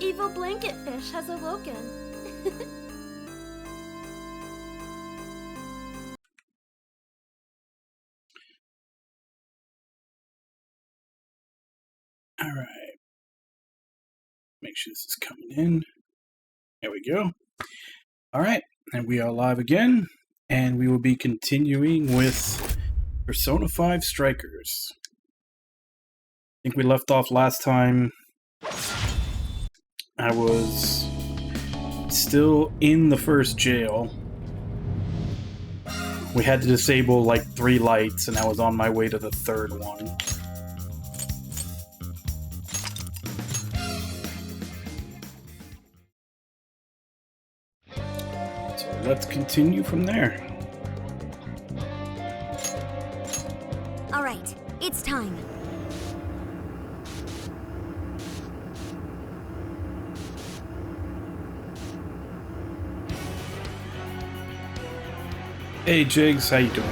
evil blanket fish has awoken. All right. Make sure this is coming in. There we go. All right, and we are live again, and we will be continuing with Persona 5 Strikers. I think we left off last time. I was still in the first jail. We had to disable like 3 lights, and I was on my way to the 3rd one. So let's continue from there. All right, it's time. Hey Jigs, how you doing?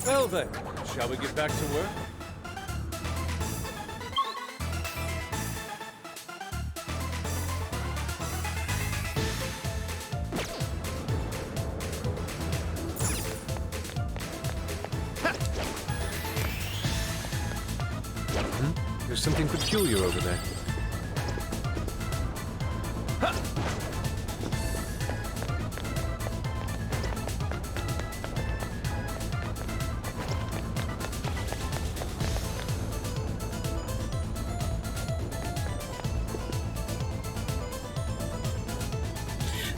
Well then, shall we get back to work? There's something peculiar over there.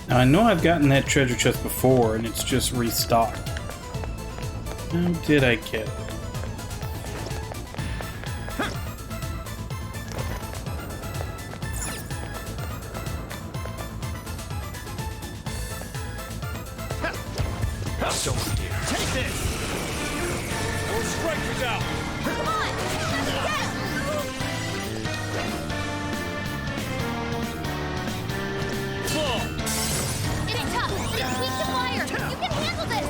Now I know I've gotten that treasure chest before, and it's just restocked. How did I get it? So dear. Take this! Those strikers out! Come on, let's get him! Fall! It's tough, but it's weak to fire. You can handle this.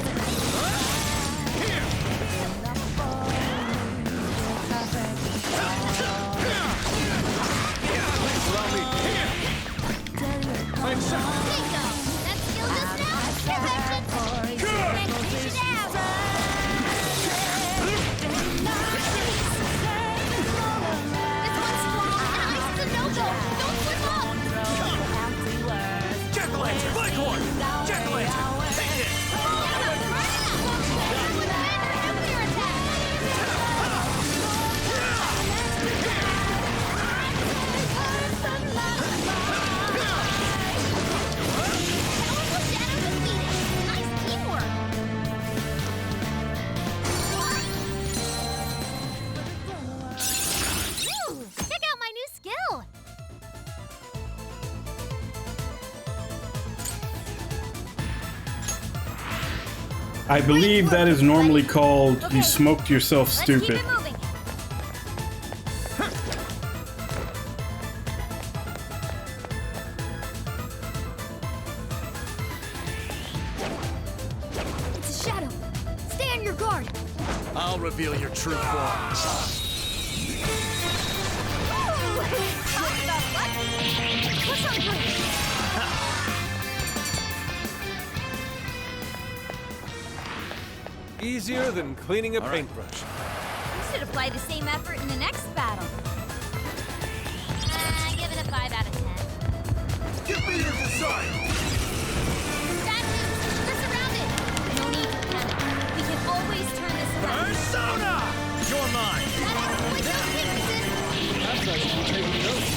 Allow me. Here! I'm set. Bingo! That skill just now. Perfection. Then finish it out. This one's strong and ice is a no-go. Don't slip up. Jack-o'-lantern! Leghorn! Jack-o'-lantern! Take it! Nuclear attack. Powerful shadow defeated. Nice teamwork. Ooh, check out my new skill. I believe that is normally called you smoked yourself Let's keep stupid. it moving. It's a shadow. Stay on your guard. I'll reveal your true form. What's on green? Easier than cleaning a paintbrush. You should apply the same effort in the next battle. I give it a 5 out of 10. Give me your design! Badly, we're surrounded. No need to panic. We can always turn this around. Persona! You're mine! That exploits our weaknesses. Perhaps I should be taking notes.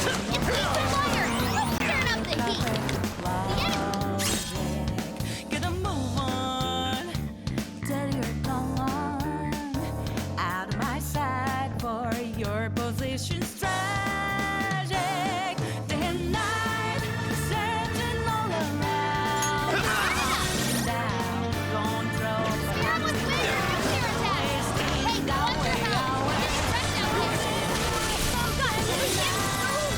It's weak to fire. Let's turn up the heat. The enemy. Get a move on, tell your tongue on, out of my sight for your position's tragic. Day and night, searching all around. Down, don't throw Scare 'em with nuclear attack. Hey, go under help. This threat now hits. Oh God, we can't move.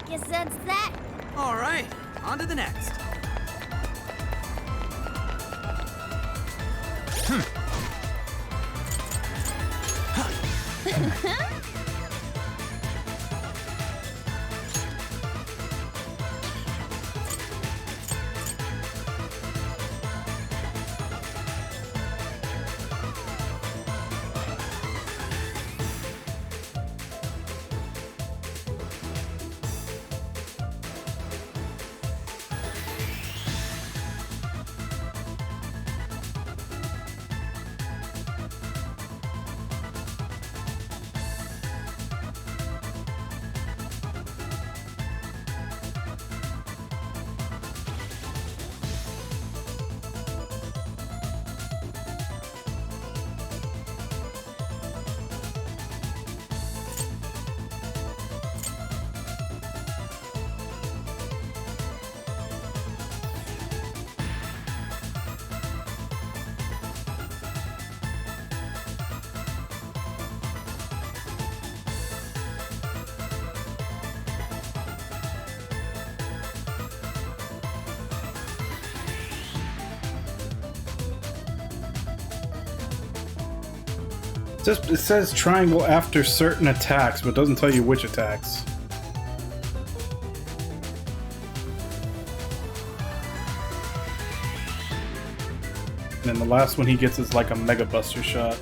Guess that's that. All right, on to the next. It says triangle after certain attacks, but it doesn't tell you which attacks. And then the last one he gets is like a Mega Buster shot.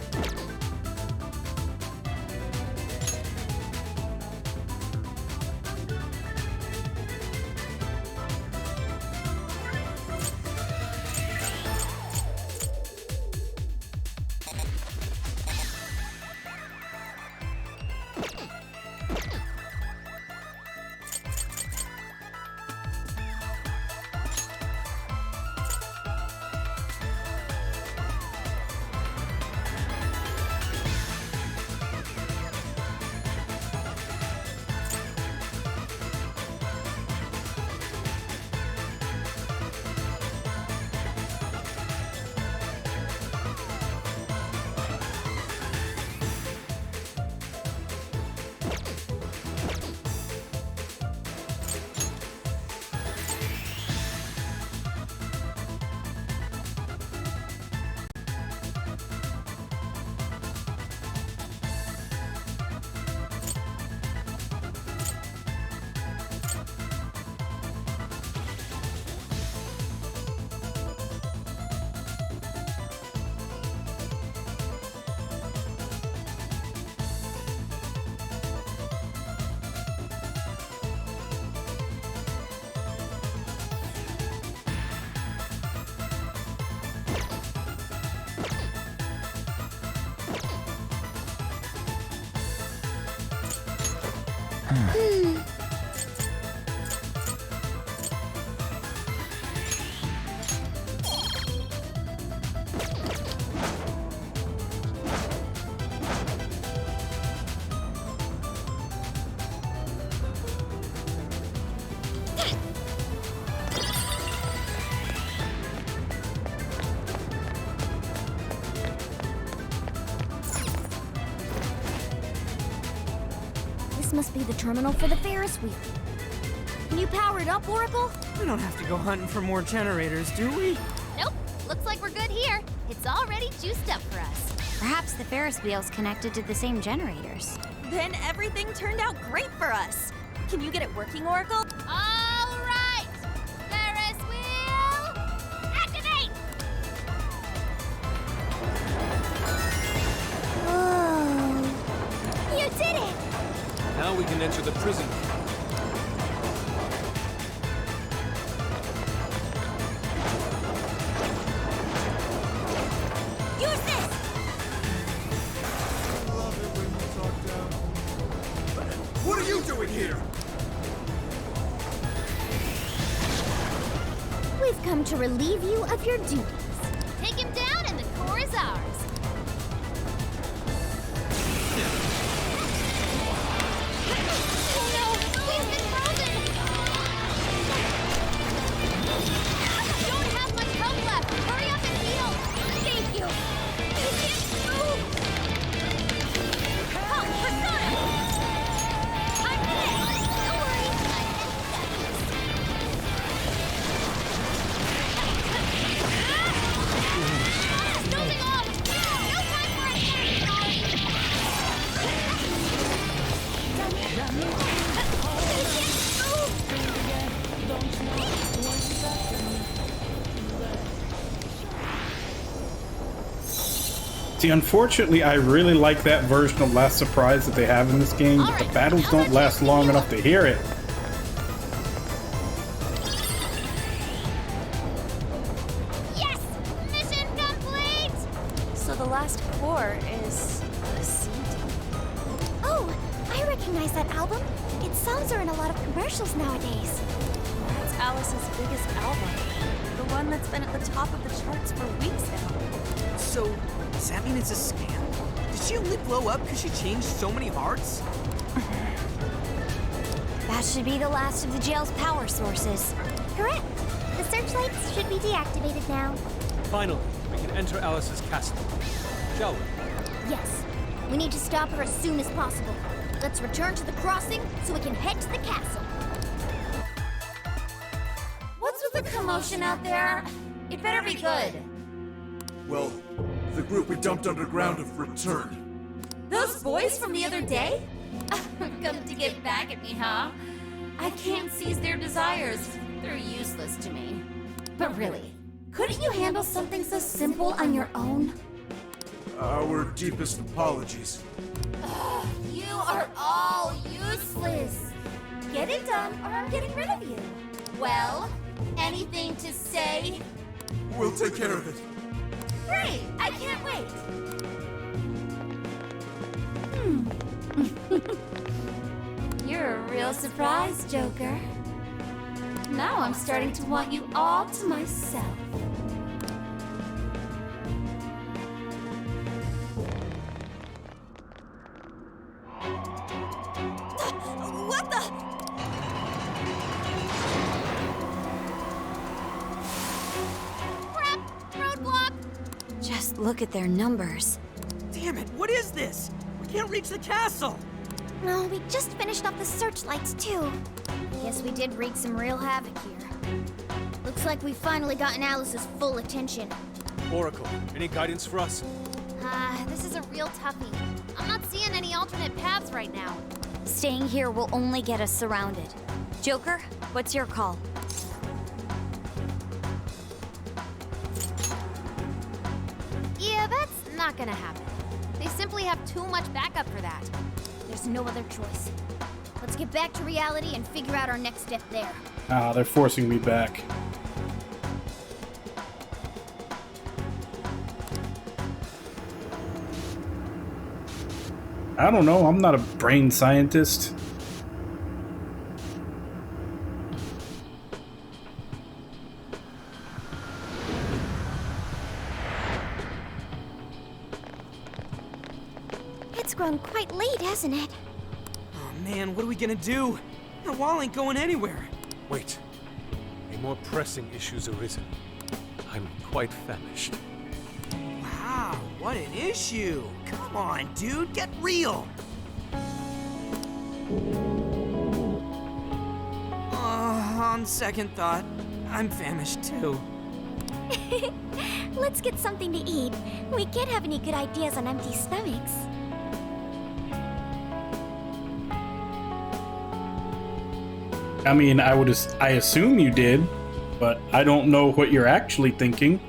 This must be the terminal for the Ferris wheel. Can you power it up, Oracle? We don't have to go hunting for more generators, do we? Nope. Looks like we're good here. It's already juiced up for us. Perhaps the Ferris wheel's connected to the same generators. Then everything turned out great for us. Can you get it working, Oracle? All right! Ferris wheel! Activate! Whoa! You did it! Now we can enter the prison. Use this! What are you doing here? We've come to relieve you of your duties. Take him down and the core is ours. Oh no! He's been frozen! Don't have much health left. Hurry up and heal. Thank you. You can't move. Oh, Persona! I'm in it. Don't worry. See, unfortunately, I really like that version of Last Surprise that they have in this game, but the battles don't last long enough to hear it. Yes! Mission complete! So the last core is a CD. Oh, I recognize that album. Its songs are in a lot of commercials nowadays. That's Alice's biggest album. The one that's been at the top of the charts for weeks now. So, does that mean it's a scam? Did she only blow up because she changed so many hearts? That should be the last of the jail's power sources. Correct. The searchlights should be deactivated now. Finally, we can enter Alice's castle. Shall we? Yes. We need to stop her as soon as possible. Let's return to the crossing so we can head to the castle. What's with the commotion out there? It better be good. Well, the group we dumped underground have returned. Those boys from the other day? Come to get back at me, huh? I can't seize their desires. They're useless to me. But really, couldn't you handle something so simple on your own? Our deepest apologies. You are all useless. Get it done or I'm getting rid of you. Well, anything to say? We'll take care of it. Great! I can't wait! You're a real surprise, Joker. Now I'm starting to want you all to myself. What the? Crap! Roadblock! Just look at their numbers. Damn it, what is this? We can't reach the castle! No, we just finished off the searchlights, too. Guess we did wreak some real havoc here. Looks like we've finally gotten Alice's full attention. Oracle, any guidance for us? This is a real toughie. I'm not seeing any alternate paths right now. Staying here will only get us surrounded. Joker, what's your call? Yeah, that's not gonna happen. They simply have too much backup for that. There's no other choice. Let's get back to reality and figure out our next step there. Ah, they're forcing me back. I don't know, I'm not a brain scientist. It's grown quite late, hasn't it? Oh man, what are we gonna do? The wall ain't going anywhere. Wait. A more pressing issue's arisen. I'm quite famished. Wow, what an issue! Come on, dude, get real! On second thought, I'm famished too. Let's get something to eat. We can't have any good ideas on empty stomachs. I mean, I assume you did, but I don't know what you're actually thinking.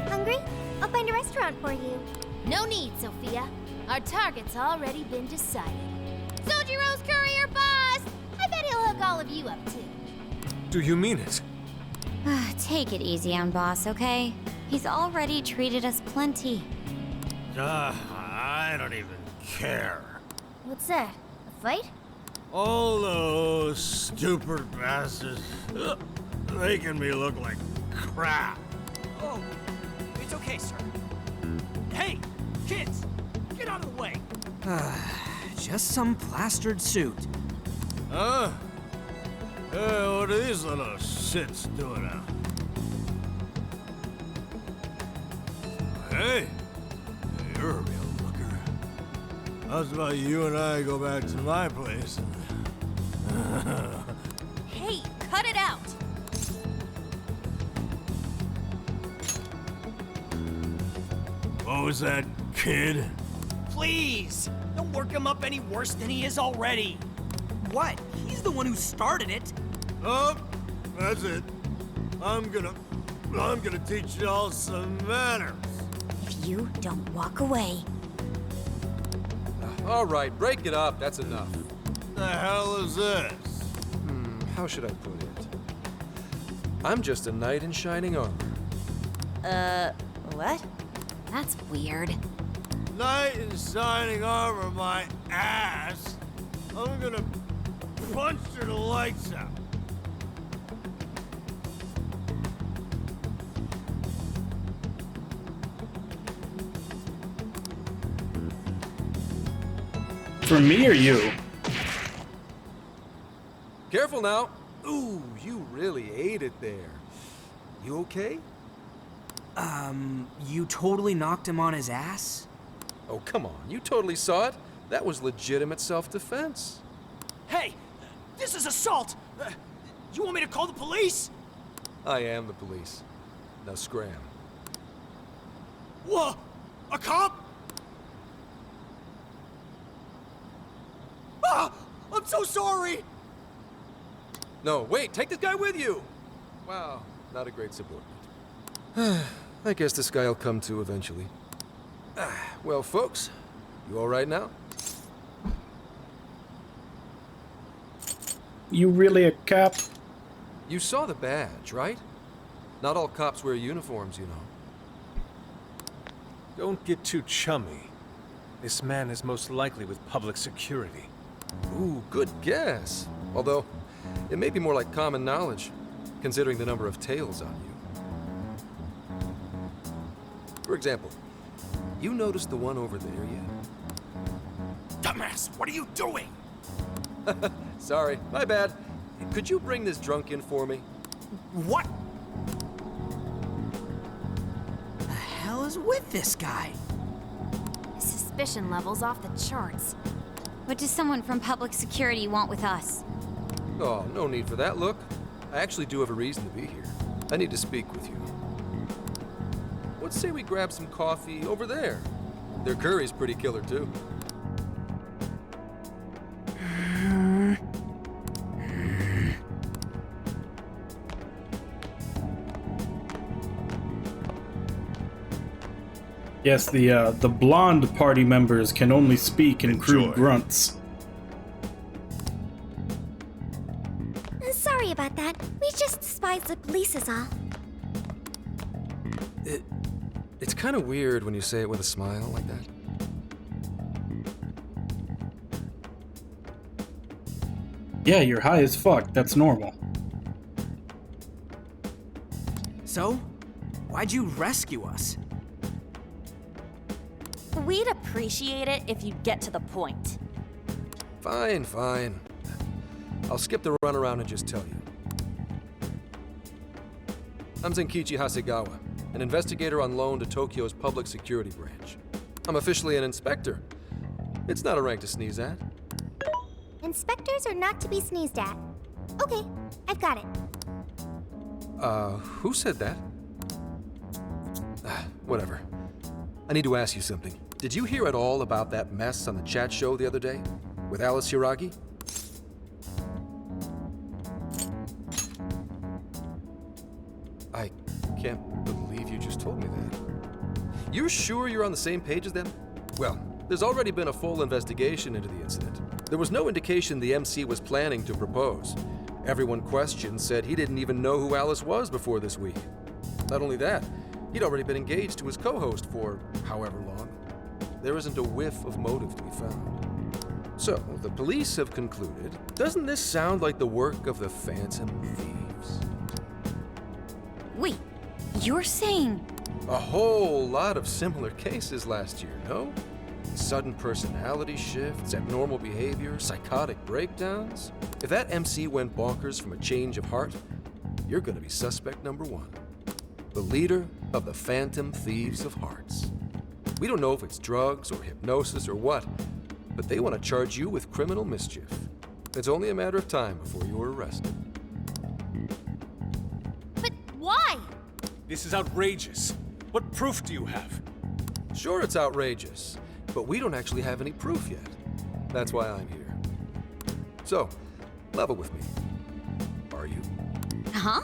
Hungry? I'll find a restaurant for you. No need, Sophia. Our target's already been decided. Sojiro's courier boss! I bet he'll hook all of you up too. Do you mean it? Take it easy on Boss, okay? He's already treated us plenty. I don't even care. What's that? A fight? All those stupid bastards making me look like crap. Oh, it's okay, sir. Hey, kids, get out of the way. Just some plastered suit. Huh? What are these little shits doing out? Hey, you're a real looker. How's about you and I go back to my place? Hey, cut it out! What was that, kid? Please, don't work him up any worse than he is already. What? He's the one who started it. Oh, that's it. I'm gonna I'm gonna teach you all some manners. If you don't walk away. All right, break it up. That's enough. The hell is this? How should I put it? I'm just a knight in shining armor. What? That's weird. Knight in shining armor, my ass. I'm gonna punch your lights out. For me or you? Careful now. Ooh, you really ate it there. You okay? You totally knocked him on his ass? Oh, come on. You totally saw it. That was legitimate self-defense. Hey! This is assault! You want me to call the police? I am the police. Now scram. Whoa! A cop? Ah! I'm so sorry! No, wait, take this guy with you! Wow, not a great subordinate. I guess this guy'll come to eventually. Well, folks, you all right now? You really a cop? You saw the badge, right? Not all cops wear uniforms, you know. Don't get too chummy. This man is most likely with public security. Ooh, good guess. Although, it may be more like common knowledge, considering the number of tails on you. For example, you noticed the one over there yet? Dumbass, what are you doing? Sorry, my bad. Could you bring this drunk in for me? What? The hell is with this guy? Suspicion levels off the charts. What does someone from public security want with us? Oh, no need for that. Look, I actually do have a reason to be here. I need to speak with you. Let's say we grab some coffee over there. Their curry's pretty killer, too. Yes, the blonde party members can only speak in crude Enjoy. grunts. Sorry about that. We just despised the police is all. It's kind of weird when you say it with a smile like that. Yeah, you're high as fuck. That's normal. So? Why'd you rescue us? We'd appreciate it if you'd get to the point. Fine, fine. I'll skip the runaround and just tell you. I'm Zenkichi Hasegawa, an investigator on loan to Tokyo's public security branch. I'm officially an inspector. It's not a rank to sneeze at. Inspectors are not to be sneezed at. Okay, I've got it. Who said that? Whatever. I need to ask you something. Did you hear at all about that mess on the chat show the other day? With Alice Hiragi? I can't believe you just told me that. You're sure you're on the same page as them? Well, there's already been a full investigation into the incident. There was no indication the MC was planning to propose. Everyone questioned said he didn't even know who Alice was before this week. Not only that, he'd already been engaged to his co-host for however long. There isn't a whiff of motive to be found. So, the police have concluded, doesn't this sound like the work of the Phantom Thieves? Wait, you're saying... A whole lot of similar cases last year, no? Sudden personality shifts, abnormal behavior, psychotic breakdowns. If that MC went bonkers from a change of heart, you're gonna be suspect number one. The leader of the Phantom Thieves of Hearts. We don't know if it's drugs or hypnosis or what, but they want to charge you with criminal mischief. It's only a matter of time before you are arrested. But why? This is outrageous. What proof do you have? Sure, it's outrageous, but we don't actually have any proof yet. That's why I'm here. So, level with me. Are you? Huh?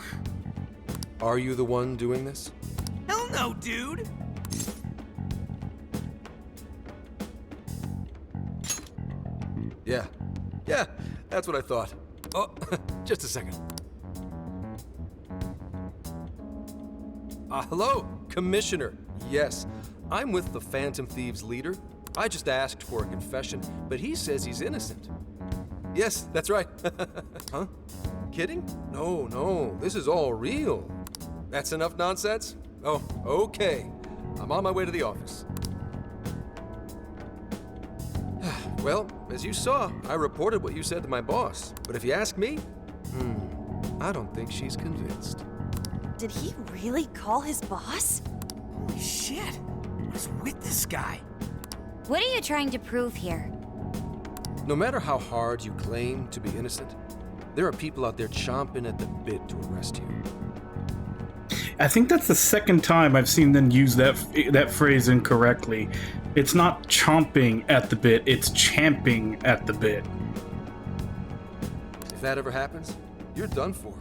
Are you the one doing this? Hell no, dude! Yeah, that's what I thought. Oh, just a second. Hello, Commissioner. Yes, I'm with the Phantom Thieves leader. I just asked for a confession, but he says he's innocent. Yes, that's right. Huh? Kidding? No, this is all real. That's enough nonsense? Oh, okay. I'm on my way to the office. Well, as you saw, I reported what you said to my boss. But if you ask me, I don't think she's convinced. Did he really call his boss? Holy shit! What is with this guy? What are you trying to prove here? No matter how hard you claim to be innocent, there are people out there chomping at the bit to arrest you. I think that's the second time I've seen them use that phrase incorrectly. It's not chomping at the bit, it's champing at the bit. If that ever happens, you're done for.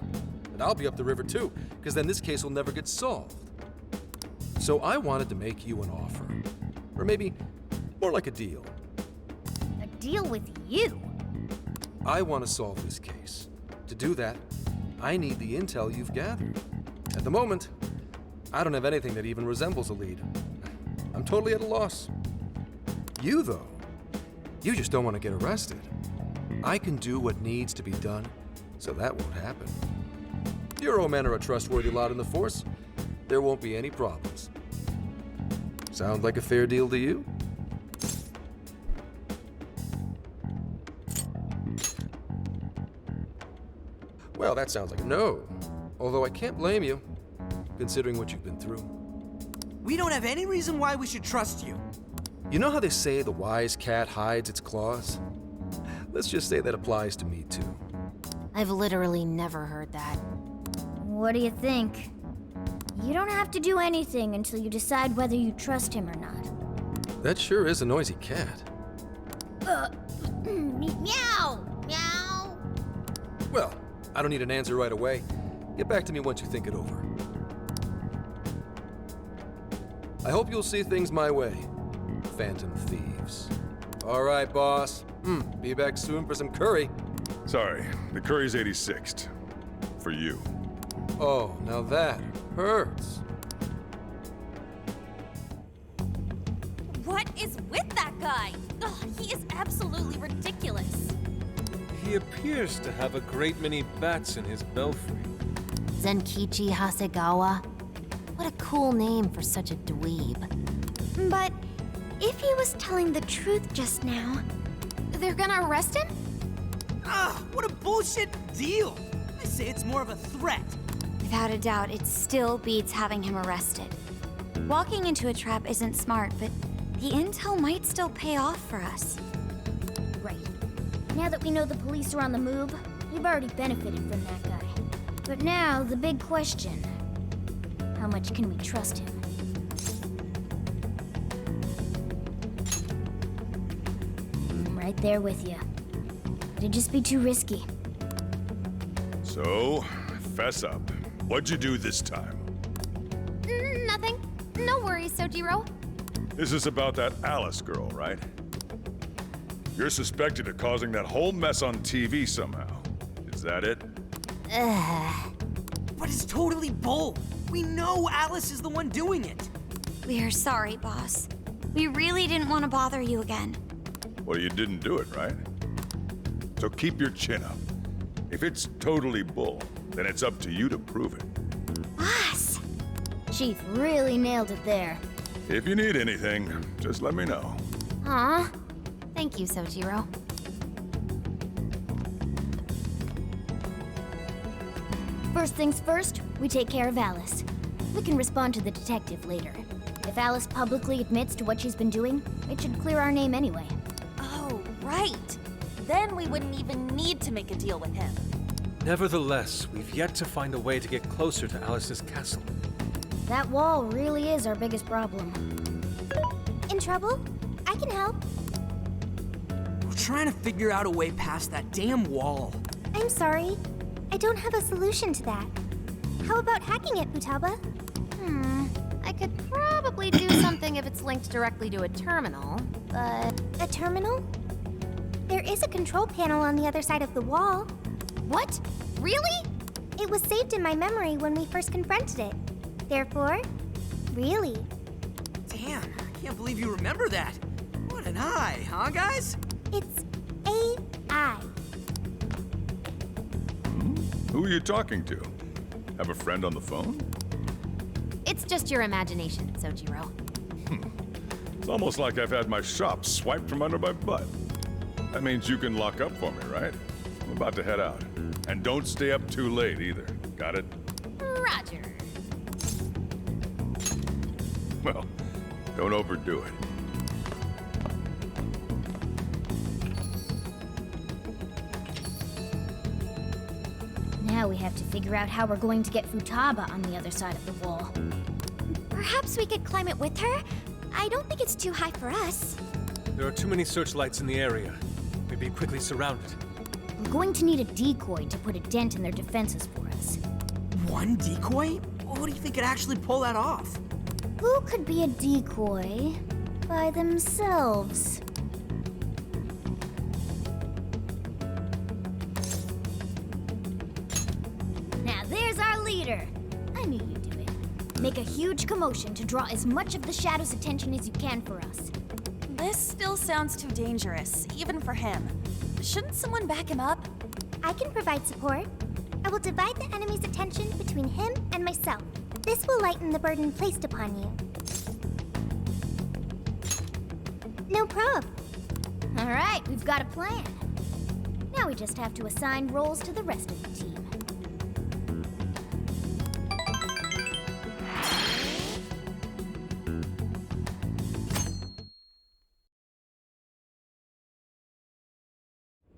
And I'll be up the river too, because then this case will never get solved. So I wanted to make you an offer. Or maybe more like a deal. A deal with you? I want to solve this case. To do that, I need the intel you've gathered. At the moment, I don't have anything that even resembles a lead. I'm totally at a loss. You, though, you just don't want to get arrested. I can do what needs to be done, so that won't happen. Your old men are a trustworthy lot in the force. There won't be any problems. Sound like a fair deal to you? Well, that sounds like a no. Although I can't blame you, considering what you've been through. We don't have any reason why we should trust you. You know how they say the wise cat hides its claws? Let's just say that applies to me too. I've literally never heard that. What do you think? You don't have to do anything until you decide whether you trust him or not. That sure is a noisy cat. Meow! Meow! Well, I don't need an answer right away. Get back to me once you think it over. I hope you'll see things my way, Phantom Thieves. All right, boss. Be back soon for some curry. Sorry, the curry's 86th. For you. Oh, now that hurts. What is with that guy? Ugh, he is absolutely ridiculous. He appears to have a great many bats in his belfry. Zenkichi Hasegawa? What a cool name for such a dweeb. But if he was telling the truth just now, they're gonna arrest him? What a bullshit deal! I say it's more of a threat. Without a doubt, it still beats having him arrested. Walking into a trap isn't smart, but the intel might still pay off for us. Right. Now that we know the police are on the move, we've already benefited from that guy. But now, the big question. How much can we trust him? I'm right there with you. It'd just be too risky. So, fess up. What'd you do this time? Nothing. No worries, Sojiro. This is about that Alice girl, right? You're suspected of causing that whole mess on TV somehow. Is that it? But it's totally bull. We know Alice is the one doing it. We're sorry, boss. We really didn't want to bother you again. Well, you didn't do it, right? So keep your chin up. If it's totally bull, then it's up to you to prove it. Boss! Chief really nailed it there. If you need anything, just let me know. Aw. Thank you, Sojiro. First things first, we take care of Alice. We can respond to the detective later. If Alice publicly admits to what she's been doing, it should clear our name anyway. Oh, right. Then we wouldn't even need to make a deal with him. Nevertheless, we've yet to find a way to get closer to Alice's castle. That wall really is our biggest problem. In trouble? I can help. We're trying to figure out a way past that damn wall. I'm sorry. I don't have a solution to that. How about hacking it, Futaba? I could probably do something if it's linked directly to a terminal, but... A terminal? There is a control panel on the other side of the wall. What? Really? It was saved in my memory when we first confronted it. Therefore, really. Damn, I can't believe you remember that. What an eye, huh, guys? It's AI. Who are you talking to? Have a friend on the phone? It's just your imagination, Sojiro. It's almost like I've had my shop swiped from under my butt. That means you can lock up for me, right? I'm about to head out. And don't stay up too late either. Got it? Roger. Well, don't overdo it. Now we have to figure out how we're going to get Futaba on the other side of the wall. Perhaps we could climb it with her? I don't think it's too high for us. There are too many searchlights in the area. We'd be quickly surrounded. We're going to need a decoy to put a dent in their defenses for us. One decoy? Who do you think could actually pull that off? Who could be a decoy by themselves? Now there's our leader. I knew you'd do it. Make a huge commotion to draw as much of the Shadow's attention as you can for us. This still sounds too dangerous, even for him. Shouldn't someone back him up? I can provide support. I will divide the enemy's attention between him and myself. This will lighten the burden placed upon you. No prob. All right, we've got a plan. Now we just have to assign roles to the rest of the team.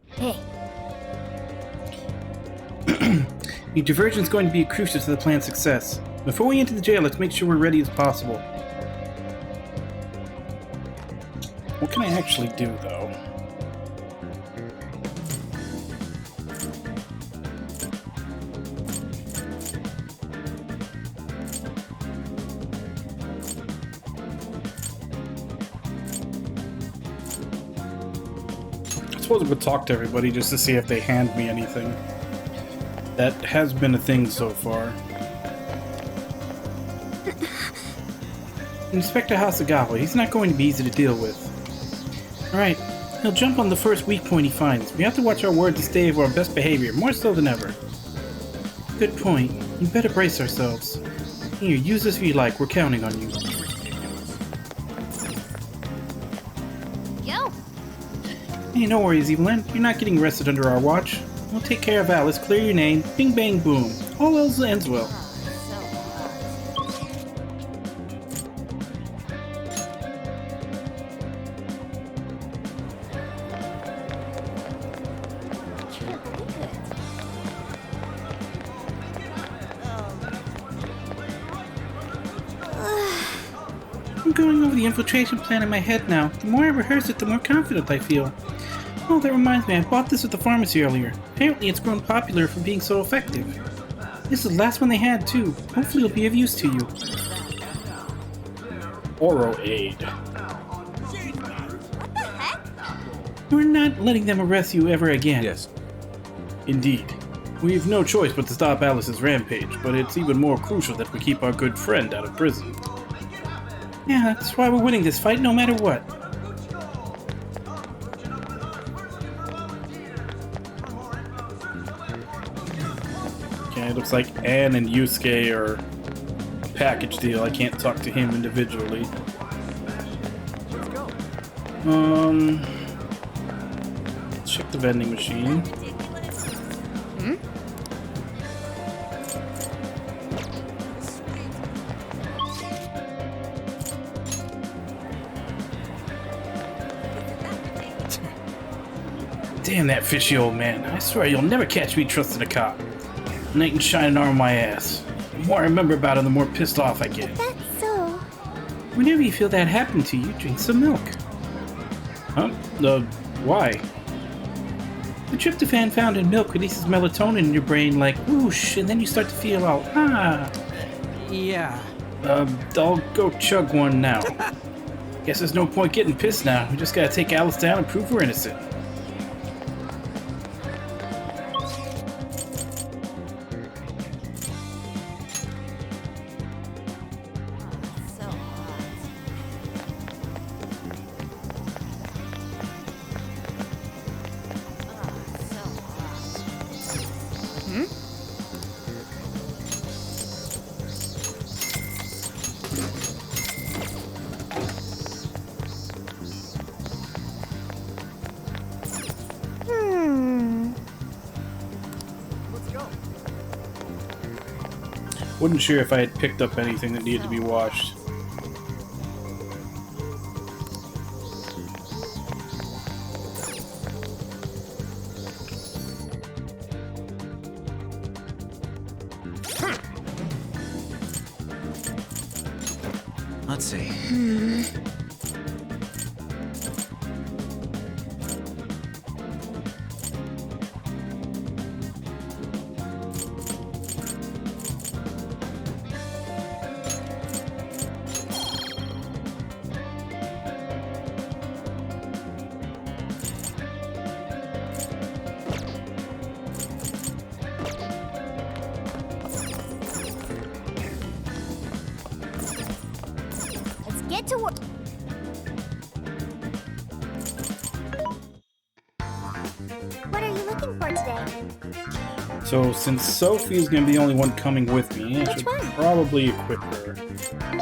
Hey. The diversion is going to be crucial to the plan's success. Before we enter the jail, let's make sure we're ready as possible. What can I actually do, though? I suppose I would talk to everybody just to see if they hand me anything. That has been a thing so far. Inspector Hasegawa, he's not going to be easy to deal with. Alright, he'll jump on the first weak point he finds. We have to watch our words and stay for our best behavior, more so than ever. Good point. We better brace ourselves. Here, use this if you like, we're counting on you. Yo! Hey, no worries, Evelyn. You're not getting arrested under our watch. We'll take care of Alice, clear your name, bing bang boom. All else ends well. I'm going over the infiltration plan in my head now. The more I rehearse it, the more confident I feel. Oh, that reminds me, I bought this at the pharmacy earlier. Apparently it's grown popular for being so effective. This is the last one they had, too. Hopefully it'll be of use to you. Oroaid. What the heck? We're not letting them arrest you ever again. Yes. Indeed. We have no choice but to stop Alice's rampage, but it's even more crucial that we keep our good friend out of prison. Yeah, that's why we're winning this fight no matter what. Okay, it looks like Anne and Yusuke are a package deal. I can't talk to him individually. Let's go. Let's check the vending machine. Damn that fishy old man. I swear you'll never catch me trusting a cop. Knight in shining armor my ass. The more I remember about him, the more pissed off I get. That's so. Whenever you feel that happen to you, drink some milk. Huh? Why? The tryptophan found in milk releases melatonin in your brain like whoosh, and then you start to feel all Yeah. I'll go chug one now. Guess there's no point getting pissed now. We just gotta take Alice down and prove we're innocent. Wasn't sure if I had picked up anything that needed to be washed. Let's see. Let's get to work. What are you looking for today? So, since Sophie's gonna be the only one coming with me, I Which should one? probably equip her.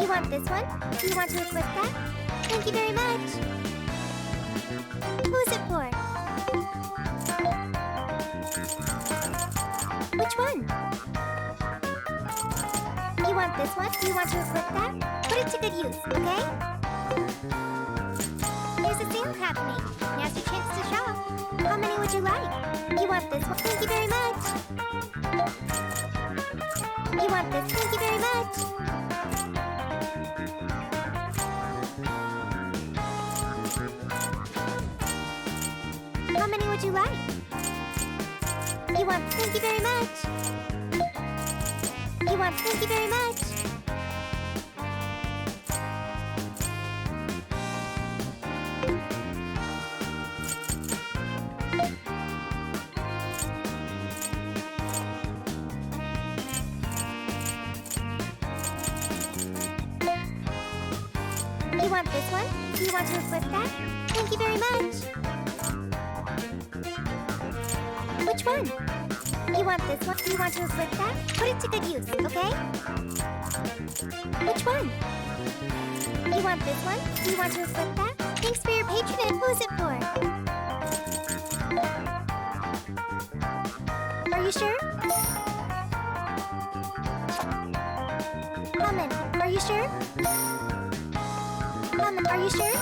You want this one? Do you want to equip that? Thank you very much. Who's it for? Which one? You want this one? Do you want to equip that? Put it to good use, okay? There's a sale happening. Now's your chance to shop. How many would you like? You want this one? Thank you very much. You want this? Thank you very much. How many would you like? You want? Thank you very much. You want? Thank you very much. You want this one? Do you want to equip that? Thank you very much. Which one? You want this one? Do you want to equip that? Put it to good use, okay? Which one? You want this one? Do you want to equip that? Thanks for your patronage. Who's it for? Are you sure? Comment. Are you sure? Comment. Are you sure?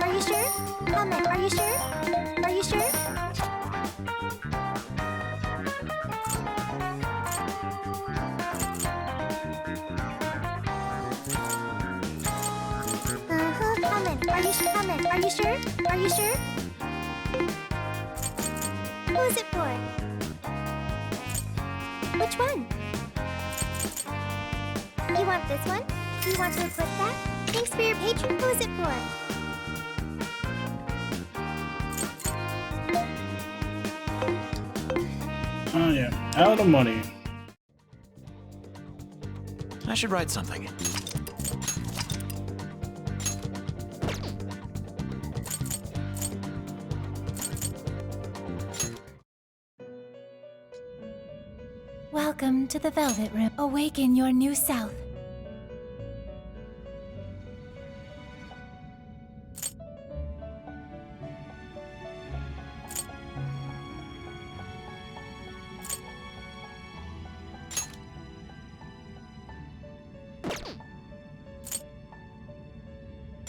Are you sure? Comment. Are you sure? Are you sure? Comment. Are you sure? Comment. Are you sure? Are you sure? Who's it for? Which one? You want this one? Do you want to equip that? Thanks for your patron. Who's it for? Oh yeah, out of money. I should write something. Welcome to the Velvet Room. Awaken your new self.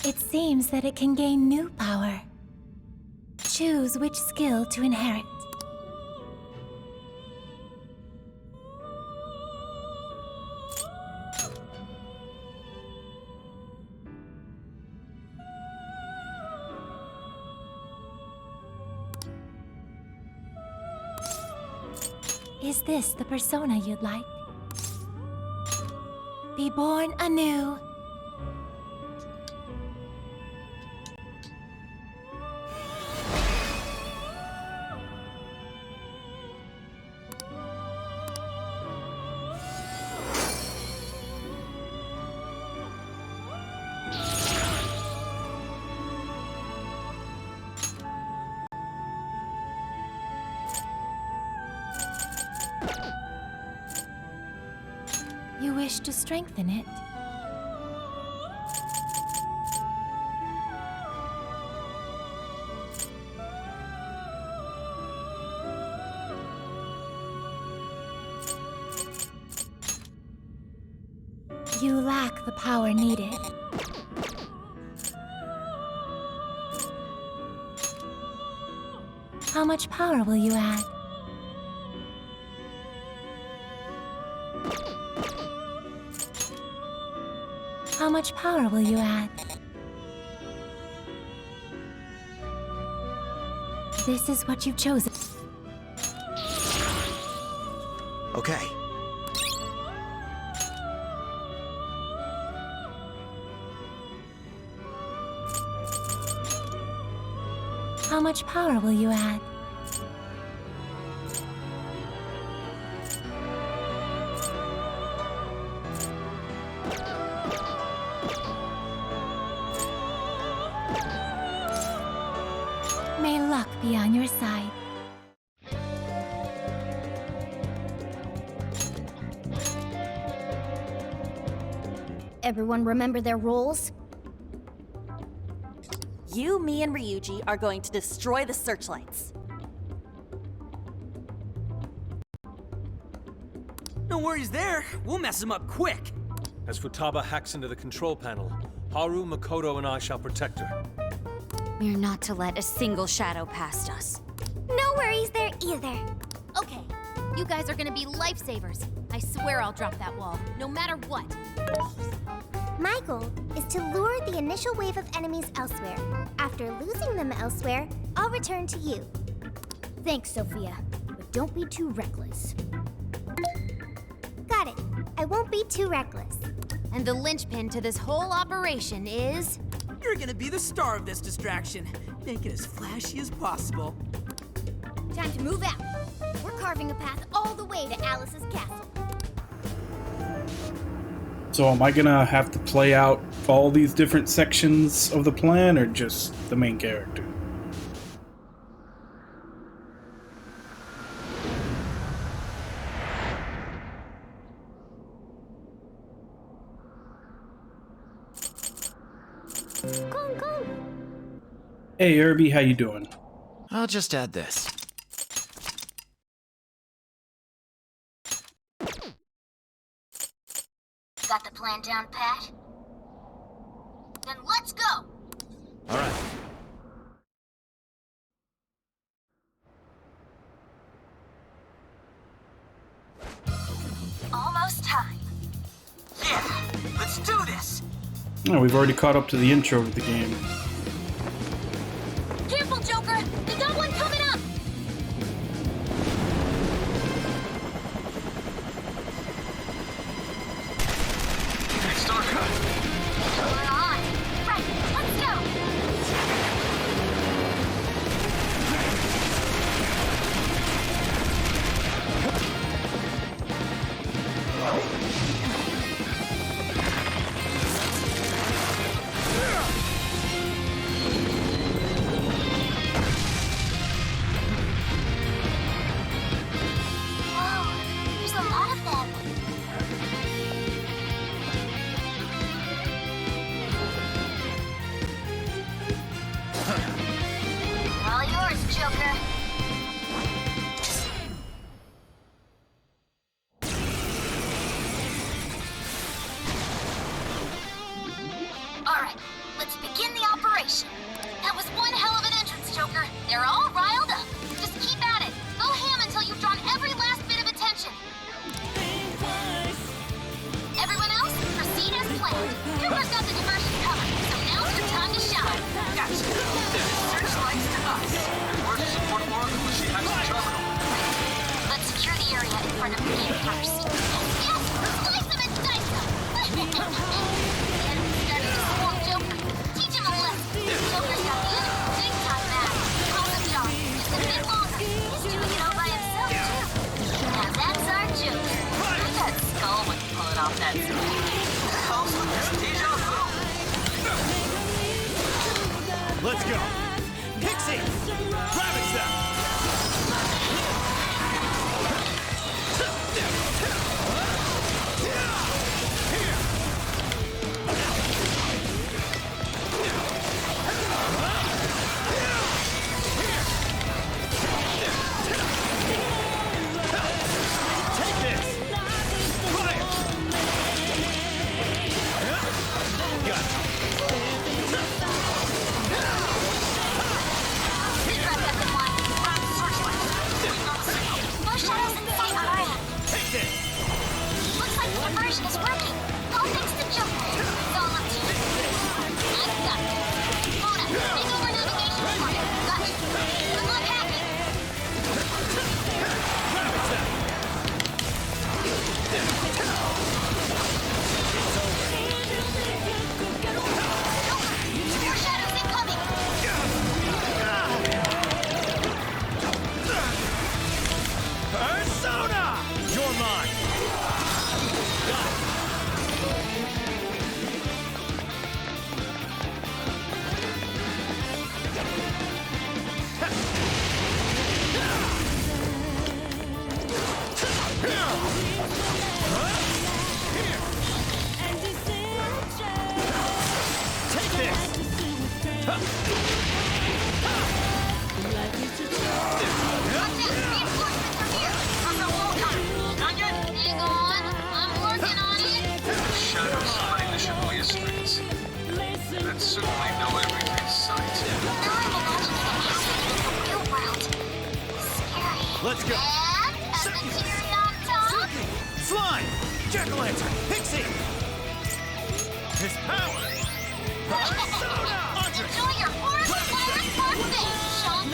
It seems that it can gain new power. Choose which skill to inherit. Is this the persona you'd like? Be born anew. You wish to strengthen it? You lack the power needed. How much power will you add? How much power will you add? This is what you've chosen. Okay. How much power will you add? May luck be on your side. Everyone remember their roles? You, me, and Ryuji are going to destroy the searchlights. No worries there. We'll mess him up quick. As Futaba hacks into the control panel, Haru, Makoto, and I shall protect her. We're not to let a single shadow past us. No worries there either. Okay, you guys are gonna be lifesavers. I swear I'll drop that wall, no matter what. My goal is to lure the initial wave of enemies elsewhere. After losing them elsewhere, I'll return to you. Thanks, Sophia, but don't be too reckless. Got it. I won't be too reckless. And the linchpin to this whole operation is... You're gonna be the star of this distraction. Make it as flashy as possible. Time to move out. We're carving a path all the way to Alice's castle. So am I gonna have to play out all these different sections of the plan, or just the main character? Gong, gong. Hey Irby, how you doing? I'll just add this. Got the plan down, Pat? Then let's go! All right. Almost time. Yeah, let's do this. Oh, we've already caught up to the intro of the game. Careful, Joker! We got one coming up! We're on! Right, let's go! Whoa, there's a lot of them. All yours, Joker. All right, let's begin the operation. That was one hell of an entrance, Joker. They're all riled up. Just keep at it. Go ham until you've drawn every last bit of attention. Everyone else, proceed as planned. Cooper's got the diversion covered, so now's your time to shine. Gotcha. Searchlights to us. We're to support Oracle when she hacks the terminal. Let's secure the area Yes, slice them and dice them! The enemy started to swarm Joker. Teach him a lesson. Joker's got the enemy big time mad. Awesome job. Just a bit longer. He's doing it all by himself, too. Now that's our Joker. That skull would pull it off that Let's go. Pixie! Rabbit step! Take this! Fire! Got it. No shadows in sight on our end. Take this! Looks like the diversion is working. All thanks to Joker. It's all up to you. I've got it. Mona, take over navigation for you. Got you. Good luck hacking. Rabbit step! More shadows incoming. Persona! You're mine! Got it. Take this! Reinforcements are here. From the wall coming. Not yet. Hang on. I'm working on it. Shadows hiding the Shibuya streets. That certainly know everything's sight. Now I'm imagining it happening in the real world. Scary. Let's go! And as the cherry on top, Slime! Jack-o'-lantern! Pixie! His power! Persona! Andre! enjoy your horrible virus birthday, chump.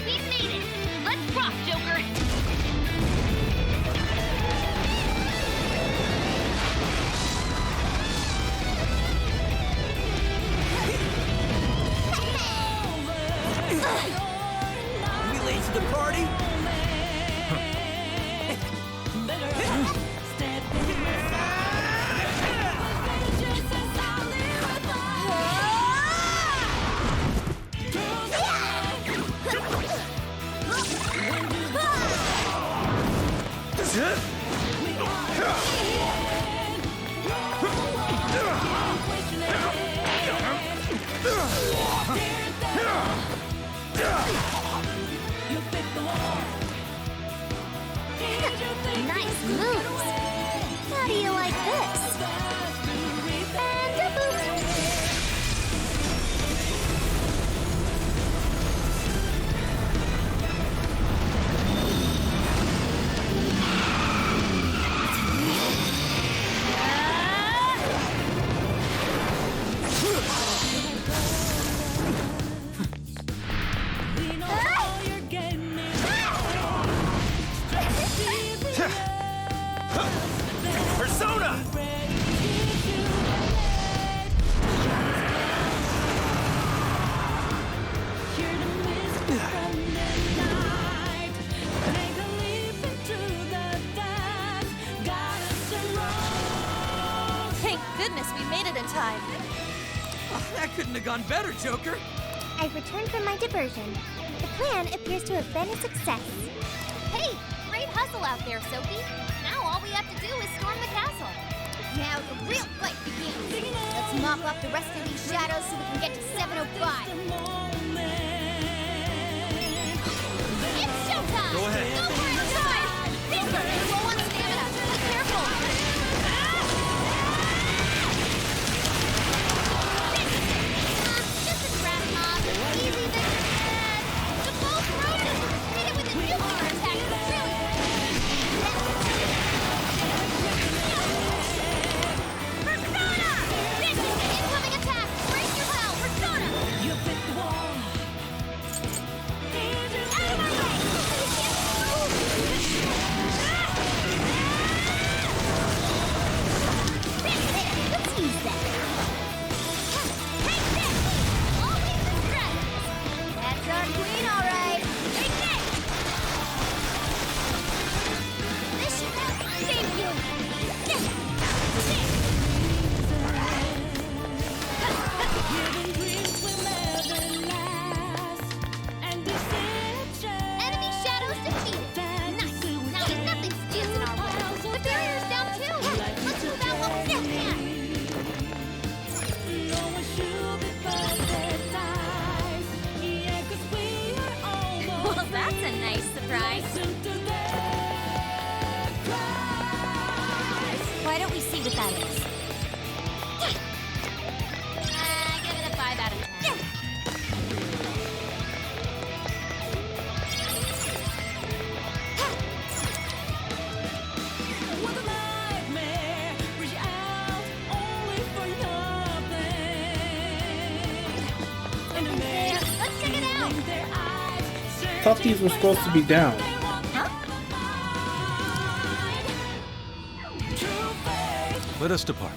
We've made it. Let's rock, Joker. We late to the party? Nice moves. How do you like this? And a boop. Persona! time. Oh, that couldn't have gone better, Joker. I've returned from my diversion. The plan appears to have been a success. Hey, great hustle out there, Sophie. Now all we have to do is storm the castle. Now the real fight begins. Let's mop up the rest of these shadows so we can get to 705. It's showtime! Go ahead. Go for it, guys! Finger, low on stamina. Be careful. Just a trap mob. Easy victory. The bow's broken. Hit it with a nuclear attack. Really. Persona! Incoming attack! Brace your well! Persona! You hit the wall! Out of my way! Let's use that! Take this! Always the strategist! That's our queen, alright! Take this! This should help save you! Enemy shadows defeated. Nice. Nice. Nothing stands in our way. The barrier's down too. Let's move out while we still can. Well, that's a nice surprise. Why don't we see what that is? Give it a 5 out of 10. Let's check it out. Thought these were supposed to be down. Let us depart.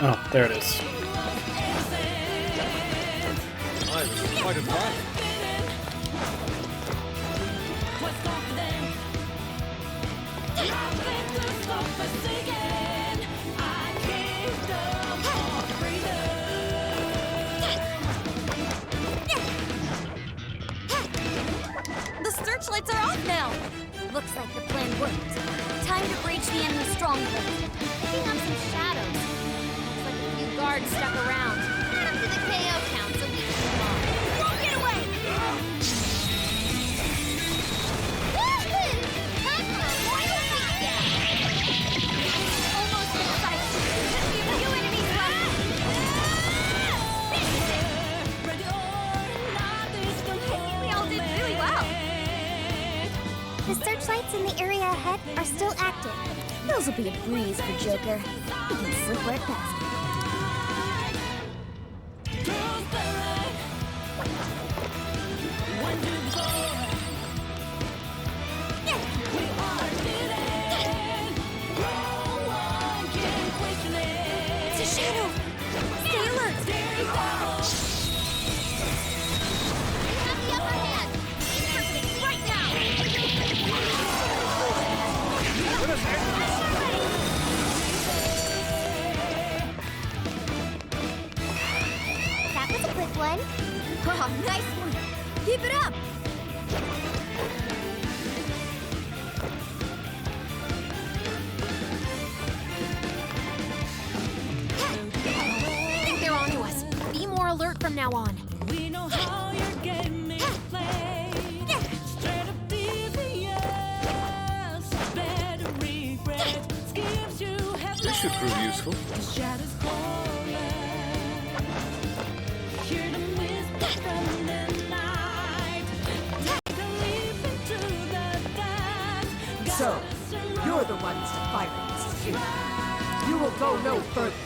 Oh, there it is. This is quite a drive. The searchlights are off now. Looks like the plan worked. Time to breach the enemy stronghold. Picking up some shadows. Looks like a few guards stuck around. Add them to the KO count so we can move on. Won't get away! Woohoo! Time for a royal beatdown! Almost in sight. Just a few enemies left. I think we all did really well. The searchlights in the area ahead are still active. Those will be a breeze for Joker. He can slip right past it. It's a shadow. Stay alert. We have the upper hand. Interesting. Right now. That was a quick one. Oh, nice one. Keep it up. They're on to us. Be more alert from now on. We know how your game is played. Straight up devious. Better regret. Schemes you have This should prove useful. the shadows calling. Hear them whisper from the night. Take a leap into the dark. So, you're the ones to fire this too. You will go no further.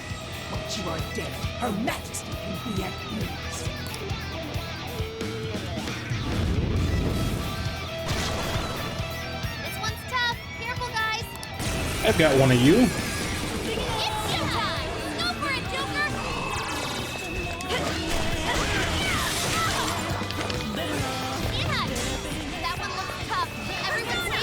Once you are dead, Her Majesty can be at ease. This one's tough. Careful, guys. I've got one of you. It's showtime. Go for it, Joker. Yeah, that one looks tough. Everyone stay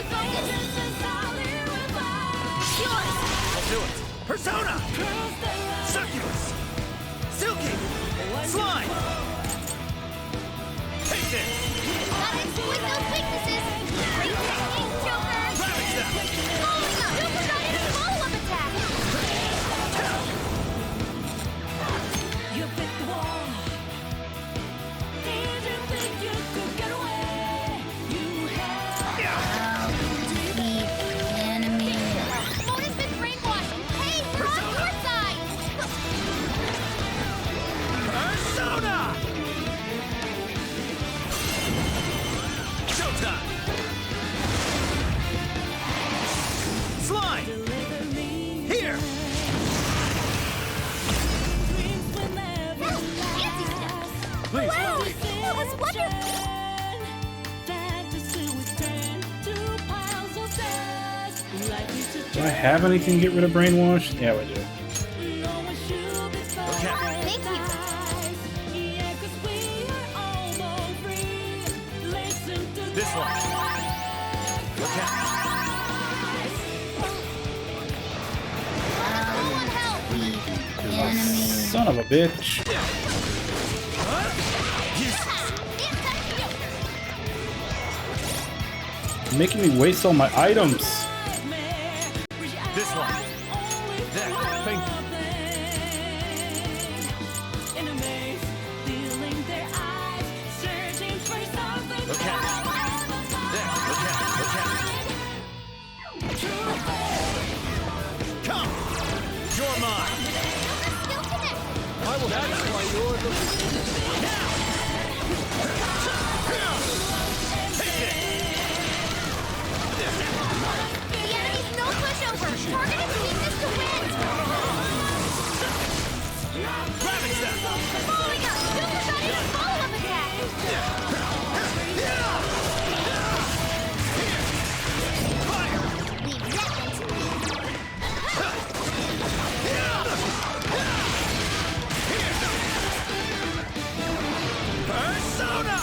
Please. Wow, that was wonderful. Do I have anything to get rid of brainwash? Yeah, we do. Thank you. This one. Look out. Someone help. Son of a bitch. You're making me waste all my items. This one. There. Thank you. Look out. There. Look out. Look out. Come. You're mine. I will. That's why you're the. Now. Take it. The enemy's no pushover. Targeted weakness to win. Ravage them. Following up. Super shot in a follow-up attack. Leave that one to me. Persona!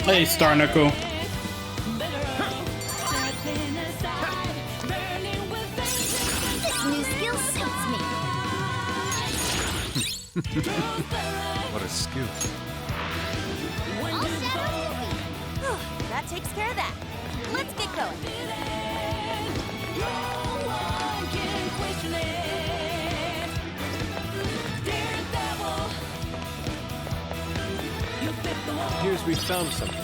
Hey, Star Knuckle. This new skill suits me. What a scoop. All set. That takes care of that. Let's get going. Appears we found something.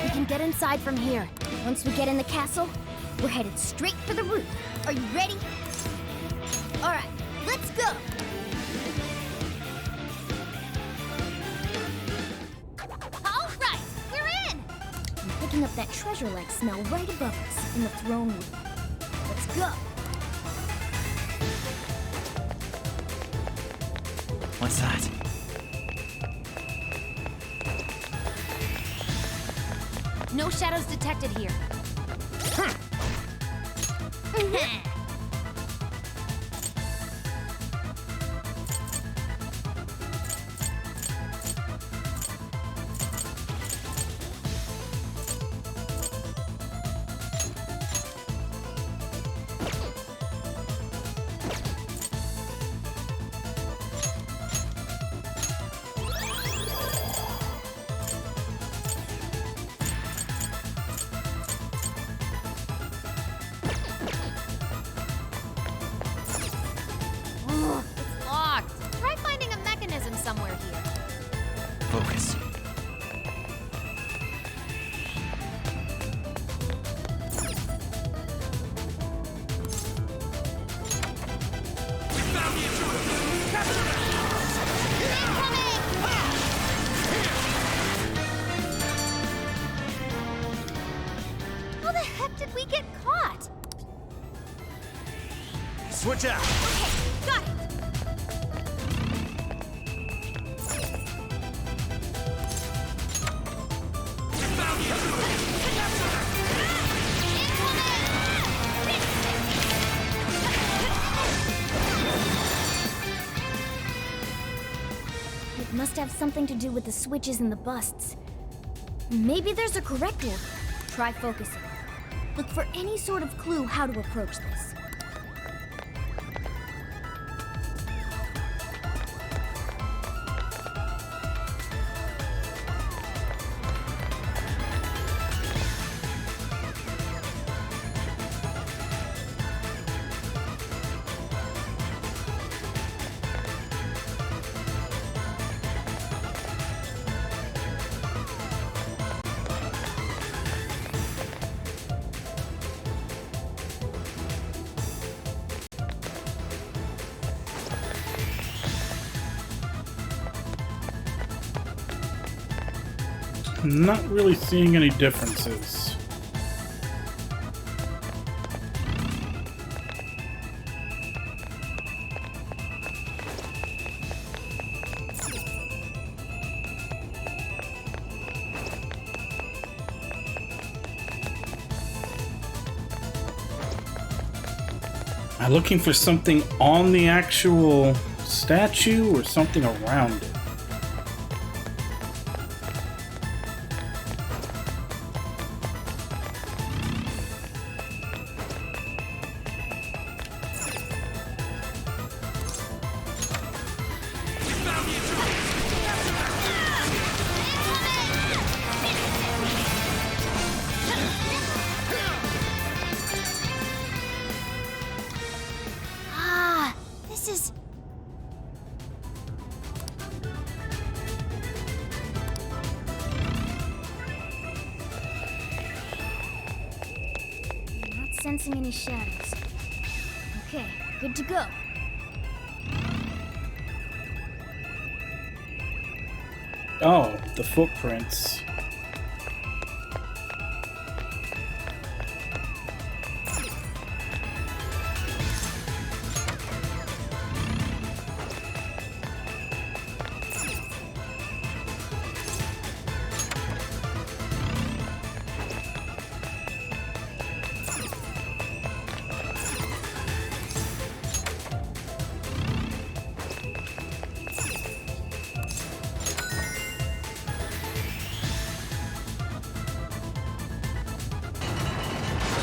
We can get inside from here. Once we get in the castle, we're headed straight for the roof. Are you ready? All right, let's go. All right, we're in. I'm picking up that treasure-like smell right above us in the throne room. Let's go. What's that? No shadows detected here. It's locked. Try finding a mechanism somewhere here. Focus. How the heck did we get caught? Switch out. Okay, got it. It must have something to do with the switches and the busts. Maybe there's a correct order. Try focusing. Look for any sort of clue how to approach this. not really seeing any differences. Am I looking for something on the actual statue or something around it? Ah, this is... Not sensing any shadows. Okay, good to go. Oh, the footprints.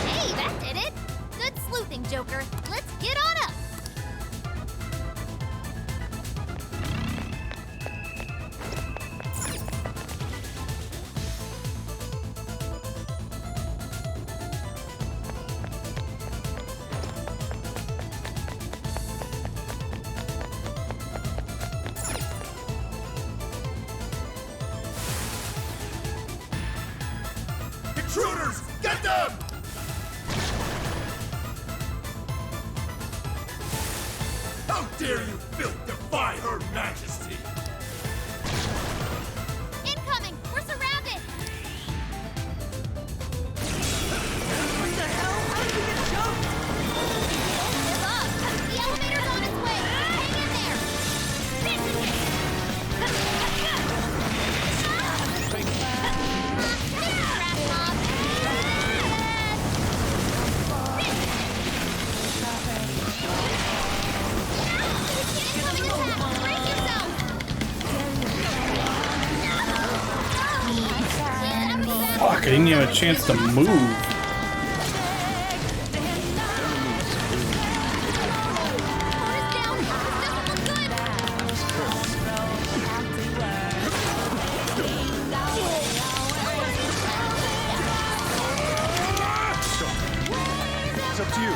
Hey, that did it! Good sleuthing, Joker. Let's get on up! Intruders! Get them! How dare you, filth, defy her majesty! Incoming! We're surrounded! What the hell? How did you get jumped? Give up! The elevator's on its way! Hang in there! Fuck, I didn't even have a chance to move. It's up to you.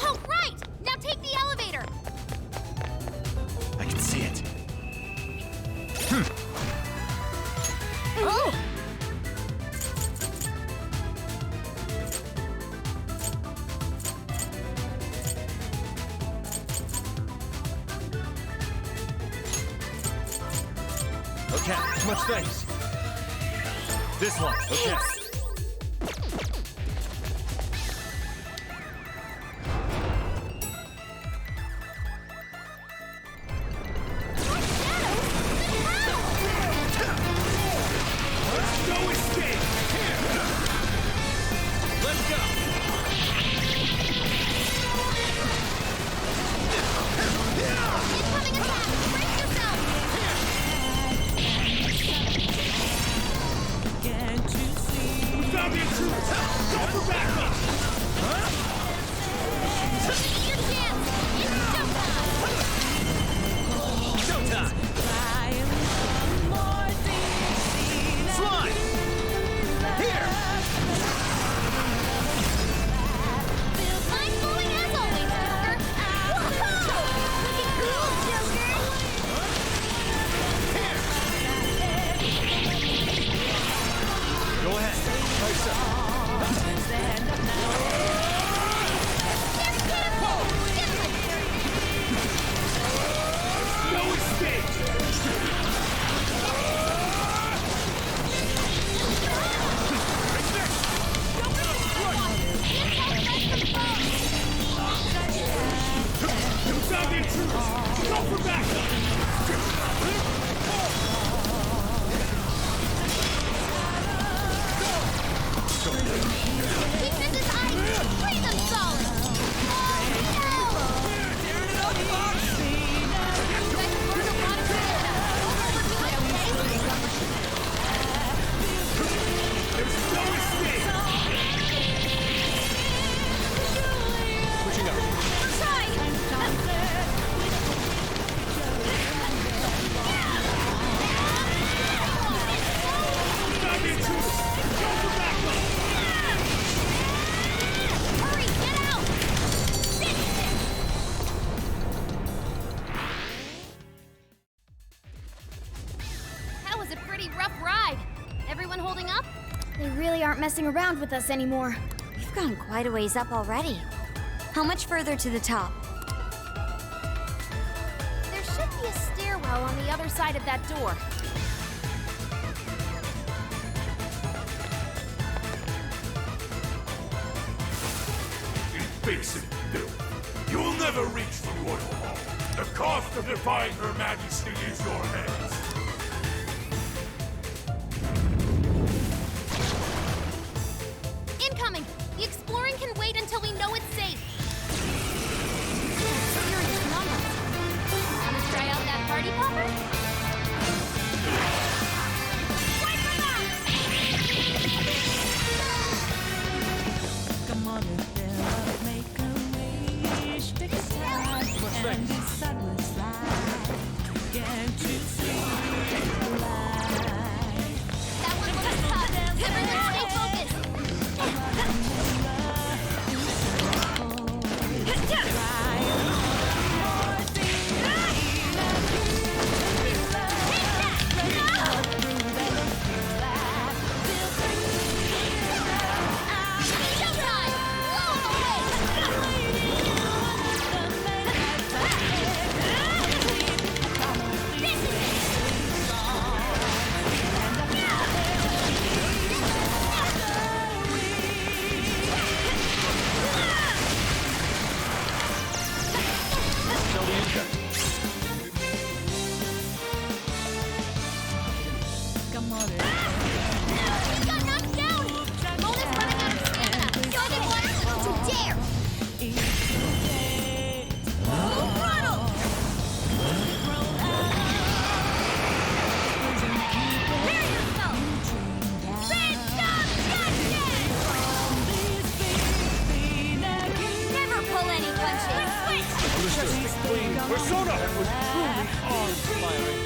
Oh, right! Now take the elevator! I can see it. Oh! Okay, much thanks. This one, okay. No escape! Let's go! Incoming attack! Brace yourself! Can't you see really aren't messing around with us anymore. We've gone quite a ways up already. How much further to the top? There should be a stairwell on the other side of that door. Basic filth. You will never reach the royal hall. The cost of defying Her Majesty is your heads. Incoming! The exploring can wait until we know it's safe. Serious numbers. Wanna try out that party popper? Wipe them out! Come on, Bella, make a wish, take a time, and decide what's right. Can't you see the light? That one was tough. Stay focused. Persona! That was truly awe-inspiring.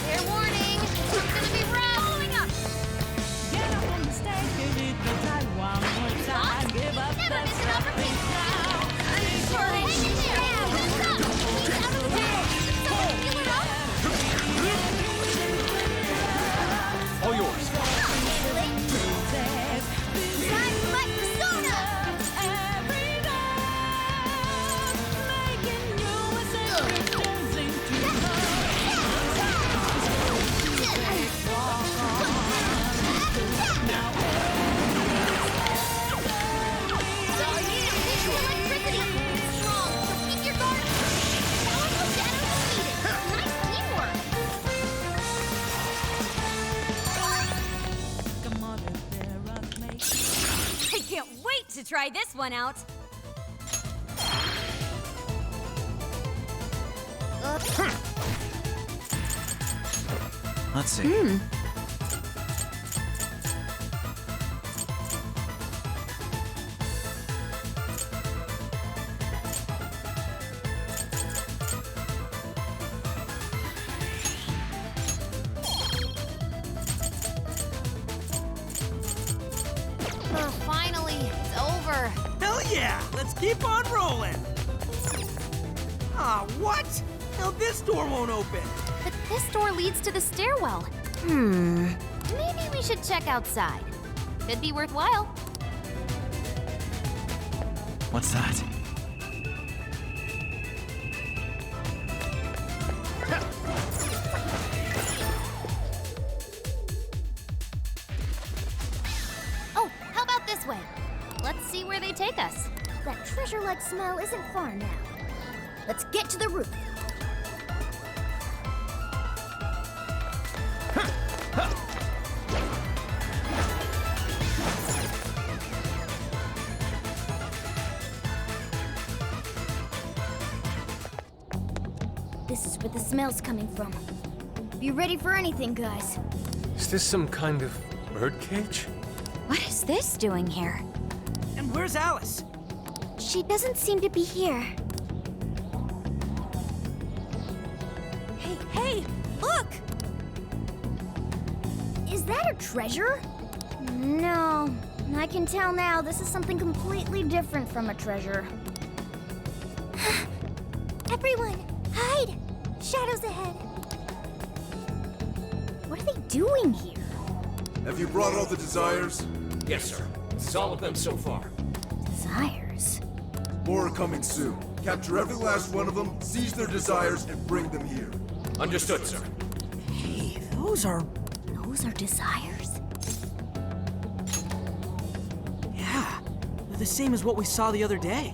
Fair warning. It's gonna be rough. Following up. Get up on the stage, give it the time one more time. Give up Never that miss an stuff opportunity. now. Hang in there. He's up. He's out of the way. Someone heal her up. All yours. Time to let persona. I can't wait to try this one out. Let's see. Finally, it's over. Hell yeah! Let's keep on rolling! Ah, what? Now this door won't open. But this door leads to the stairwell. Maybe we should check outside. Could be worthwhile. What's that? Oh, how about this way? Let's see where they take us. That treasure-like smell isn't far now. Let's get to the roof. This is where the smell's coming from. Be ready for anything, guys. Is this some kind of birdcage? What is this doing here? And where's Alice? She doesn't seem to be here. that a treasure? No. I can tell now this is something completely different from a treasure. Everyone, hide! Shadows ahead. What are they doing here? Have you brought all the desires? Yes, sir. This is all of them so far. Desires? More are coming soon. Capture every last one of them, seize their desires, and bring them here. Understood, sir. Hey, those are desires? Yeah, they're the same as what we saw the other day.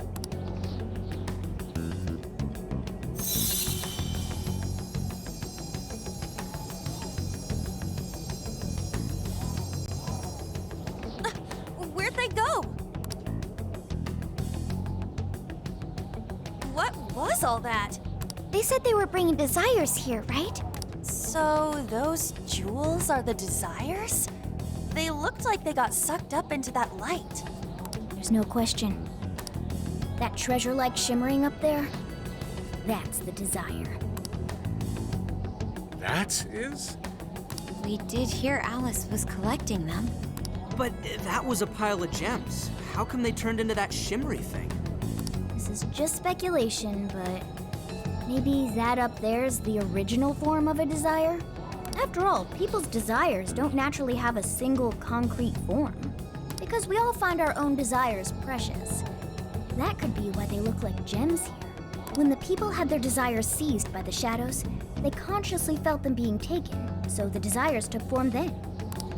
Where'd they go? What was all that? They said they were bringing desires here, right? So those jewels are the desires? They looked like they got sucked up into that light. There's no question. That treasure-like shimmering up there, that's the desire. That is? We did hear Alice was collecting them. But that was a pile of gems. How come they turned into that shimmery thing? This is just speculation, but maybe that up there is the original form of a desire? After all, people's desires don't naturally have a single concrete form, because we all find our own desires precious. That could be why they look like gems here. When the people had their desires seized by the shadows, they consciously felt them being taken, so the desires took form then.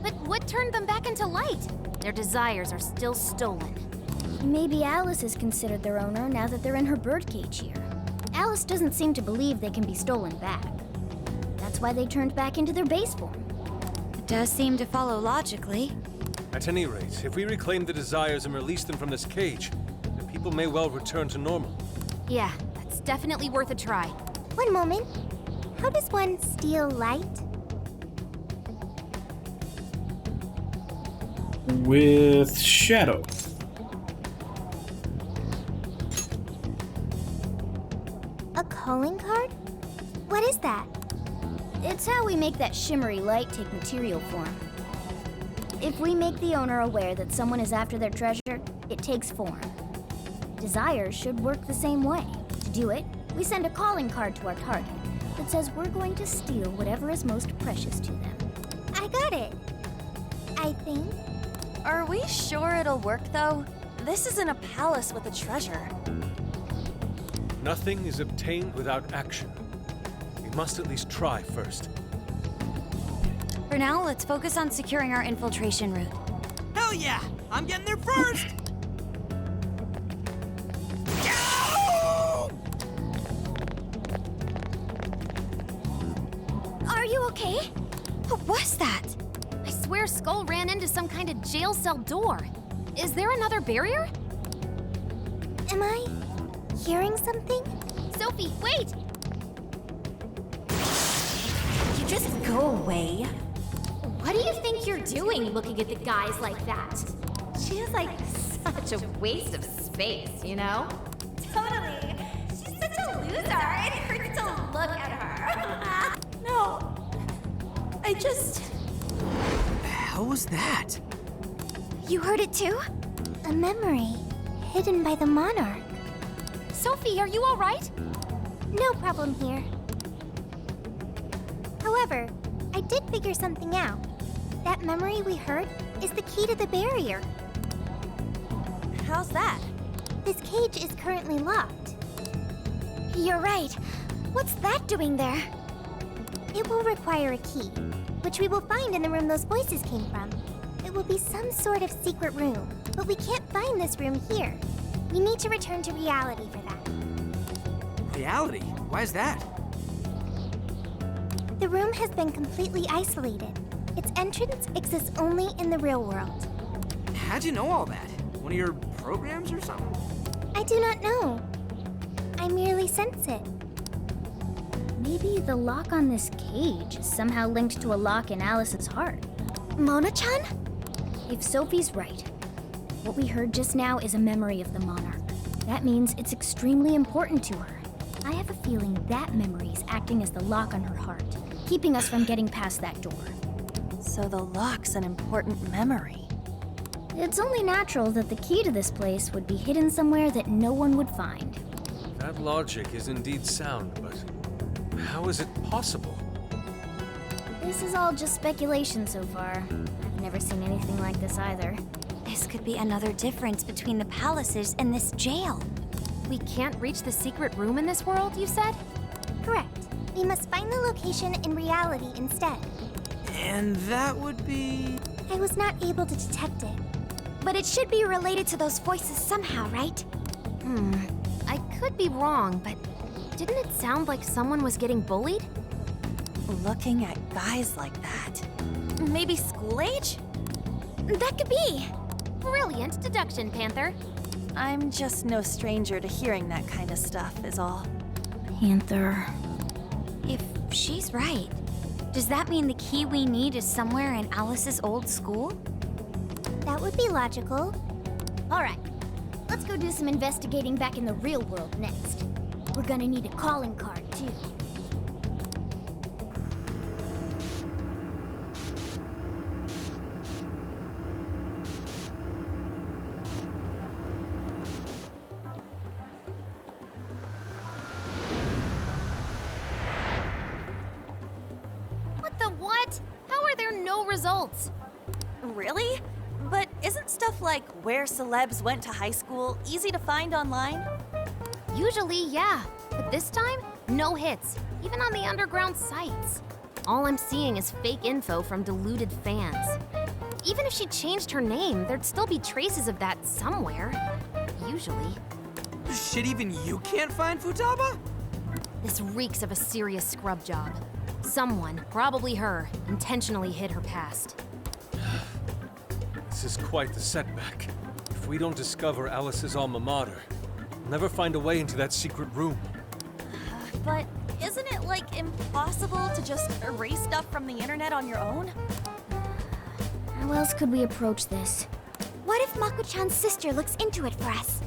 But what turned them back into light? Their desires are still stolen. Maybe Alice is considered their owner now that they're in her birdcage here. Alice doesn't seem to believe they can be stolen back. That's why they turned back into their base form. It does seem to follow logically. At any rate, if we reclaim the desires and release them from this cage, the people may well return to normal. Yeah, that's definitely worth a try. One moment. How does one steal light? With Shadow. A calling card? What is that? It's how we make that shimmery light take material form. If we make the owner aware that someone is after their treasure, it takes form. Desires should work the same way. To do it, we send a calling card to our target that says we're going to steal whatever is most precious to them. I got it. I think. Are we sure it'll work, though? This isn't a palace with a treasure. Nothing is obtained without action. We must at least try first. For now, let's focus on securing our infiltration route. Hell yeah! I'm getting there first! Are you okay? What was that? I swear Skull ran into some kind of jail cell door. Is there another barrier? Am I hearing something? Sophie, wait! You just go away. What do you think you're doing looking at the guys like that? She is like such a waste of space, you know? Totally. She's such a loser. It hurts to look at her. No. I just... How was that? You heard it too? A memory hidden by the monarch. Sophie, are you all right? No problem here. However, I did figure something out. That memory we heard is the key to the barrier. How's that? This cage is currently locked. You're right. What's that doing there? It will require a key, which we will find in the room those voices came from. It will be some sort of secret room, but we can't find this room here. We need to return to reality for that. Reality? Why is that? The room has been completely isolated. Its entrance exists only in the real world. How'd you know all that? One of your programs or something? I do not know. I merely sense it. Maybe the lock on this cage is somehow linked to a lock in Alice's heart. Mona-chan? If Sophie's right, what we heard just now is a memory of the monarch. That means it's extremely important to her. I have a feeling that memory is acting as the lock on her heart, keeping us from getting past that door. So the lock's an important memory. It's only natural that the key to this place would be hidden somewhere that no one would find. That logic is indeed sound, but how is it possible? This is all just speculation so far. I've never seen anything like this either. This could be another difference between the palaces and this jail. We can't reach the secret room in this world, you said? Correct. We must find the location in reality instead. And that would be... I was not able to detect it. But it should be related to those voices somehow, right? I could be wrong, but didn't it sound like someone was getting bullied? Looking at guys like that. Maybe school age? That could be. Brilliant deduction, Panther. I'm just no stranger to hearing that kind of stuff, is all. Panther. If she's right, does that mean the key we need is somewhere in Alice's old school? That would be logical. All right, let's go do some investigating back in the real world next. We're gonna need a calling card, too. What the what? How are there no results? Really? But isn't stuff like where celebs went to high school easy to find online? Usually, yeah. But this time, no hits, even on the underground sites. All I'm seeing is fake info from deluded fans. Even if she changed her name, there'd still be traces of that somewhere. Usually. Shit, even you can't find Futaba? This reeks of a serious scrub job. Someone, probably her, intentionally hid her past. This is quite the setback. If we don't discover Alice's alma mater, we'll never find a way into that secret room. But isn't it, like, impossible to just erase stuff from the internet on your own? How else could we approach this? What if Mako-chan's sister looks into it for us?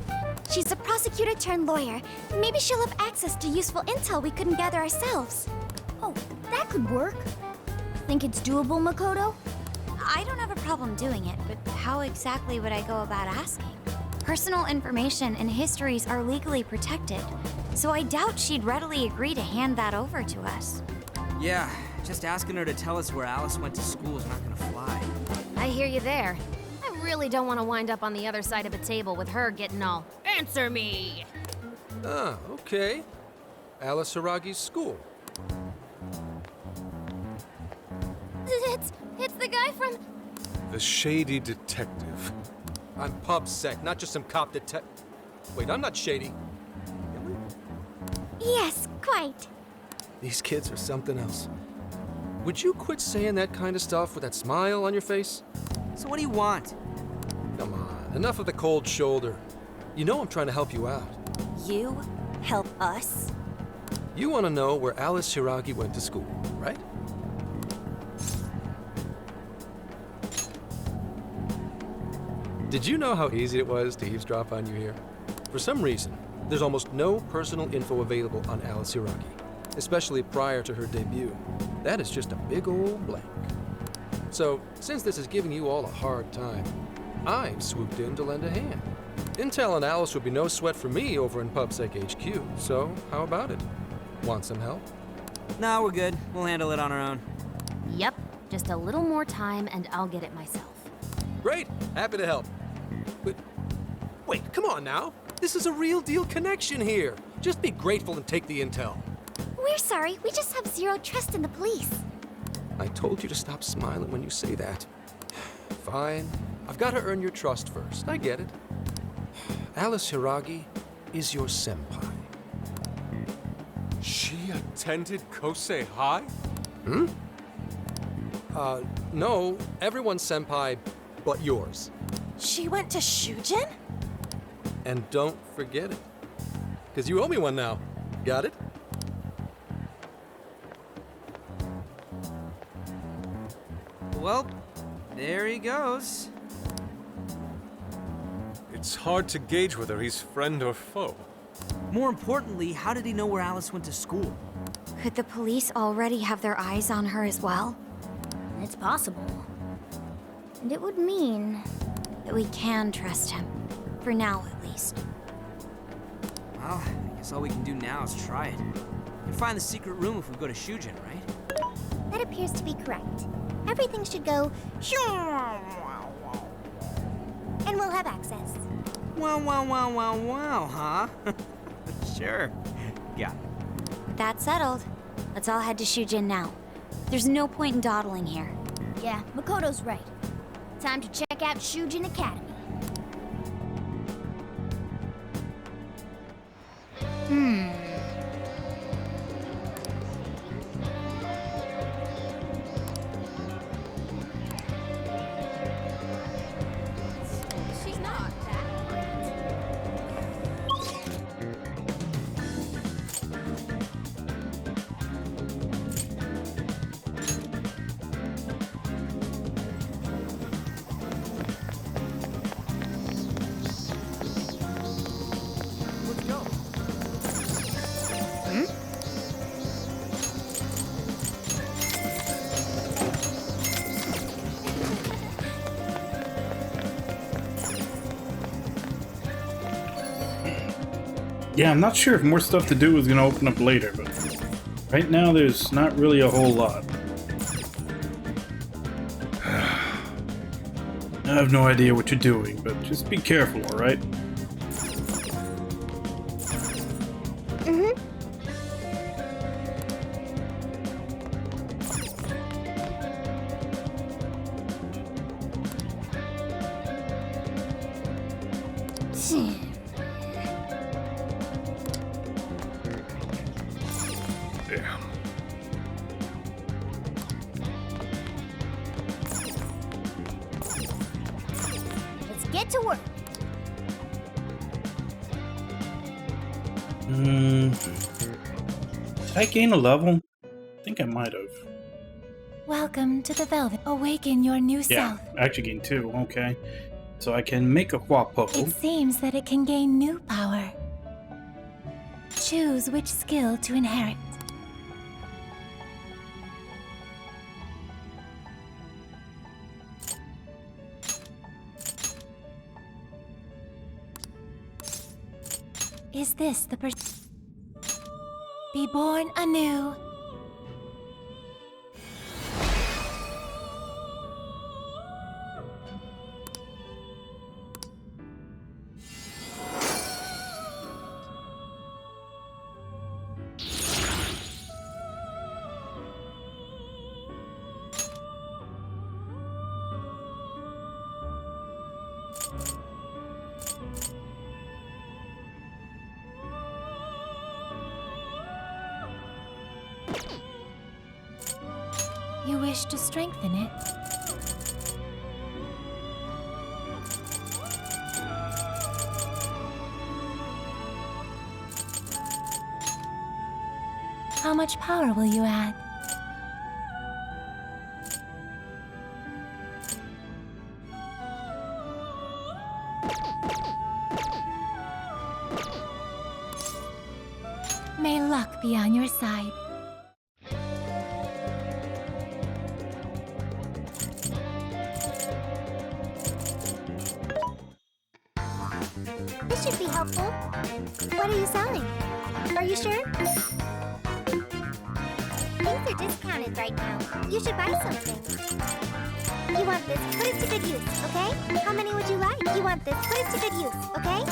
She's a prosecutor turned lawyer. Maybe she'll have access to useful intel we couldn't gather ourselves. Oh, that could work. Think it's doable, Makoto? I don't have a problem doing it, but how exactly would I go about asking? Personal information and histories are legally protected, so I doubt she'd readily agree to hand that over to us. Yeah, just asking her to tell us where Alice went to school is not gonna fly. I hear you there. I really don't want to wind up on the other side of a table with her getting all, "Answer me!" Ah, okay. Alice Hiragi's school. It's the guy from... The shady detective. I'm PubSec, not just some cop detective. Wait, I'm not shady. Yes, quite. These kids are something else. Would you quit saying that kind of stuff with that smile on your face? So what do you want? Come on, enough of the cold shoulder. You know I'm trying to help you out. You help us? You want to know where Alice Hiragi went to school, right? Did you know how easy it was to eavesdrop on you here? For some reason, there's almost no personal info available on Alice Hiragi, especially prior to her debut. That is just a big old blank. So, since this is giving you all a hard time, I've swooped in to lend a hand. Intel on Alice would be no sweat for me over in PubSec HQ, so how about it? Want some help? Nah, we're good. We'll handle it on our own. Yep, just a little more time and I'll get it myself. Great, happy to help. But wait, come on now. This is a real deal connection here. Just be grateful and take the intel. We're sorry, we just have zero trust in the police. I told you to stop smiling when you say that. Fine. I've got to earn your trust first. I get it. Alice Hiragi is your senpai. She attended Kosei High? Hmm? No. Everyone's senpai but yours. She went to Shujin? And don't forget it. Because you owe me one now. Got it? Well, there he goes. It's hard to gauge whether he's friend or foe. More importantly, how did he know where Alice went to school? Could the police already have their eyes on her as well? It's possible. And it would mean that we can trust him. For now, at least. Well, I guess all we can do now is try it. We can find the secret room if we go to Shujin, right? That appears to be correct. Everything should go and we'll have access. Wow, huh? Sure. Yeah. That's settled. Let's all head to Shujin now. There's no point in dawdling here. Yeah, Makoto's right. Time to check out Shujin Academy. She's not that great. Let's go. Yeah, I'm not sure if more stuff to do is going to open up later, but right now there's not really a whole lot. I have no idea what you're doing, but just be careful, alright? Damn. Let's get to work. Did I gain a level? I think I might have. Welcome to the Velvet. Awaken your new Yeah, self. I actually gained 2, okay. So I can make a Huapo. It seems that it can gain new power. Choose which skill to inherit. Is this the Be born anew. You wish to strengthen it? How much power will you add? May luck be on your side. This should be helpful. What are you selling? Are you sure? Things are discounted right now. You should buy something. You want this? Put it to good use, okay? How many would you like? You want this? Put it to good use, okay?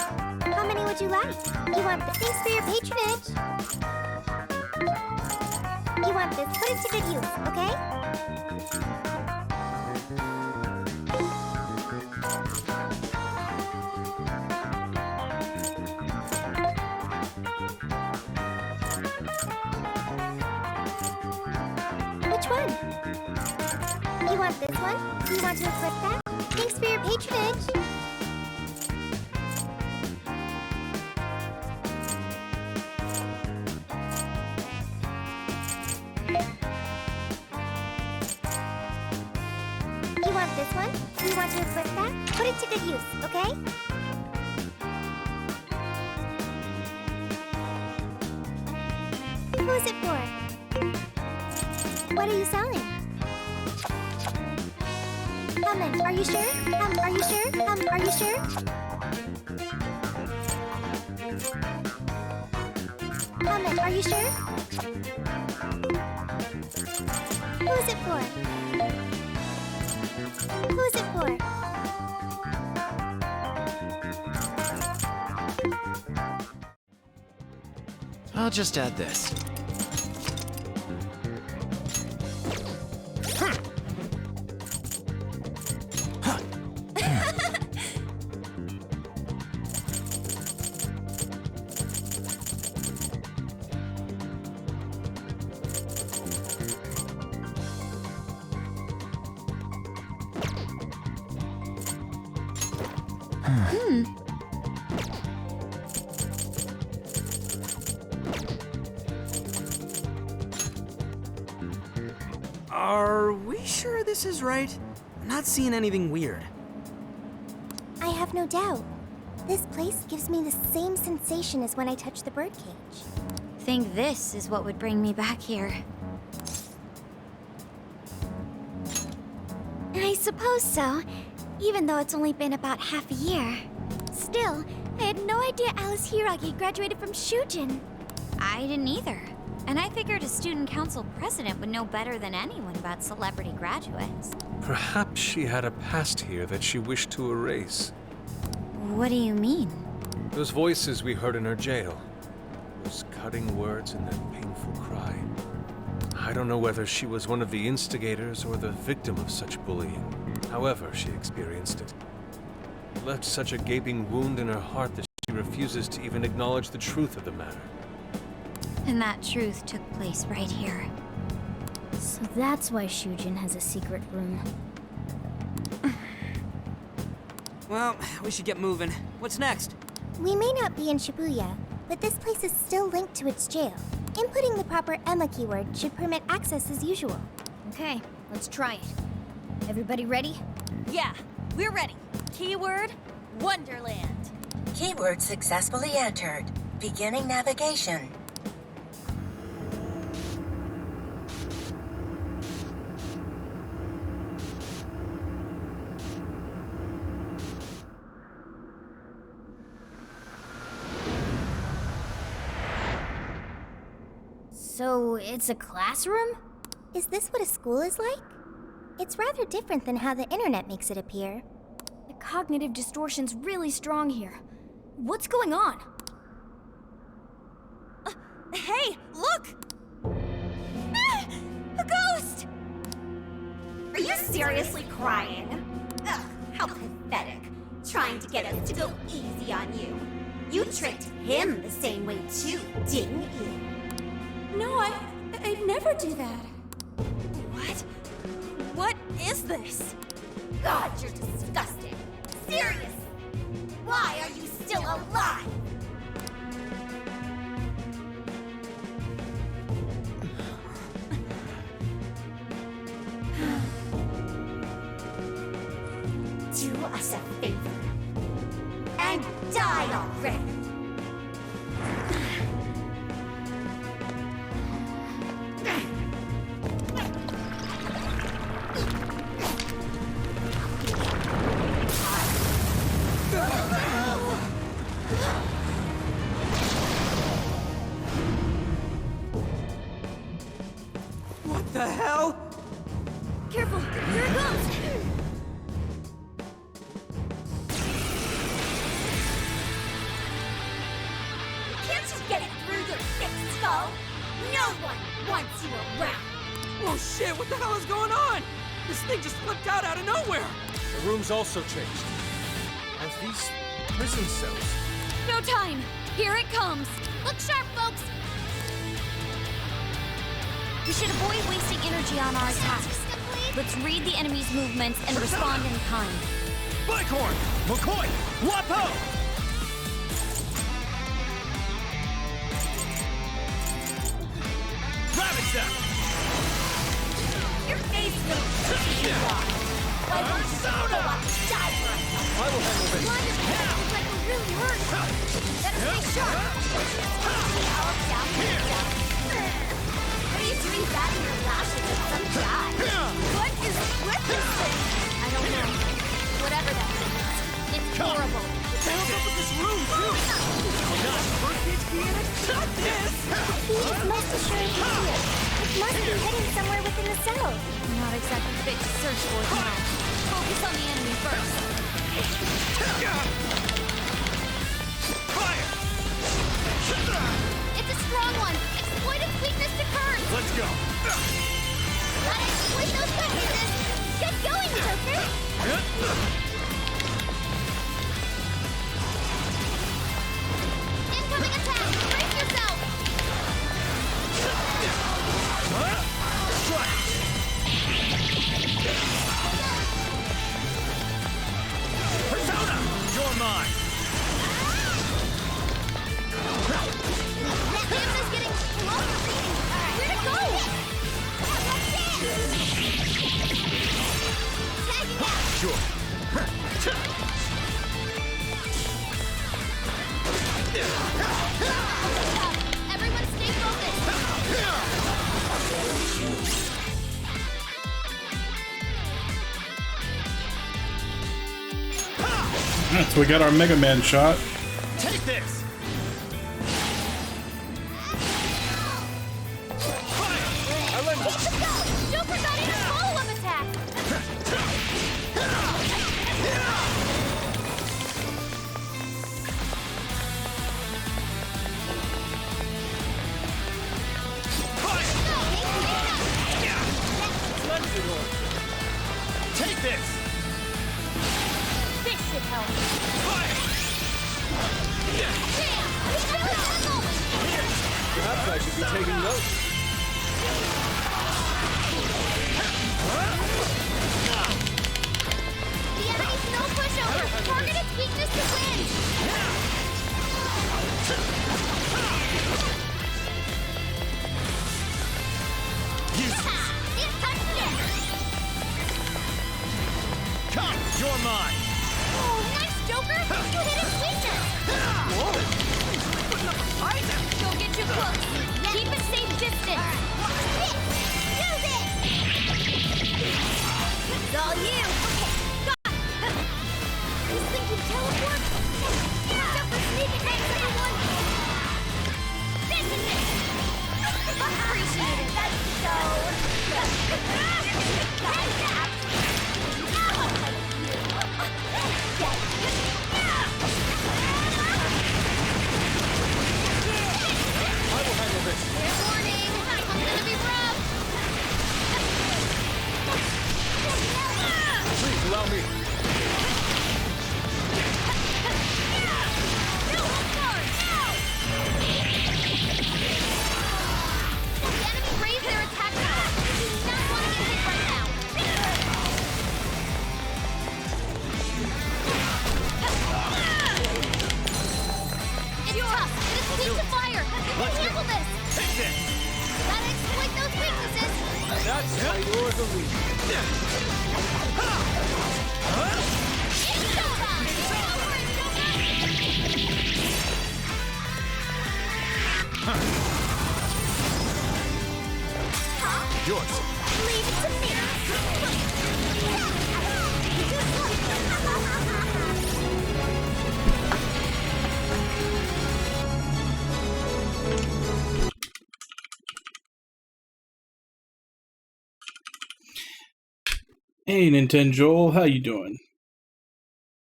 How many would you like? You want this? Thanks for your patronage. You want this? Put it to good use, okay? Which one? You want this one? You want to equip that? Thanks for your patronage. You want this one? You want to equip that? Put it to good use, okay? Who is it for? What are you selling? Hammond, are you sure? Are you sure? Are you sure? Hammond, are you sure? Who is it for? Who is it for? I'll just add this. Are we sure this is right? I'm not seeing anything weird. I have no doubt. This place gives me the same sensation as when I touched the birdcage. Think this is what would bring me back here. I suppose so, even though it's only been about half a year. Still, I had no idea Alice Hiragi graduated from Shujin. I didn't either. And I figured a student council president would know better than anyone about celebrity graduates. Perhaps she had a past here that she wished to erase. What do you mean? Those voices we heard in her jail. Those cutting words and that painful cry. I don't know whether she was one of the instigators or the victim of such bullying. However she experienced it. It left such a gaping wound in her heart that she refuses to even acknowledge the truth of the matter. And that truth took place right here. So that's why Shujin has a secret room. Well, we should get moving. What's next? We may not be in Shibuya, but this place is still linked to its jail. Inputting the proper Emma keyword should permit access as usual. Okay, let's try it. Everybody ready? Yeah, we're ready. Keyword, Wonderland. Keyword successfully entered. Beginning navigation. So, it's a classroom? Is this what a school is like? It's rather different than how the internet makes it appear. The cognitive distortion's really strong here. What's going on? Hey, look! Ah, a ghost! Are you seriously crying? Ugh, how pathetic. Trying to get us to go easy on you. You tricked him the same way too, didn't you? No, I'd never do that. What? What is this? God, you're disgusting. Serious. Why are you still alive? Do us a favor and die already. What the hell? Careful, here it comes! Can't you get it through your thick skull? No one wants you around. Oh shit, what the hell is going on? This thing just flipped out of nowhere! The room's also changed. As these prison cells. No time! Here it comes! Look sharp, folks! We should avoid wasting energy on our attacks. Let's read the enemy's movements and respond in kind. Bighorn! McCoy! Wapo! Ravage them! Your face will be wrong. Why won't you go up and die for us? I will handle this. Looks like we're really hurt! Better stay sharp. All down here. What are you doing batting your lashes at some guy? What is with this thing? I don't know. search for it now. Focus on the enemy first. Fire! It's a strong one. Exploit its weakness to curse. Let's go. Gotta exploit those weaknesses. Get going, Joker. Incoming attack. Brace yourself. Persona! You're mine! That man is getting closer. Where to go? Tagging out. Sure. Everyone stay focused. Alright, so we got our Mega Man shot. Take this! I let go! Joker got in a follow-up attack! Take this! This should help. Perhaps I should be taking notes. The enemy's no pushover! Target its weakness to win! It touched it! Come! You're mine! Oh, nice, Joker! You hit its weakness! Don't get too close! Keep a safe distance! Use it! It's all you! Okay, got it! This thing can teleport? Joker, sneak attack, everyone! This is it! Appreciate it! That's I will handle this. Fair warning! I'm gonna be rough! Please allow me. No, of course! The enemy raised their attack power. You do not want to get hit right now. It's tough. It is weak to fire. You can handle this. Take this! Gotta exploit those weaknesses. That's why you're the leader. It's showtime. Go for it, Joker. Huh? Yours! Leave it to me. Hey, Nintendo, how you doing?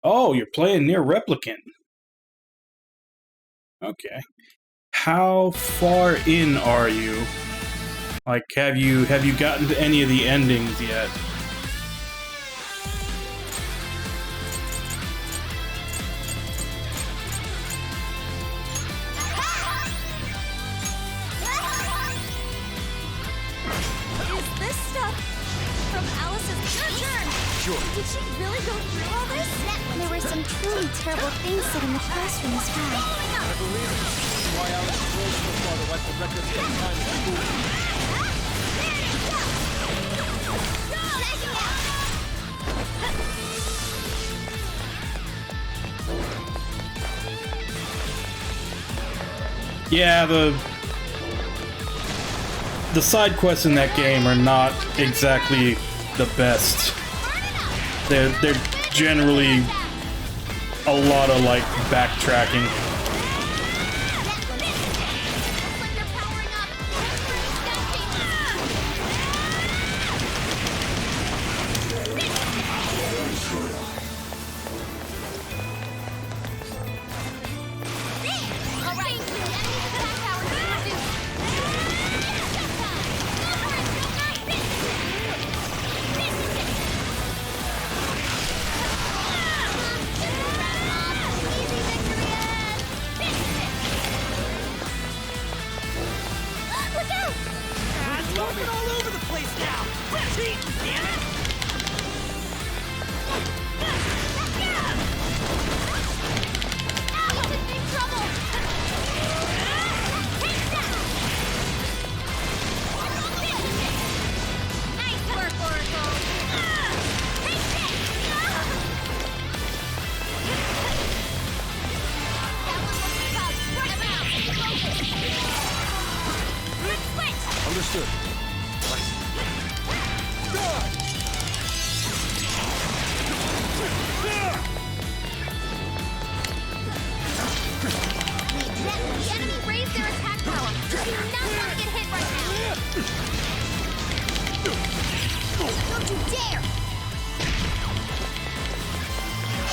Oh, you're playing Nier Replicant. Okay. How far in are you? Like, have you gotten to any of the endings yet? Is this stuff from Alice's turn? Sure. Did she really go through all this? There were some truly terrible things said in the classroom as well. I believe it's why Alice told her father wiped the records from time at school. Yeah, the side quests in that game are not exactly the best. They're generally a lot of like backtracking.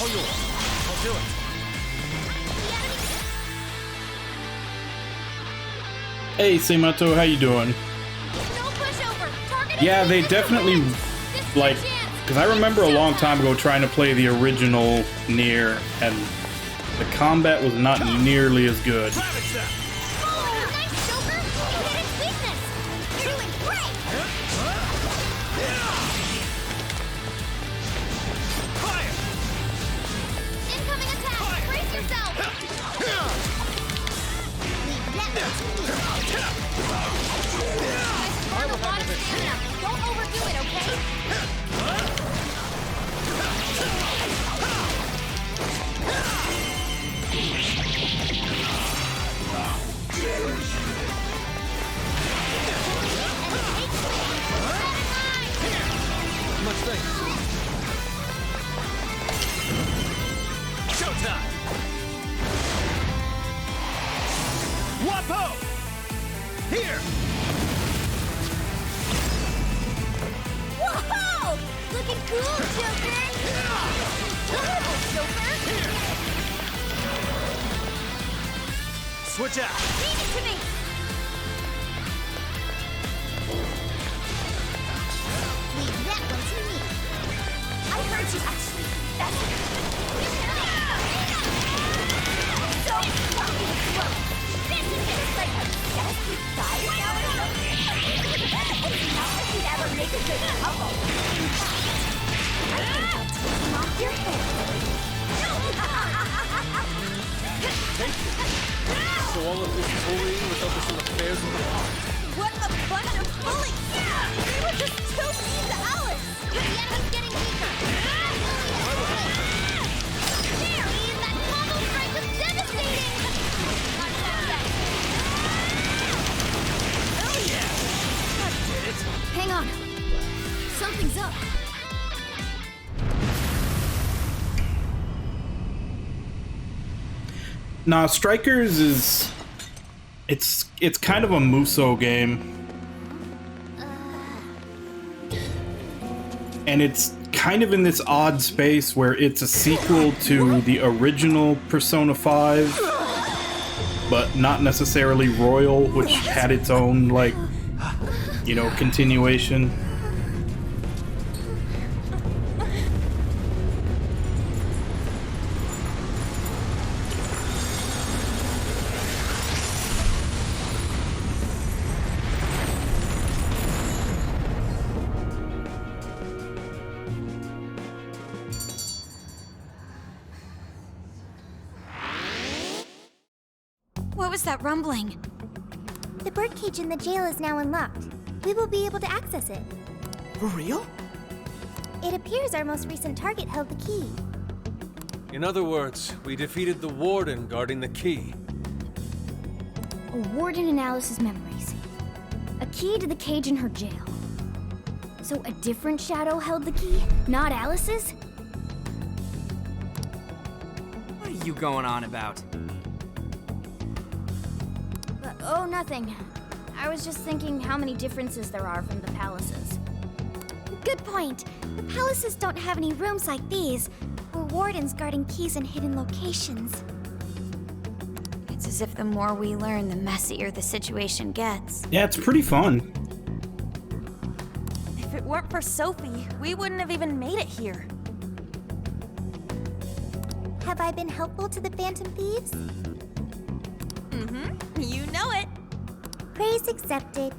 all yours. I'll do it. Hey, Seimato, how you doing? Yeah, they definitely, like, because I remember a long time ago trying to play the original Nier, and the combat was not nearly as good. Don't overdo it, okay? Much thanks. Showtime! Wapo! Here! Whoa! Looking cool, Joker! Joker! Switch out! Leave it to me! Leave that one to me. I heard you actually. That's it. So fucking close. This is just like a sexy side now or something. It's not like you'd ever make a good couple. I think I'll take them off your head. So all of this bullying was over some affairs of the heart. What a bunch of bullies! We were just too mean to Alice! The enemy's getting weaker. Barry, that combo strike was devastating! Hell yeah! That did it! Hang on. Something's up. Nah, Strikers is... It's kind of a Musou game. And it's kind of in this odd space where it's a sequel to the original Persona 5, but not necessarily Royal, which had its own, like, you know, continuation. What was that rumbling? The birdcage in the jail is now unlocked. We will be able to access it. For real? It appears our most recent target held the key. In other words, we defeated the warden guarding the key. A warden in Alice's memories. A key to the cage in her jail. So a different shadow held the key, not Alice's? What are you going on about? Oh, nothing. I was just thinking how many differences there are from the palaces. Good point. The palaces don't have any rooms like these, or wardens guarding keys in hidden locations. It's as if the more we learn, the messier the situation gets. Yeah, it's pretty fun. If it weren't for Sophie, we wouldn't have even made it here. Have I been helpful to the Phantom Thieves? Mm-hmm. You know it. Praise accepted.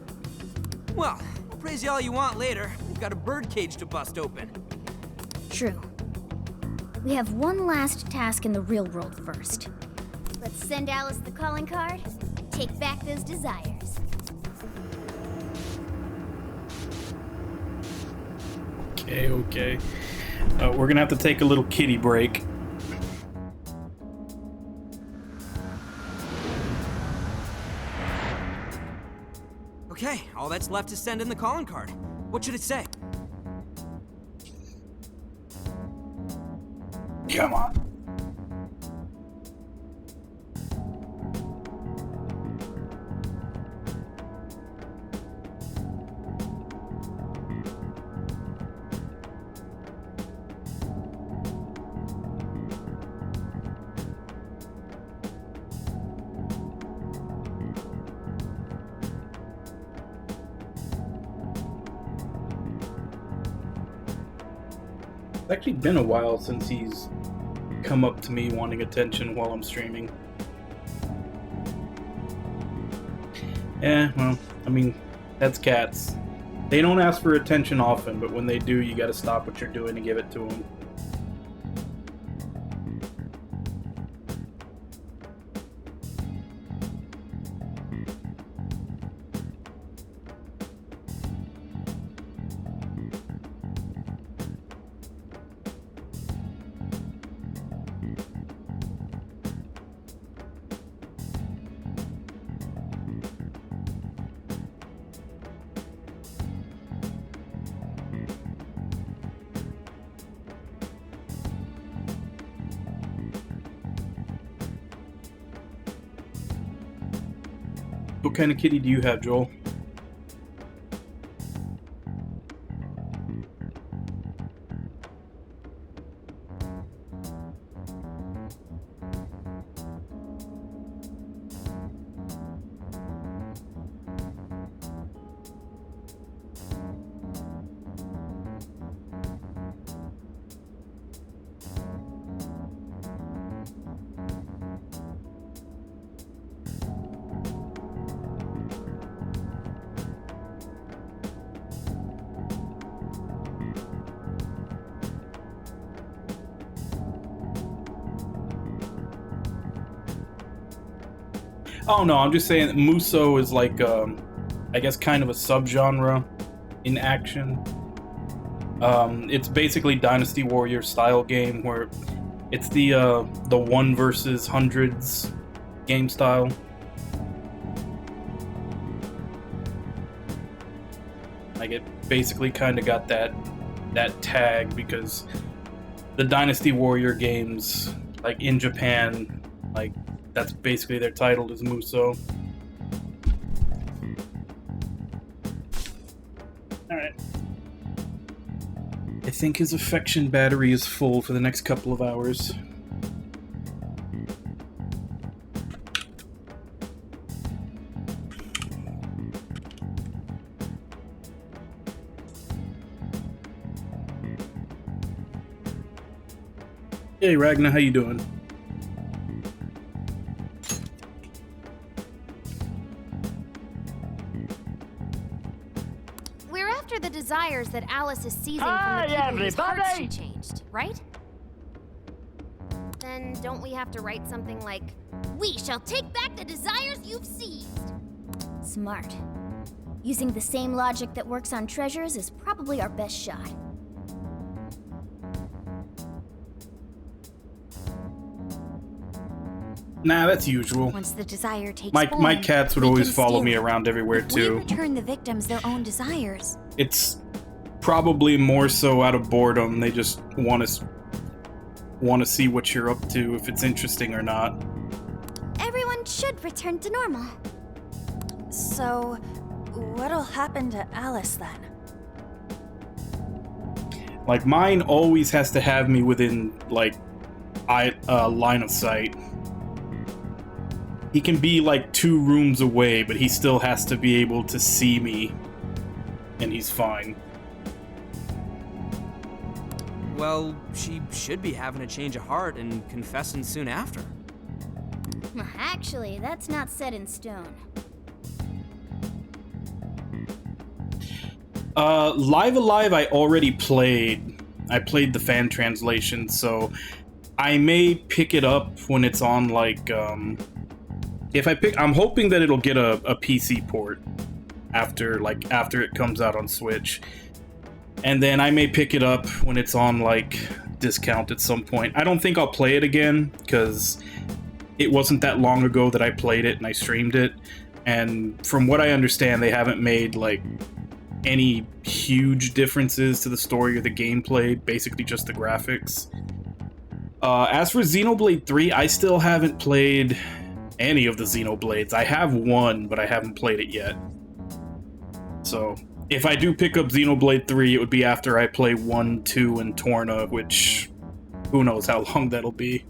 Well, praise you all you want later. We've got a birdcage to bust open. True. We have one last task in the real world first. Let's send Alice the calling card. Take back those desires. Okay. We're gonna have to take a little kitty break. Okay, all that's left is send in the calling card. What should it say? Come on. It's actually been a while since he's come up to me wanting attention while I'm streaming. Yeah, well, I mean, that's cats. They don't ask for attention often, but when they do, you gotta stop what you're doing and give it to them. What kind of kitty do you have, Joel? Oh no, I'm just saying that Muso is like, I guess kind of a subgenre in action. It's basically Dynasty Warrior style game where it's the 1 versus hundreds game style. Like it basically kind of got that tag because the Dynasty Warrior games, like in Japan, like that's basically their title is Muso. Alright. I think his affection battery is full for the next couple of hours. Hey Ragnar, how you doing? The desires that Alice is seizing from the people whose hearts she changed, right? Then don't we have to write something like, "We shall take back the desires you've seized"? Smart. Using the same logic that works on treasures is probably our best shot. Nah, that's usual. Once the desire takes my form, cats would we always can follow steal me it. around everywhere We too. return the victims their own desires. It's probably more so out of boredom. They just want to see what you're up to, if it's interesting or not. Everyone should return to normal. So, what'll happen to Alice then? Like mine always has to have me within like line of sight. He can be like 2 rooms away, but he still has to be able to see me, and he's fine. Well, she should be having a change of heart and confessing soon after. Actually, that's not set in stone. Live Alive I already played. I played the fan translation, so I may pick it up when it's on like I'm hoping that it'll get a PC port after it comes out on Switch. And then I may pick it up when it's on like discount at some point. I don't think I'll play it again because it wasn't that long ago that I played it and I streamed it. And from what I understand, they haven't made like any huge differences to the story or the gameplay, basically just the graphics. As for Xenoblade 3, I still haven't played any of the Xenoblades. I have one, but I haven't played it yet. So, if I do pick up Xenoblade 3, it would be after I play 1, 2, and Torna, which who knows how long that'll be.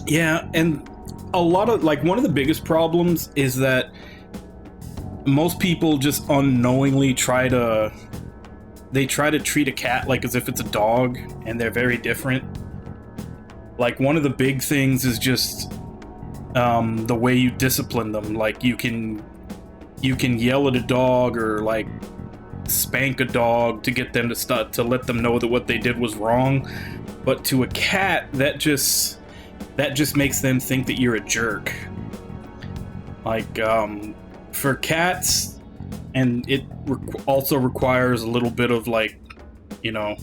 Yeah, and a lot of, like, one of the biggest problems is that most people just unknowingly try to treat a cat like as if it's a dog, and they're very different. Like, one of the big things is just the way you discipline them. Like, you can yell at a dog or like spank a dog to get them to let them know that what they did was wrong, but to a cat, that just makes them think that you're a jerk. Like, for cats, and it also requires a little bit of, like, you know,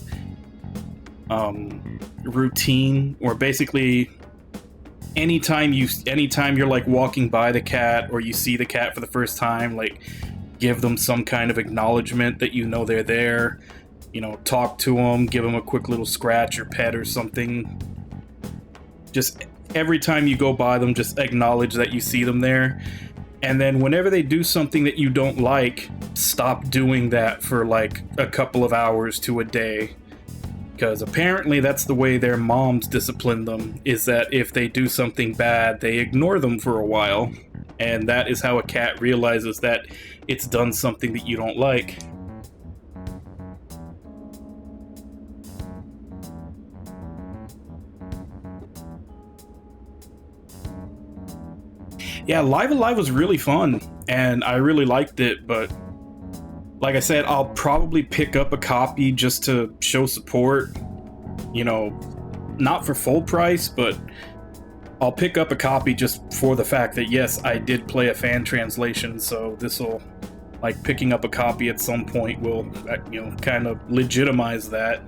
routine, or basically anytime you're like walking by the cat or you see the cat for the first time, like, give them some kind of acknowledgement that you know they're there. You know, talk to them, give them a quick little scratch or pet or something. Just every time you go by them, just acknowledge that you see them there. And then whenever they do something that you don't like, stop doing that for like a couple of hours to a day. Because apparently that's the way their moms discipline them, is that if they do something bad, they ignore them for a while. And that is how a cat realizes that it's done something that you don't like. Yeah, Live Alive was really fun, and I really liked it, but like I said, I'll probably pick up a copy just to show support. You know, not for full price, but I'll pick up a copy just for the fact that, yes, I did play a fan translation, so this'll, like, picking up a copy at some point will, you know, kind of legitimize that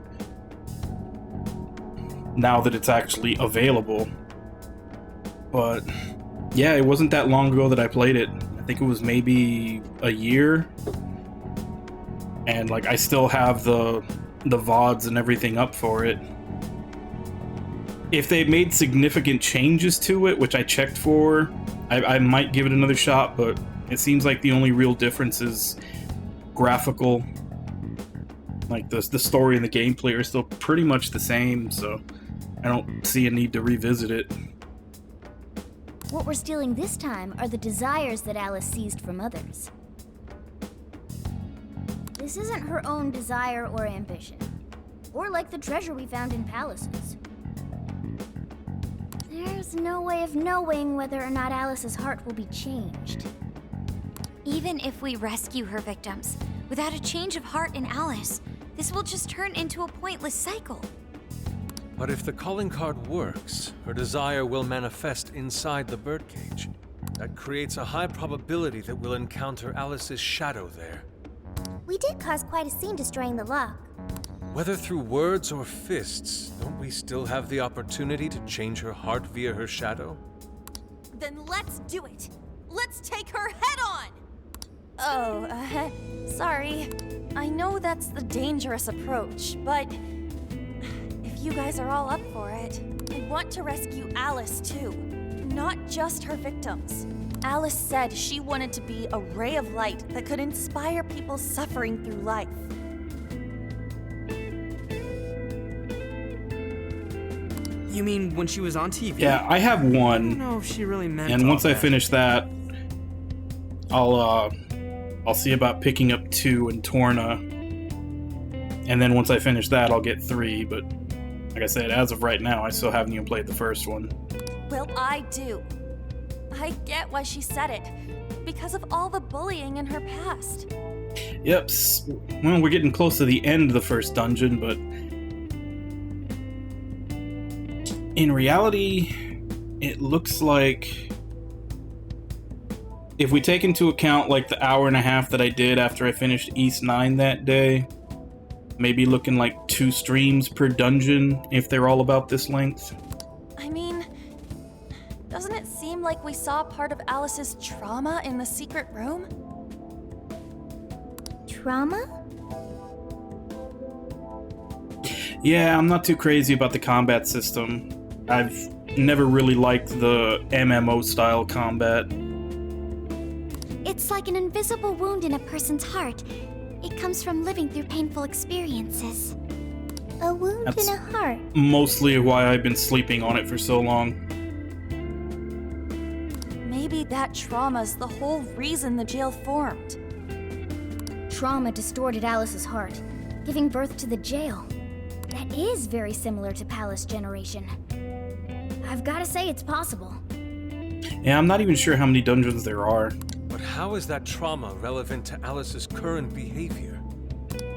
now that it's actually available. But yeah, it wasn't that long ago that I played it. I think it was maybe a year. And, like, I still have the VODs and everything up for it. If they made significant changes to it, which I checked for, I might give it another shot, but it seems like the only real difference is graphical. Like, the story and the gameplay are still pretty much the same, so I don't see a need to revisit it. What we're stealing this time are the desires that Alice seized from others. This isn't her own desire or ambition, or like the treasure we found in palaces. There's no way of knowing whether or not Alice's heart will be changed. Even if we rescue her victims, without a change of heart in Alice, this will just turn into a pointless cycle. But if the calling card works, her desire will manifest inside the birdcage. That creates a high probability that we'll encounter Alice's shadow there. We did cause quite a scene destroying the lock. Whether through words or fists, don't we still have the opportunity to change her heart via her shadow? Then let's do it! Let's take her head on! Oh, sorry. I know that's the dangerous approach, but if you guys are all up for it, I want to rescue Alice too, not just her victims. Alice said she wanted to be a ray of light that could inspire people suffering through life. You mean when she was on TV? Yeah, I have one. I don't know if she really meant and all once I that. finish that, I'll see about picking up 2 in Torna. And then once I finish that, I'll get 3, but like I said, as of right now, I still haven't even played the first one. Well, I do. I get why she said it. Because of all the bullying in her past. Yep. Well, we're getting close to the end of the first dungeon, but in reality, it looks like if we take into account like the hour and a half that I did after I finished East 9 that day, maybe looking like 2 streams per dungeon if they're all about this length. I mean, doesn't it seem like we saw part of Alice's trauma in the secret room? Trauma? Yeah, I'm not too crazy about the combat system. I've never really liked the MMO style combat. It's like an invisible wound in a person's heart. It comes from living through painful experiences. A wound in a heart. Mostly why I've been sleeping on it for so long. Maybe that trauma's the whole reason the jail formed. Trauma distorted Alice's heart, giving birth to the jail. That is very similar to Palace Generation. I've gotta say it's possible. Yeah, I'm not even sure how many dungeons there are. But how is that trauma relevant to Alice's current behavior?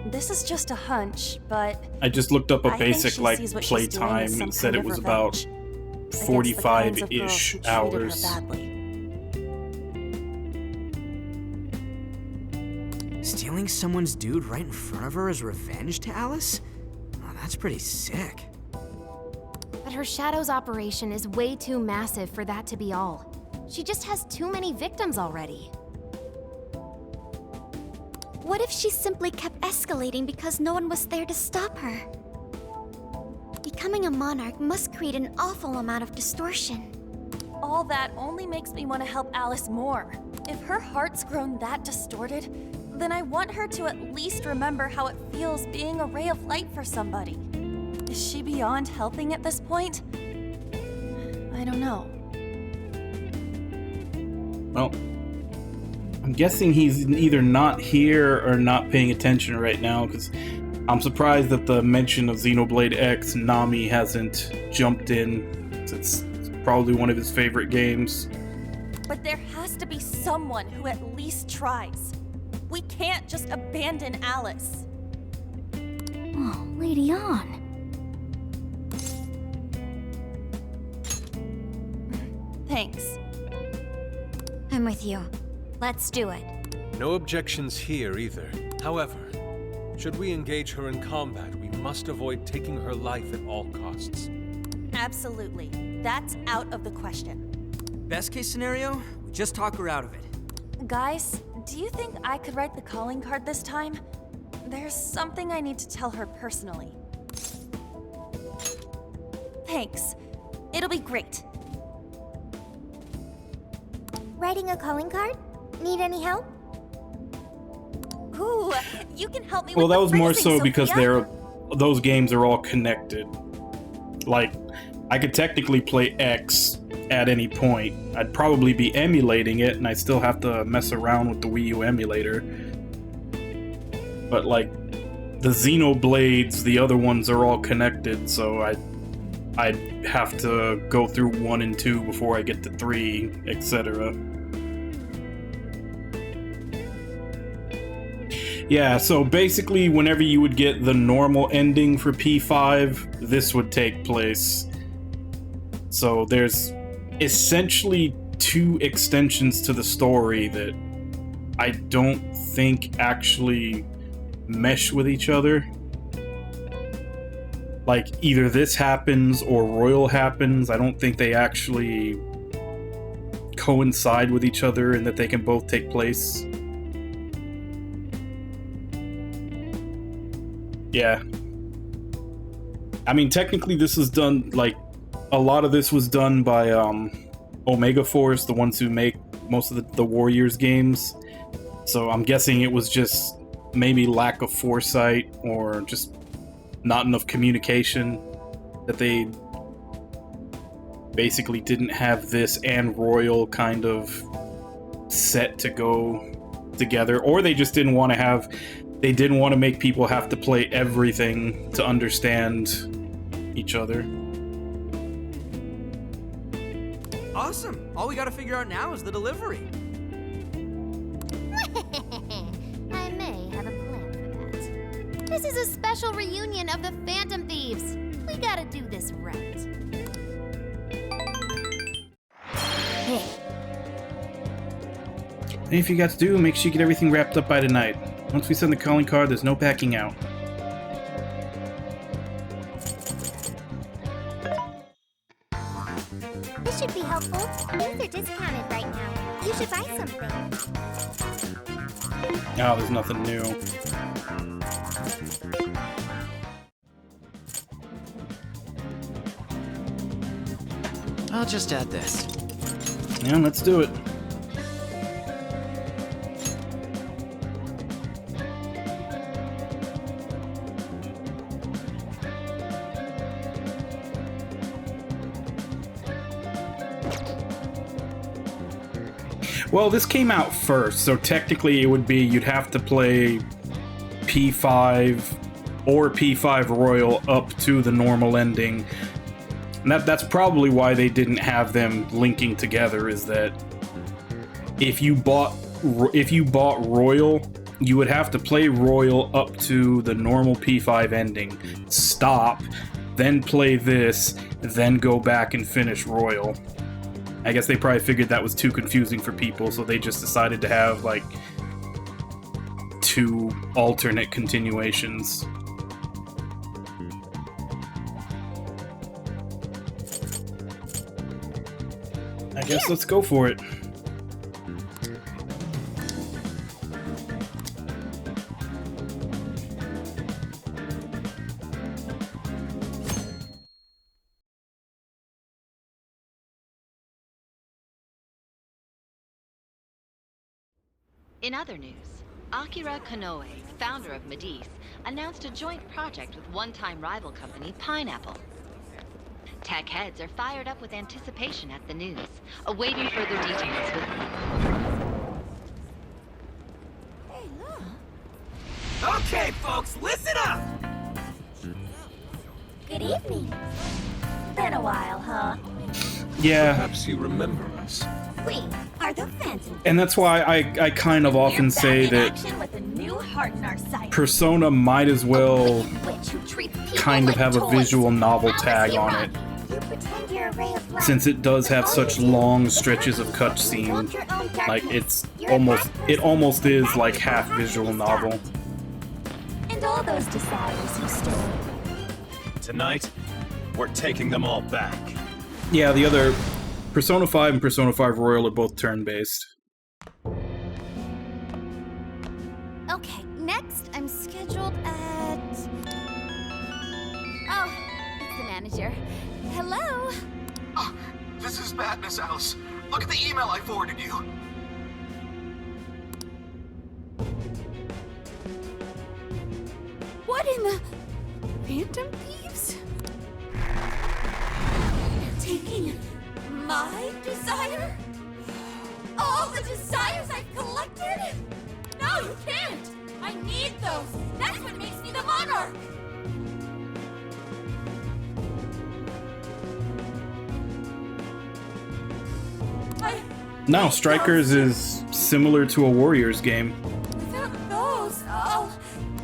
This is just a hunch, but I just looked up a I think basic she like sees what she's doing playtime as some and said kind it of was about revenge against the kinds of girls 45-ish who treated her hours. badly. Stealing someone's dude right in front of her as revenge to Alice? Oh, that's pretty sick. But her Shadow's operation is way too massive for that to be all. She just has too many victims already. What if she simply kept escalating because no one was there to stop her? Becoming a monarch must create an awful amount of distortion. All that only makes me want to help Alice more. If her heart's grown that distorted, then I want her to at least remember how it feels being a ray of light for somebody. Is she beyond helping at this point? I don't know. Well, I'm guessing he's either not here or not paying attention right now, because I'm surprised that the mention of Xenoblade X, Nami hasn't jumped in. It's probably one of his favorite games. But there has to be someone who at least tries. We can't just abandon Alice. Oh, Lady Ann. Thanks. I'm with you. Let's do it. No objections here either. However, should we engage her in combat, we must avoid taking her life at all costs. Absolutely. That's out of the question. Best case scenario, we just talk her out of it. Guys, do you think I could write the calling card this time? There's something I need to tell her personally. Thanks. It'll be great. Writing a calling card? Need any help? Ooh, you can help me Well, with that the was more phrasing, so because Sophia. those games are all connected. Like, I could technically play X at any point. I'd probably be emulating it, and I still have to mess around with the Wii U emulator. But like, the Xenoblades, the other ones are all connected, so I'd have to go through 1 and 2 before I get to 3, etc. Yeah, so basically whenever you would get the normal ending for P5, this would take place. So there's essentially 2 extensions to the story that I don't think actually mesh with each other. Like, either this happens or Royal happens. I don't think they actually coincide with each other and that they can both take place. Yeah. I mean, technically this is done, like, a lot of this was done by Omega Force, the ones who make most of the Warriors games. So I'm guessing it was just maybe lack of foresight or just not enough communication that they basically didn't have this and Royal kind of set to go together, or they just didn't want to make people have to play everything to understand each other. Awesome. All we gotta figure out now is the delivery. I may have a plan for that. This is a special reunion of the Phantom Thieves. We gotta do this right. Hey, Anything you got to do, make sure you get everything wrapped up by tonight. Once we send the calling card, there's no backing out. this should be helpful. These are discounted right now. You should buy something. Oh, there's nothing new. I'll just add this. Yeah, let's do it. Well, this came out first, so technically it would be you'd have to play P5 or P5 Royal up to the normal ending. And that's probably why they didn't have them linking together, is that if you bought Royal, you would have to play Royal up to the normal P5 ending, stop, then play this, then go back and finish Royal. I guess they probably figured that was too confusing for people, so they just decided to have like 2 alternate continuations. I guess let's go for it. In other news, Akira Konoe, founder of Medice, announced a joint project with one-time rival company Pineapple. Tech heads are fired up with anticipation at the news, awaiting further details with Hey, look. Okay, folks, listen up! Good evening. Been a while, huh? Yeah. Perhaps you remember us. We are the Phantom. And that's why I kind of often say that Action with a new heart in our sight. Persona might as well Witch who treats people kind of like have a toys. visual novel tag on it, You pretend you're a ray of light. since it does have such long stretches of cutscene. Like it almost is like half visual novel. And all those desires you stole. Tonight, we're taking them all back. Yeah, the other Persona 5 and Persona 5 Royal are both turn-based. Okay, next I'm scheduled at... Oh, it's the manager. Hello? Oh, this is madness, Alice. Look at the email I forwarded you. What in the... Phantom Thieves? Taking my desire? All the desires I've collected? No, you can't! I need those! That's what makes me the monarch! No, Strikers is similar to a Warriors game. Without those,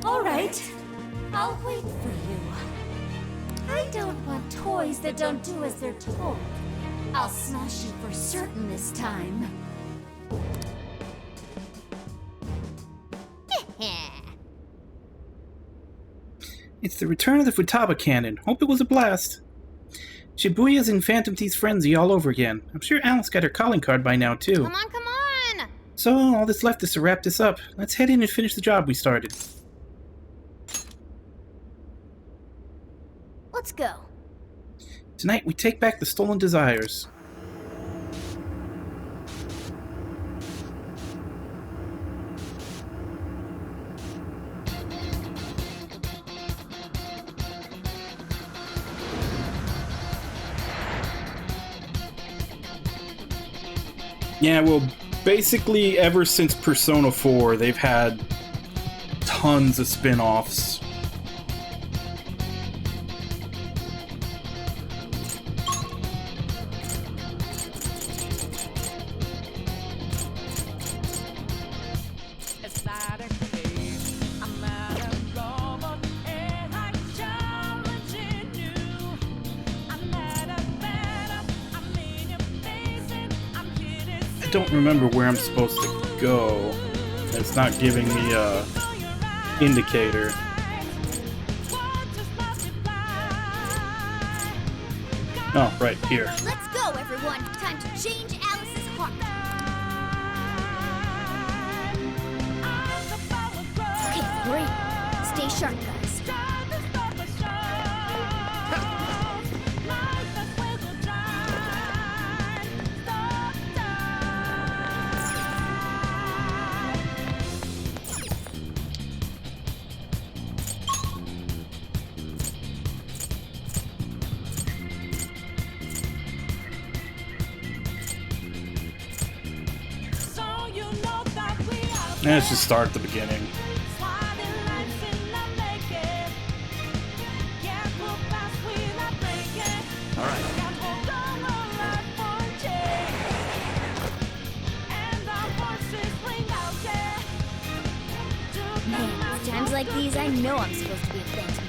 alright. I'll wait for you. I don't want toys that don't do as they're told. I'll smash you for certain this time. It's the return of the Futaba cannon. Hope it was a blast. Shibuya's in Phantom Thief's frenzy all over again. I'm sure Alice got her calling card by now, too. Come on! So, all that's left is to wrap this up. Let's head in and finish the job we started. Let's go. Tonight, we take back the stolen desires. Yeah, well, basically, ever since Persona 4, they've had tons of spin-offs. I don't remember where I'm supposed to go. It's not giving me a indicator. Oh, right here. Let's go, everyone. Time to change Alice's heart. Okay, great. Stay sharp, guys. Let's just start at the beginning. All right. Man, it's times like these, I know I'm supposed to be a phantom.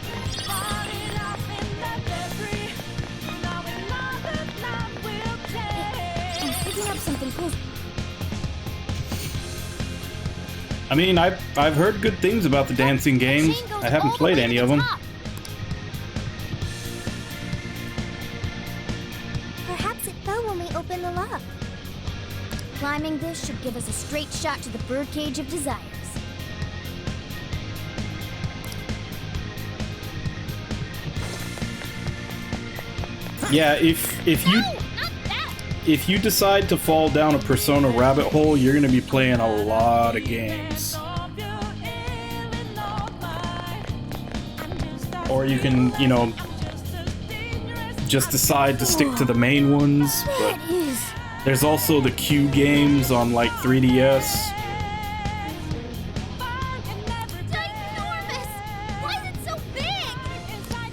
I'm picking up something cool. I mean, I've heard good things about the dancing games. I haven't played any of them. Perhaps it fell when we opened the lock. Climbing this should give us a straight shot to the birdcage of desires. Yeah, if you decide to fall down a Persona rabbit hole, you're gonna be playing a lot of games. Or you can, you know, just decide to stick to the main ones, but there's also the Q games on like 3DS. Why is it so big?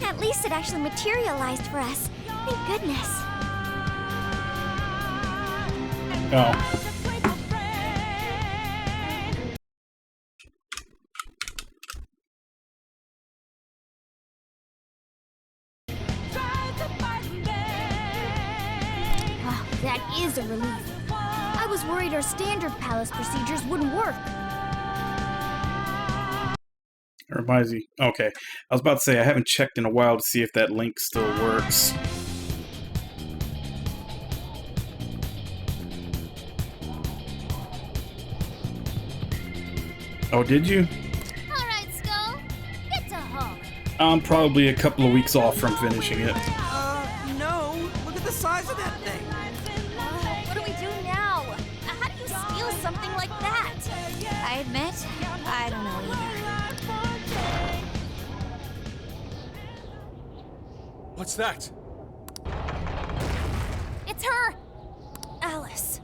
At least it actually materialized for us. Thank goodness. Oh. Oh, that is a relief. I was worried our standard palace procedures wouldn't work. Or reminds me. Okay. I was about to say, I haven't checked in a while to see if that link still works. Oh, did you? Alright, Skull. Get to home. I'm probably a couple of weeks off from finishing it. No. Look at the size of that thing. What do we do now? How do you steal something like that? I admit, I don't know either. What's that? It's her! Alice.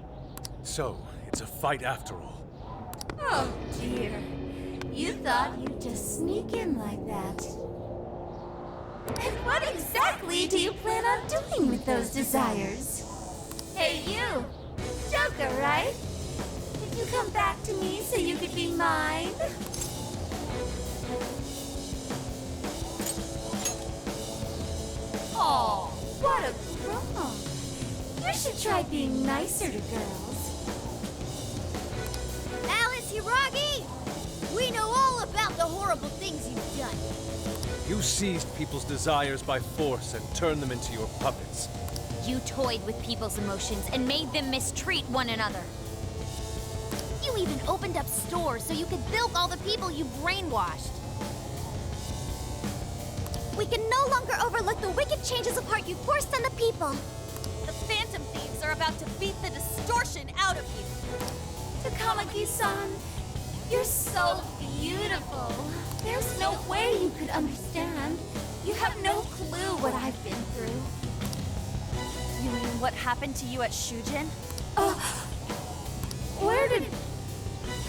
So, it's a fight after all. Oh dear. You thought you'd just sneak in like that. And what exactly do you plan on doing with those desires? Hey you! Joker, right? Did you come back to me so you could be mine? Oh, what a grump. You should try being nicer to girls. Alice Hiragi! We know all about the horrible things you've done. You seized people's desires by force and turned them into your puppets. You toyed with people's emotions and made them mistreat one another. You even opened up stores so you could bilk all the people you brainwashed. We can no longer overlook the wicked changes of heart you forced on the people. The Phantom Thieves are about to beat the distortion out of you. Takamaki-san, you're so beautiful. There's no way you could understand. You have no clue what I've been through. You mean what happened to you at Shujin? Where did...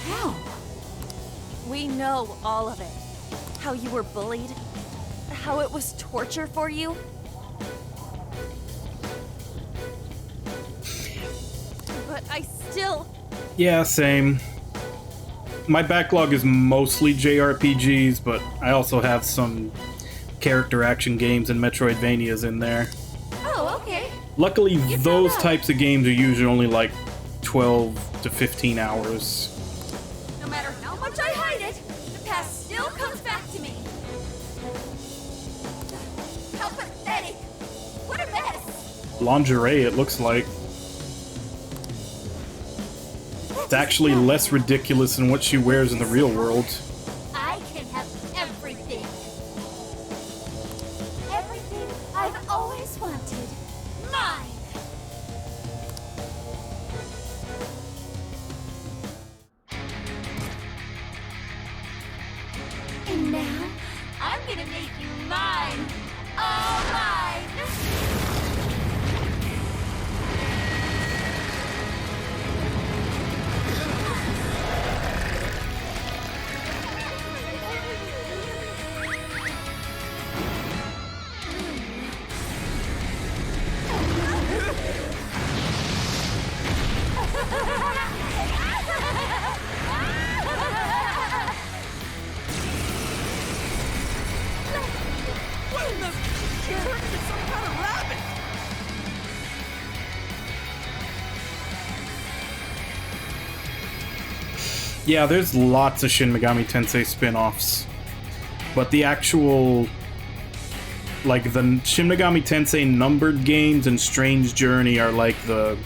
How? We know all of it. How you were bullied. How it was torture for you. But I still... Yeah, same. My backlog is mostly JRPGs, but I also have some character action games and Metroidvanias in there. Oh, okay. Luckily, those types of games are usually only like 12 to 15 hours. No matter how much I hide it, the past still comes back to me. How pathetic. What a mess. Lingerie, it looks like. It's actually less ridiculous than what she wears in the real world. I can have everything. Everything I've always wanted. Mine. And now, I'm gonna make you mine. All mine. Yeah, there's lots of Shin Megami Tensei spin-offs. But the actual... like, the Shin Megami Tensei numbered games and Strange Journey are like the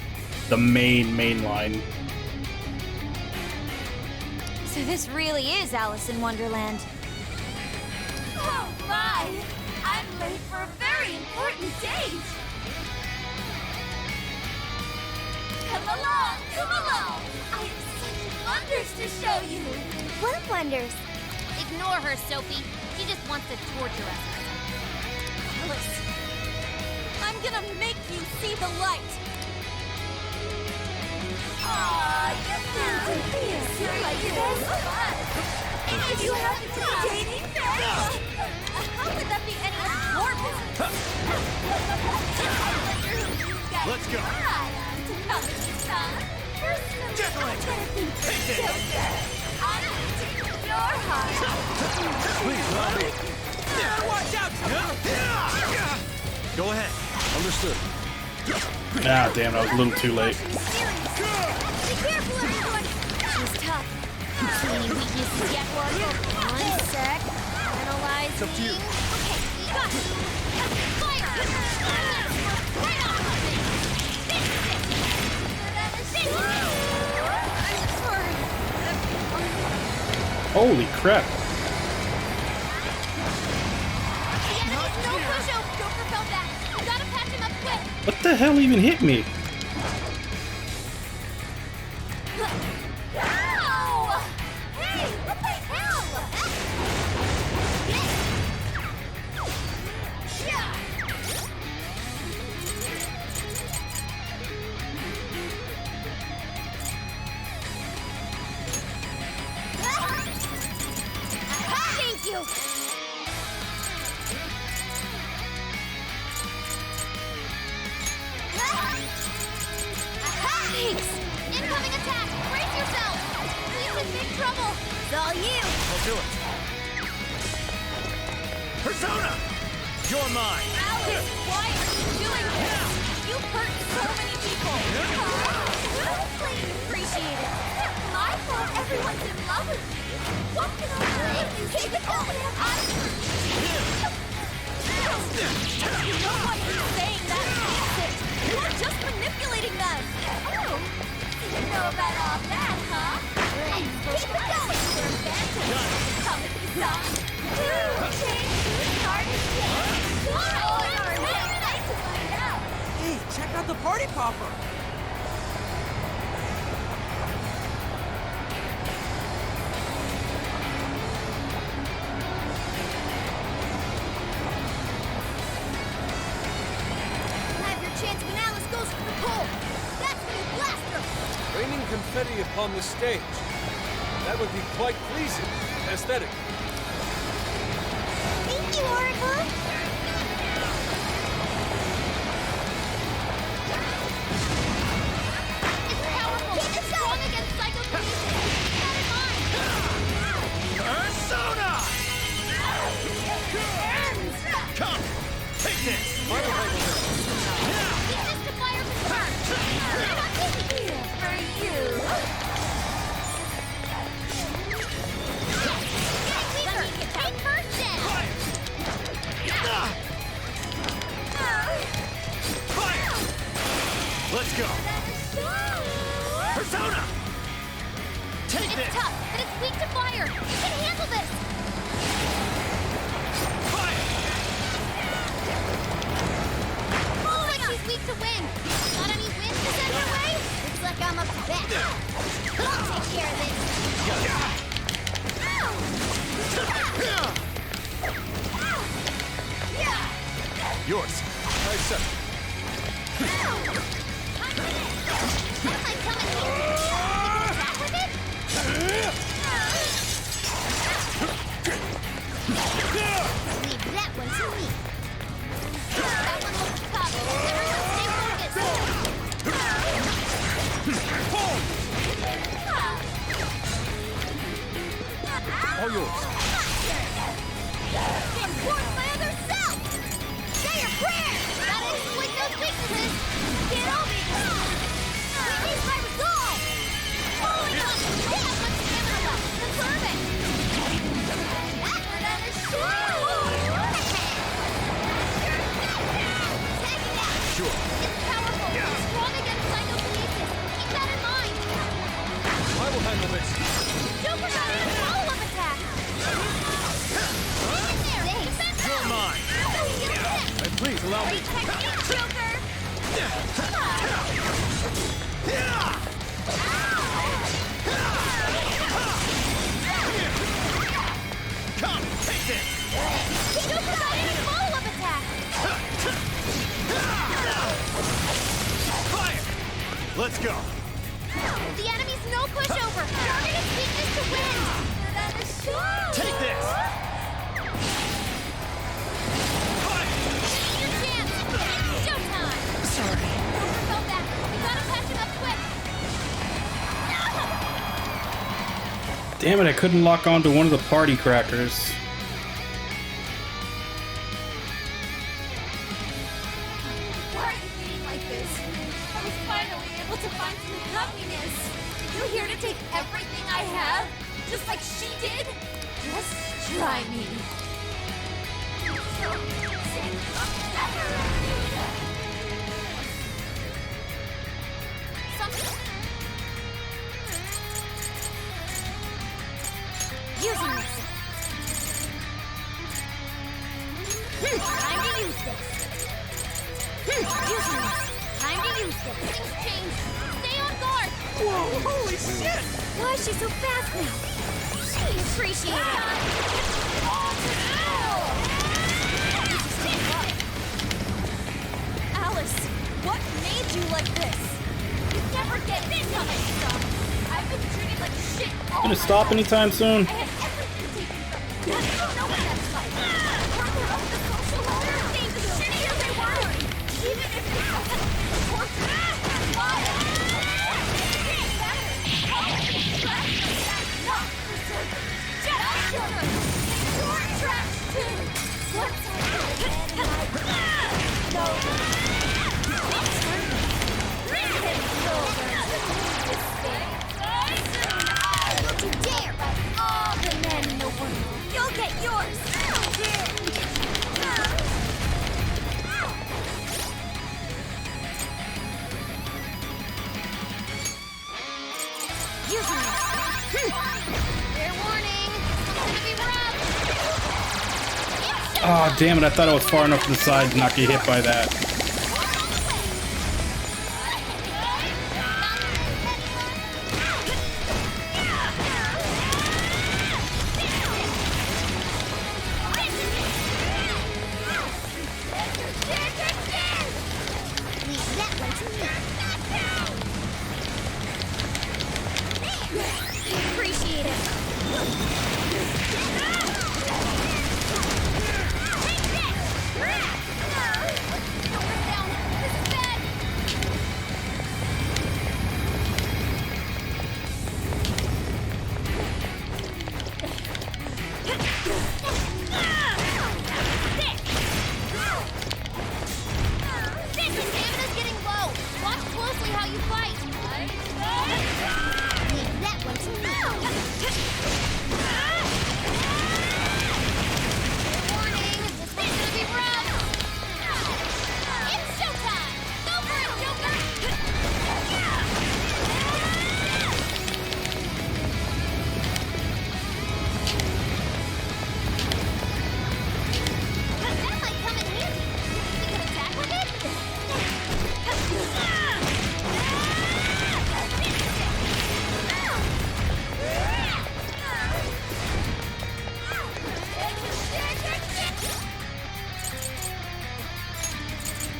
main line. So this really is Alice in Wonderland. Oh my! I'm late for a very important date! Come along, come along! I have such wonders to show you! What wonders? Ignore her, Sophie. She just wants to torture us. Alice, I'm gonna make you see the light. Aw, you found me! Like this? If you happen to be dating me? How could that be any of your business? Let's go. Please, Robbie. Watch out! Go ahead. Understood. Ah, damn, I was a little too late. Be careful, everyone! She's tough. Any weaknesses yet, Warrior? One sec. Analyzing. It's up to you. Okay, got it. Fire! Right on! Holy crap. No push-up! Joker fell back. You gotta patch him up quick. What the hell even hit me? Ow! Hey, what the hell? Yeah. Thank you! Thanks! Incoming attack! Brace yourself! He's in big trouble! It's all you! I'll do it. Persona! You're mine! Alice, why are you doing this? You've hurt so many people! Please appreciate it. It's not my fault everyone's in love with me. What can I do? You keep it going. You know why you're saying that means it! You're just manipulating them! Oh, you know about all that, huh? Let's keep it going. We're fantasy. Comedy song. Change who's hard as shit. Nice to find out. Hey, check out the party popper! Have your chance when Alice goes for the pole! That's when you blast her! Raining confetti upon the stage. That would be quite pleasing, aesthetic. Thank you, Oracle. It's powerful! It's strong against psychokinesis! Keep that in mind! Persona! Come! Take this! Weakness to fire confirmed! You're not taking it! For you. Getting weaker! Take first then! Fire! Let's go! Persona! Take It's this! tough, but it's weak to fire! You can handle this! Fire! Looks like she's weak to wind! Got any wind to send her way? Looks like I'm up to bat! I'll take care of this! Yours. Nice up. That might come in handy! Attack with it? Leave that one to me! That one looks tough! Everyone stay focused! All yours. Enforce my other self! Say your prayers! Gotta exploit those weaknesses! Get over it! We need my resolve! Holy God! They have much stamina handle this. Joker got a follow-up attack! You're mine. Hey, please allow me. Technique, Joker! Come, take this. Joker got a follow-up attack! Fire! Let's go. The enemy's no pushover! Target its weakness to win! Take this. Your chance! It's showtime! Sorry. Joker fell back. We gotta patch him up quick! Damn it, I couldn't lock onto one of the party crackers. Why are you being like this? I was finally able to find some happiness. You here to take everything I have? Just like she did? Just try me. Using this. Time to use this. Using this. Time to use this. Things change. Stay on guard. Whoa, holy shit! Why is she so fast now? She appreciate it. Alice, what made you like this? You never get this on it, son. I've been treated like shit all Gonna my stop life. anytime soon? I had everything taken from me. You don't know what that's like. Further up the social ladder, things the shittier they were. Even if it's torture. Shut up, Sugar! You're trash too! Once I get no. Don't you dare by all the men in the world. You'll get yours. Using this. Fair warning. It's gonna be rough. Oh, damn it, I thought I was far enough to the side to not get hit by that. Leave that one to me. Appreciate it. Stamina's getting low. Watch closely how you fight. Leave that one to me. Warning, this one's gonna be rough. It's showtime. Go for it, Joker. That might come in handy. We could attack with it.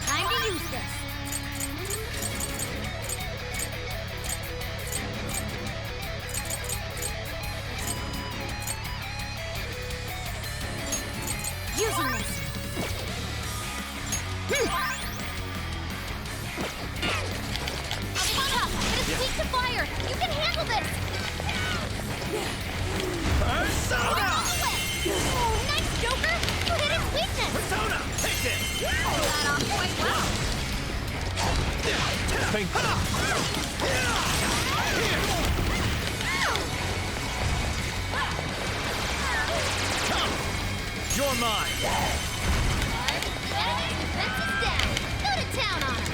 Time to use this. Using this. Apana, it is weak to fire. You can handle this. Persona! Nice, Joker. You hit its weakness. Persona, take this. Pull that off quite well. Thank You're mine. Defense is down. Go to town on him.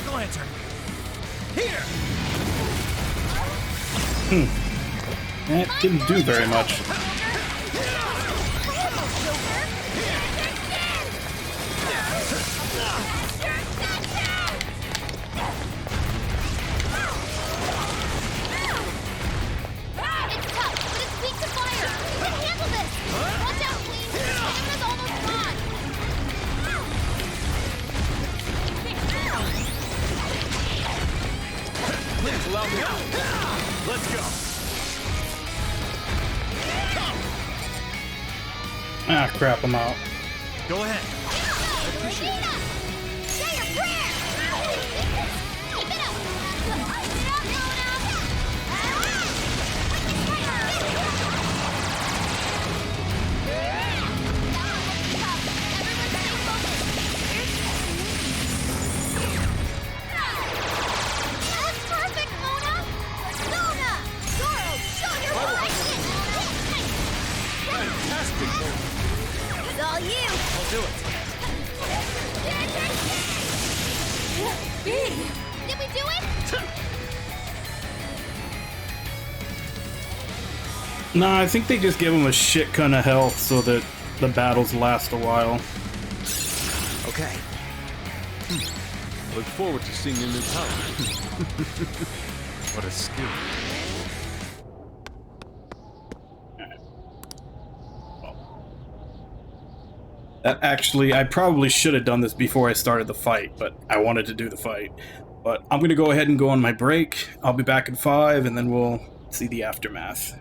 Jack-o'-lantern. Here. That didn't do very much. It's tough, but it's weak to fire. We can handle this. Watch out, Queen. Stamina's almost gone. Please allow me out. Let's go. Ah, crap, I'm out. Go ahead. Say your prayers. Keep it up. That's perfect, Mona. Luna, Zoro, show your lightning. Fantastic move. It's all you. I'll do it. B, did we do it? Nah, I think they just give him a shit ton of health so that the battles last a while. Okay. Look forward to seeing your new power. What a skill. That actually, I probably should have done this before I started the fight, but I wanted to do the fight. But I'm gonna go ahead and go on my break. I'll be back in 5, and then we'll see the aftermath.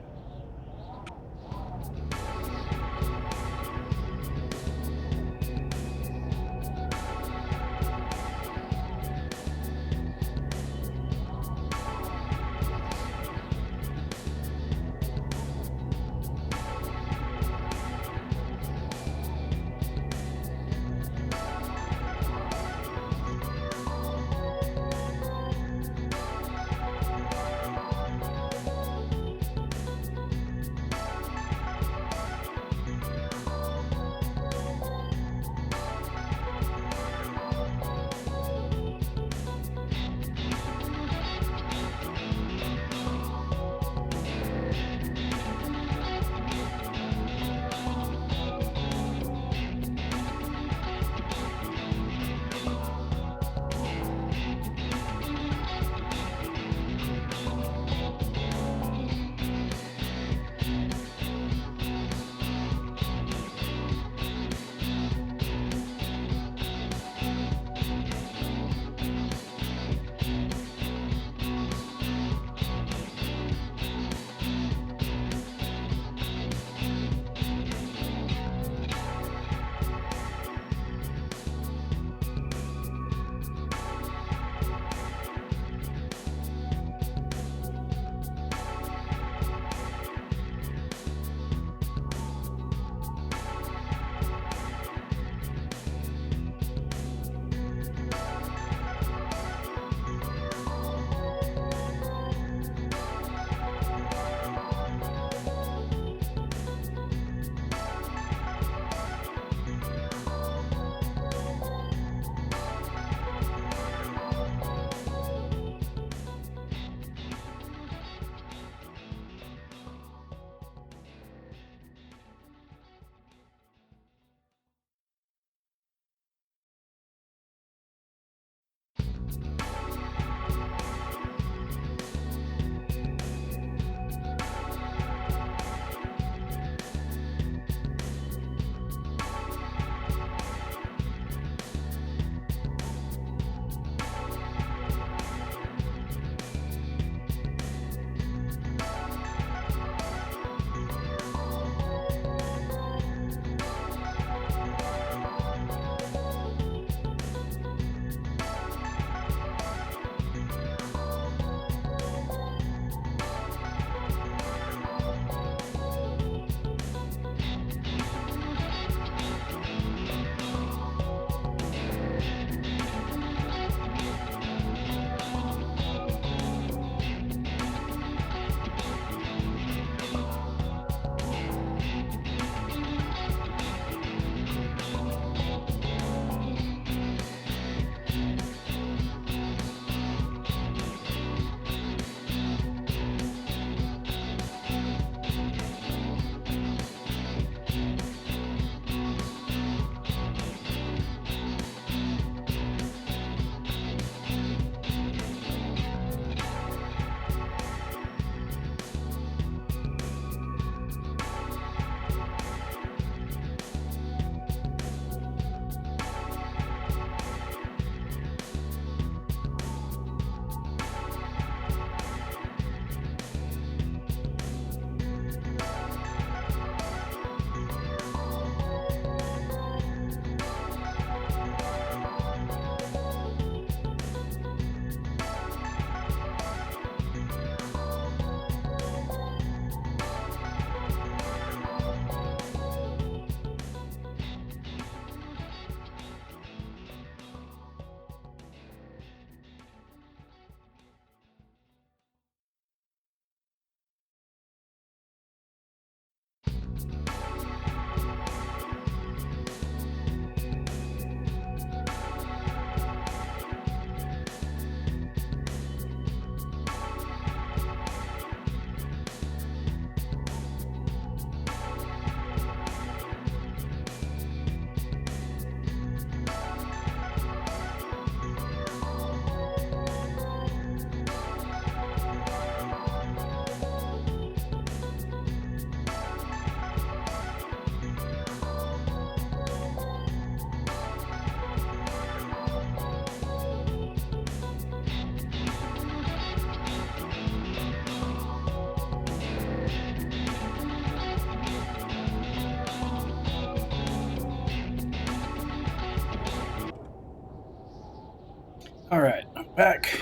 Alright, I'm back.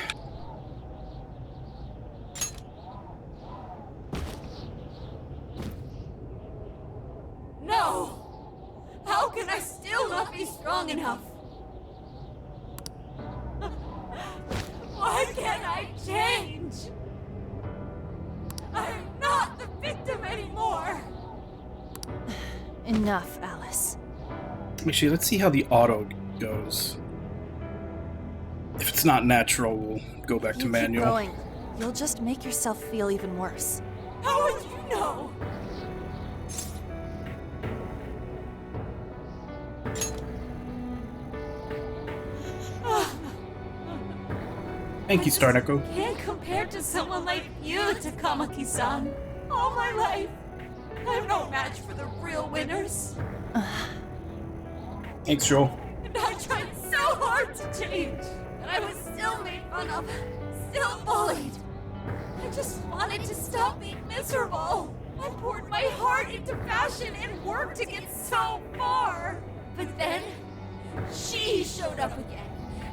No! How can I still not be strong enough? Why can't I change? I'm not the victim anymore! Enough, Alice. Actually, let's see how the auto goes. If it's not natural, we'll go back to Keep manual. going. You'll just make yourself feel even worse. How would you know? Thank you, Star Neko. Can't compare to someone like you, Takamaki-san. All my life, I'm no match for the real winners. Thanks, Joel. And I tried so hard to change, but I was still made fun of, still bullied. I just wanted to stop being miserable. I poured my heart into fashion and worked to get so far. But then, she showed up again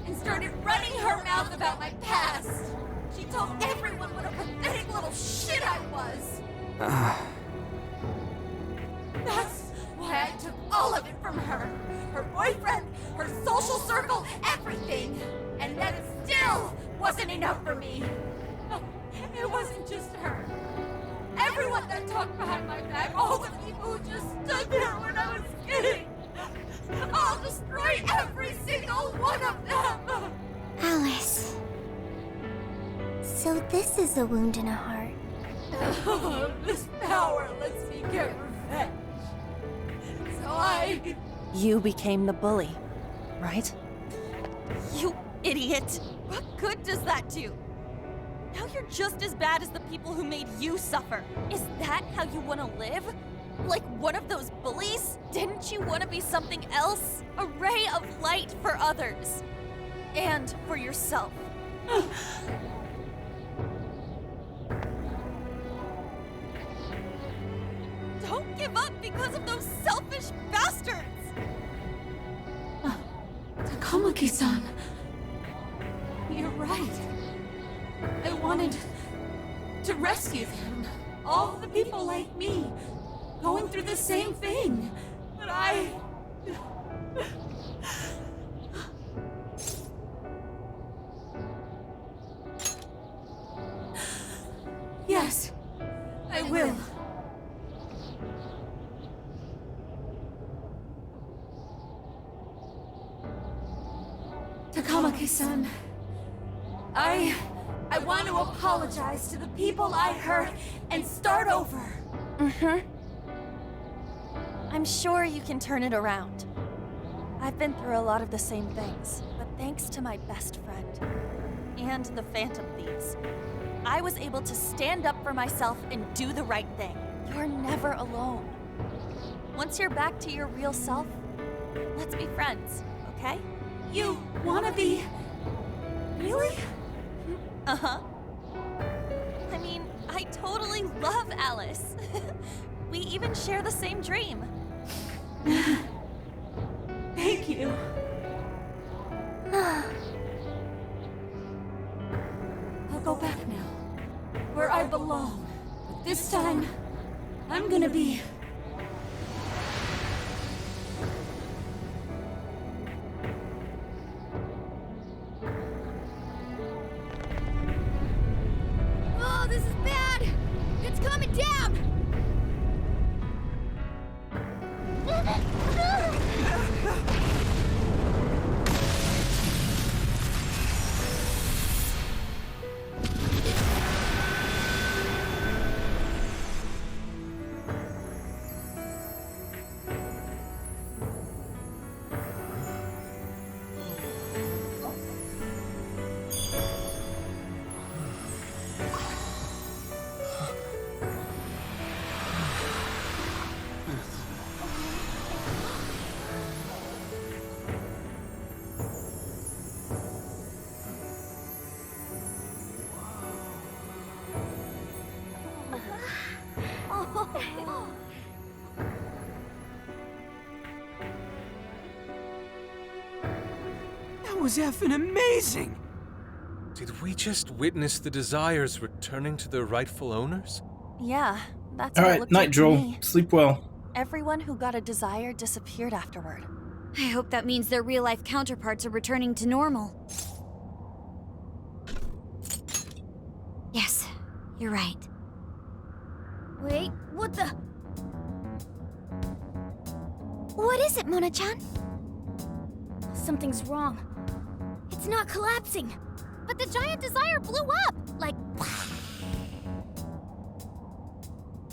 and started running her mouth about my past. She told everyone what a pathetic little shit I was. That's why I took all of it from her. Her boyfriend, her social circle, everything. And that still wasn't enough for me. It wasn't just her. Everyone that talked behind my back, all the people who just stood there when I was kidding. I'll destroy every single one of them! Alice. So this is a wound in a heart. Oh, this power lets me get revenge. So You became the bully, right? You idiot! What good does that do? Now you're just as bad as the people who made you suffer. Is that how you want to live? Like one of those bullies? Didn't you want to be something else? A ray of light for others. And for yourself. Don't give up because of those selfish bastards! Takamaki-san. You're right. I wanted to rescue them. All the people like me, going through the same thing. But I... Yes, I will. Takamaki-san, I want to apologize to the people I hurt and start over. I'm sure you can turn it around. I've been through a lot of the same things, but thanks to my best friend and the Phantom Thieves, I was able to stand up for myself and do the right thing. You're never alone. Once you're back to your real self, let's be friends, okay? You wanna be... Really? Uh-huh. I mean, I totally love Alice. We even share the same dream. Thank you. I'll go back now, where I belong. But this time, I'm gonna be... Oh, this is bad! It's coming down! was effing amazing! Did we just witness the Desires returning to their rightful owners? Yeah, that's All what it right, looked night, like to Joel. me. Sleep well. Everyone who got a desire disappeared afterward. I hope that means their real-life counterparts are returning to normal. Yes, you're right. Wait, what the? What is it, Mona-chan? Something's wrong. It's not collapsing. But the giant desire blew up! Like...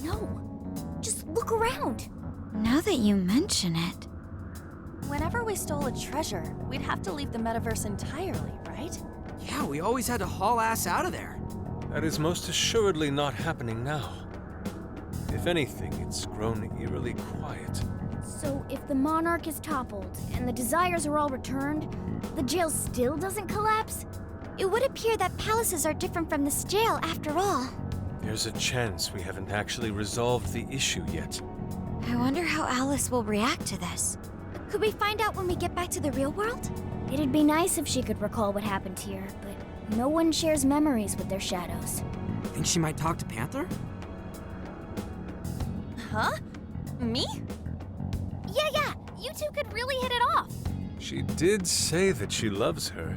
No. Just look around. Now that you mention it... Whenever we stole a treasure, we'd have to leave the metaverse entirely, right? Yeah, we always had to haul ass out of there. That is most assuredly not happening now. If anything, it's grown eerily quiet. So if the Monarch is toppled and the desires are all returned, the jail still doesn't collapse? It would appear that palaces are different from this jail after all. There's a chance we haven't actually resolved the issue yet. I wonder how Alice will react to this. Could we find out when we get back to the real world? It'd be nice if she could recall what happened here, but no one shares memories with their shadows. Think she might talk to Panther? Huh? Me? Yeah, you two could really hit it off. She did say that she loves her.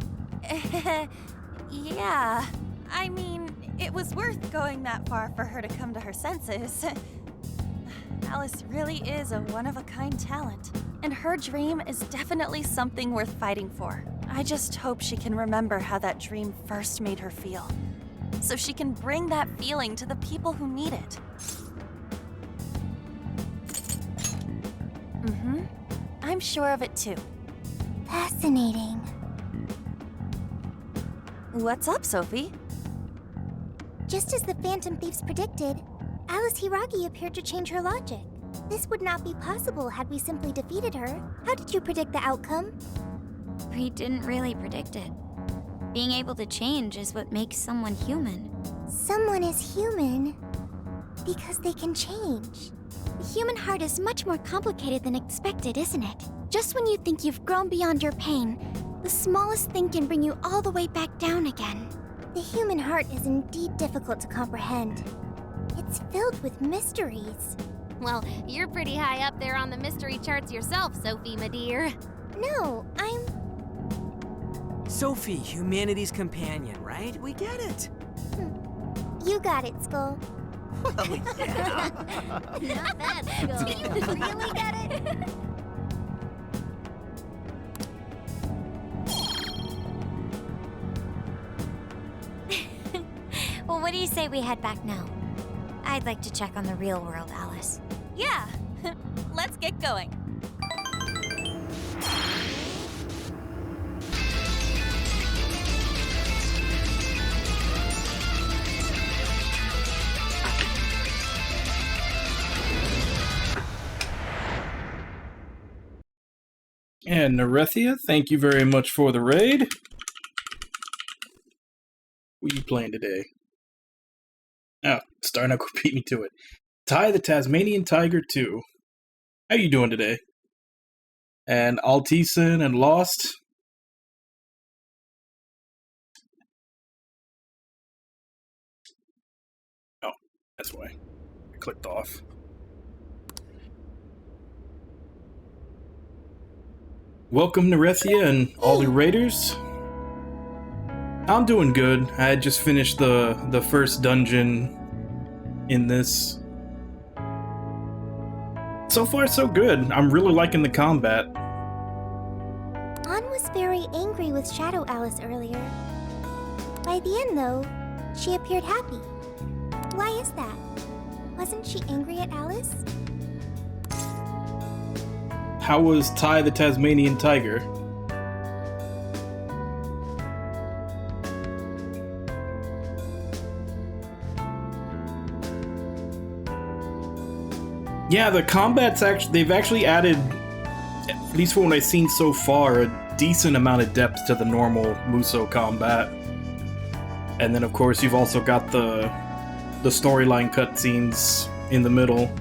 Yeah. I mean, it was worth going that far for her to come to her senses. Alice really is a one-of-a-kind talent, and her dream is definitely something worth fighting for. I just hope she can remember how that dream first made her feel, so she can bring that feeling to the people who need it. I'm sure of it too. Fascinating. What's up, Sophie? Just as the Phantom Thieves predicted, Alice Hiragi appeared to change her logic. This would not be possible had we simply defeated her. How did you predict the outcome? We didn't really predict it. Being able to change is what makes someone human. Someone is human because they can change. The human heart is much more complicated than expected, isn't it? Just when you think you've grown beyond your pain, the smallest thing can bring you all the way back down again. The human heart is indeed difficult to comprehend. It's filled with mysteries. Well, you're pretty high up there on the mystery charts yourself, Sophie, my dear. No, I'm... Sophie, humanity's companion, right? We get it. You got it, Skull. Well, yeah. Not bad, Skull. Do you really get it? Well, what do you say we head back now? I'd like to check on the real world, Alice. Yeah, let's get going. And Nerethia, thank you very much for the raid. What are you playing today? Oh, Starknuckle beat me to it. Ty the Tasmanian Tiger 2. How you doing today? And Altisen and Lost. Oh, that's why. I clicked off. Welcome, Nerethia and all the raiders. I'm doing good. I had just finished the first dungeon in this. So far, so good. I'm really liking the combat. Ann was very angry with Shadow Alice earlier. By the end, though, she appeared happy. Why is that? Wasn't she angry at Alice? How was Ty the Tasmanian Tiger? Yeah, the combat's they've actually added, at least from what I've seen so far, a decent amount of depth to the normal Musou combat. And then of course you've also got the storyline cutscenes in the middle.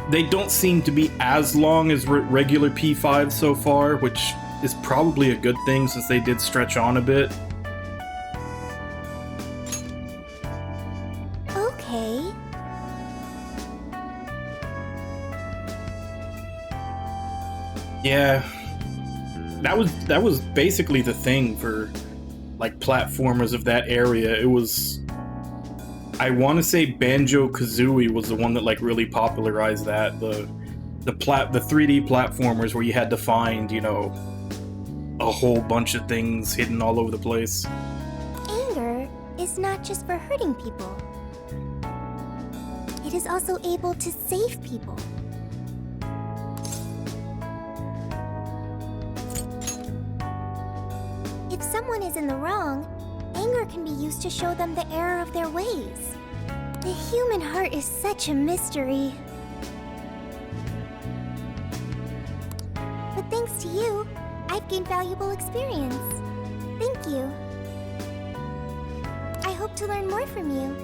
They don't seem to be as long as regular P5 so far, which is probably a good thing since they did stretch on a bit. Okay. Yeah, that was basically the thing for like platformers of that area. It was, I want to say Banjo-Kazooie was the one that like really popularized that, the 3D platformers where you had to find, you know, a whole bunch of things hidden all over the place. Anger is not just for hurting people. It is also able to save people. If someone is in the wrong, anger can be used to show them the error of their ways. The human heart is such a mystery. But thanks to you, I've gained valuable experience. Thank you. I hope to learn more from you.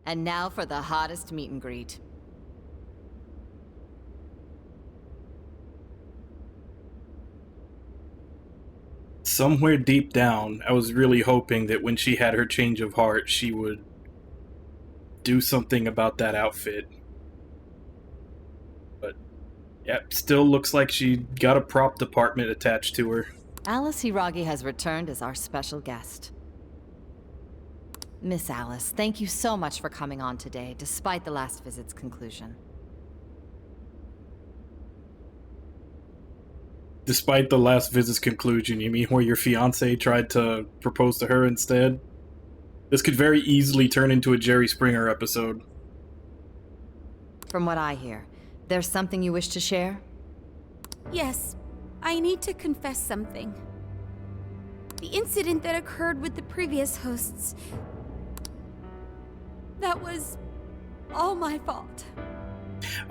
And now for the hottest meet and greet. Somewhere deep down, I was really hoping that when she had her change of heart, she would do something about that outfit. But, yeah, still looks like she got a prop department attached to her. Alice Hiragi has returned as our special guest. Miss Alice, thank you so much for coming on today, despite the last visit's conclusion. Despite the last visit's conclusion, you mean where your fiancé tried to propose to her instead? This could very easily turn into a Jerry Springer episode. From what I hear, there's something you wish to share? Yes, I need to confess something. The incident that occurred with the previous hosts, that was all my fault.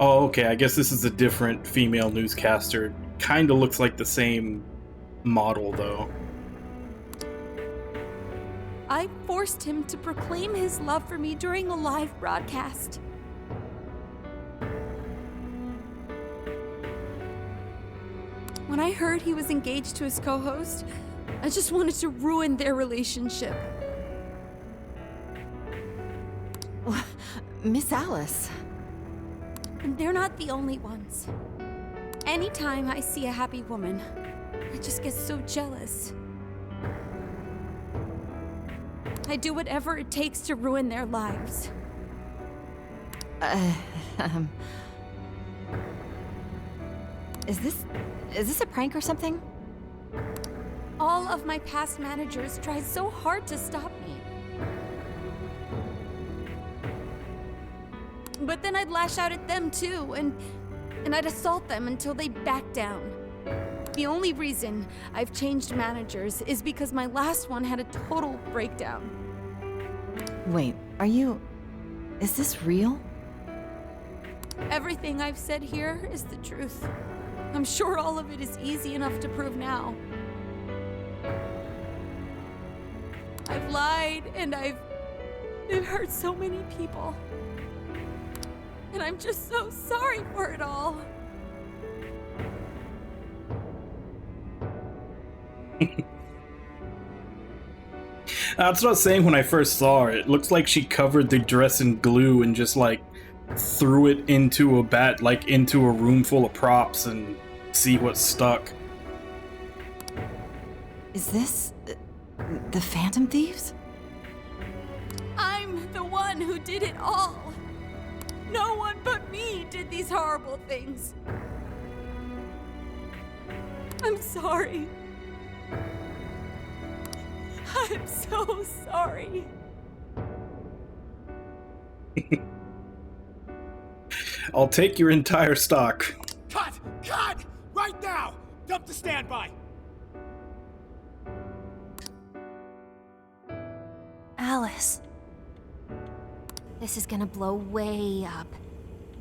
Oh, okay, I guess this is a different female newscaster. Kinda looks like the same model, though. I forced him to proclaim his love for me during a live broadcast. When I heard he was engaged to his co-host, I just wanted to ruin their relationship. Miss Alice. And they're not the only ones. Anytime I see a happy woman, I just get so jealous. I do whatever it takes to ruin their lives. Is this a prank or something? All of my past managers tried so hard to stop me. But then I'd lash out at them too, and I'd assault them until they backed down. The only reason I've changed managers is because my last one had a total breakdown. Wait, is this real? Everything I've said here is the truth. I'm sure all of it is easy enough to prove now. I've lied and I've hurt so many people. And I'm just so sorry for it all. That's what I was saying when I first saw her. It looks like she covered the dress in glue and just like threw it into into a room full of props and see what stuck. Is this the Phantom Thieves? I'm the one who did it all. No one but me did these horrible things. I'm sorry. I'm so sorry. I'll take your entire stock. Cut! Cut! Right now! Dump the standby! Alice. This is gonna blow way up.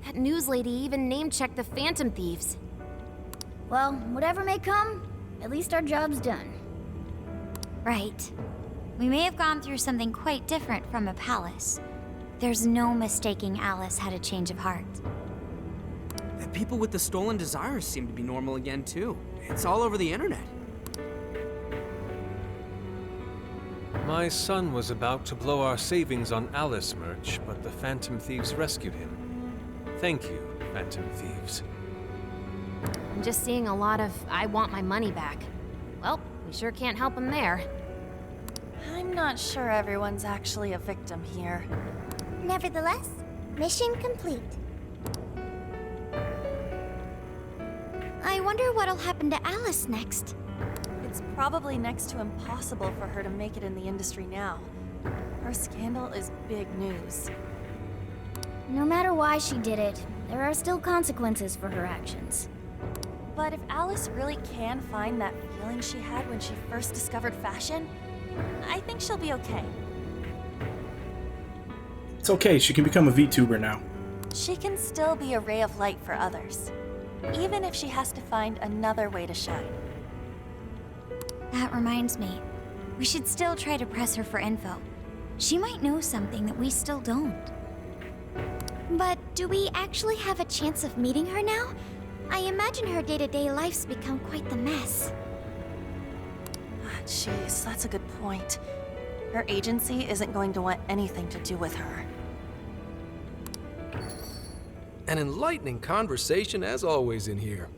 That news lady even name-checked the Phantom Thieves. Well, whatever may come, at least our job's done. Right. We may have gone through something quite different from a palace. There's no mistaking Alice had a change of heart. The people with the stolen desires seem to be normal again, too. It's all over the internet. My son was about to blow our savings on Alice merch, but the Phantom Thieves rescued him. Thank you, Phantom Thieves. I'm just seeing a lot of I want my money back. Well, we sure can't help him there. I'm not sure everyone's actually a victim here. Nevertheless, mission complete. I wonder what'll happen to Alice next. It's probably next to impossible for her to make it in the industry now. Her scandal is big news. No matter why she did it, there are still consequences for her actions. But if Alice really can find that feeling she had when she first discovered fashion, I think she'll be okay. It's okay, she can become a VTuber now. She can still be a ray of light for others, even if she has to find another way to shine. That reminds me, we should still try to press her for info. She might know something that we still don't. But do we actually have a chance of meeting her now? I imagine her day-to-day life's become quite the mess. Jeez, that's a good point. Her agency isn't going to want anything to do with her. An enlightening conversation as always in here.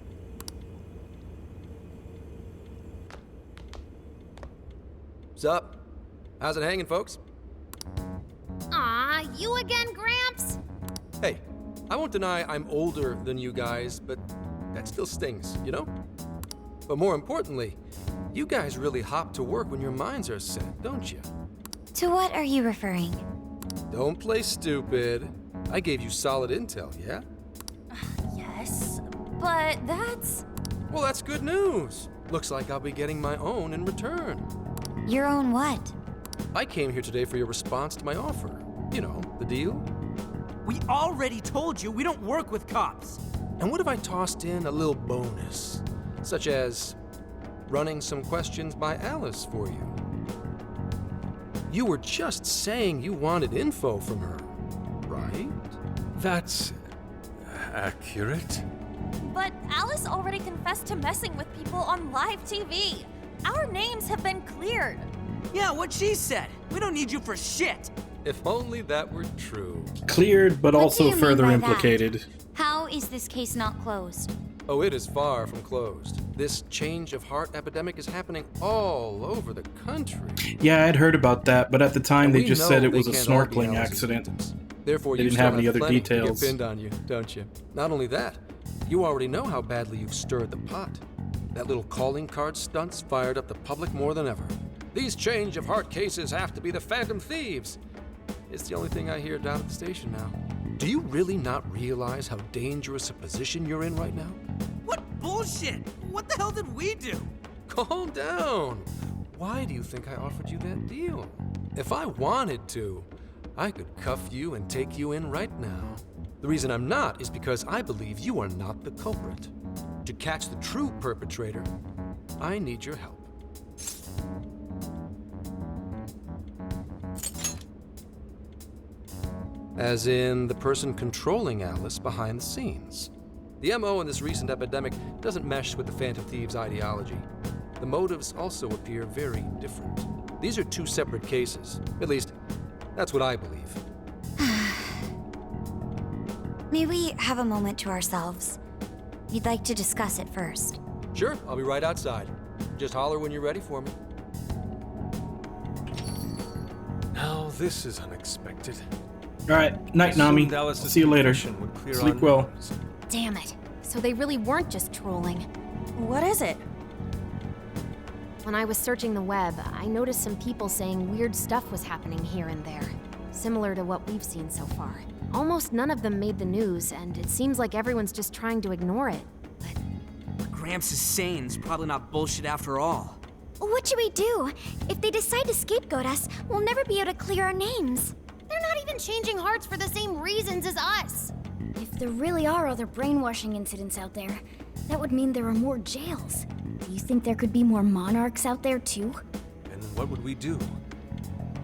Sup? How's it hanging, folks? Aw, you again, Gramps? Hey, I won't deny I'm older than you guys, but that still stings, you know? But more importantly, you guys really hop to work when your minds are set, don't you? To what are you referring? Don't play stupid. I gave you solid intel, yeah? Yes, but that's... Well, that's good news. Looks like I'll be getting my own in return. Your own what? I came here today for your response to my offer. You know, the deal. We already told you we don't work with cops. And what if I tossed in a little bonus? Such as running some questions by Alice for you. You were just saying you wanted info from her, right? That's accurate. But Alice already confessed to messing with people on live TV. Our names have been cleared. Yeah, what she said. We don't need you for shit. If only that were true. Cleared, but What do also you mean further by implicated. that? How is this case not closed? Oh, it is far from closed. This change of heart epidemic is happening all over the country. Yeah, I'd heard about that, but at the time And they we just know said it they was a can't all be snorkeling Alice's accident. victims. Therefore, They you didn't still have any other plenty to details. get pinned on you, don't you? Not only that, you already know how badly you've stirred the pot. That little calling card stunt's fired up the public more than ever. These change of heart cases have to be the Phantom Thieves. It's the only thing I hear down at the station now. Do you really not realize how dangerous a position you're in right now? What bullshit? What the hell did we do? Calm down. Why do you think I offered you that deal? If I wanted to, I could cuff you and take you in right now. The reason I'm not is because I believe you are not the culprit. To catch the true perpetrator, I need your help. As in the person controlling Alice behind the scenes. The MO in this recent epidemic doesn't mesh with the Phantom Thieves' ideology. The motives also appear very different. These are two separate cases. At least, that's what I believe. May we have a moment to ourselves? You'd like to discuss it first. Sure, I'll be right outside. Just holler when you're ready for me. Now this is unexpected. Alright, night, Nami. I'll see you later. Sleep well. Damn it. So they really weren't just trolling. What is it? When I was searching the web, I noticed some people saying weird stuff was happening here and there, similar to what we've seen so far. Almost none of them made the news, and it seems like everyone's just trying to ignore it. Gramps is sane. It's probably not bullshit after all. What should we do? If they decide to scapegoat us, we'll never be able to clear our names. They're not even changing hearts for the same reasons as us. If If there really are other brainwashing incidents out there, that would mean there are more jails. Do you think there could be more monarchs out there too? And what would we do?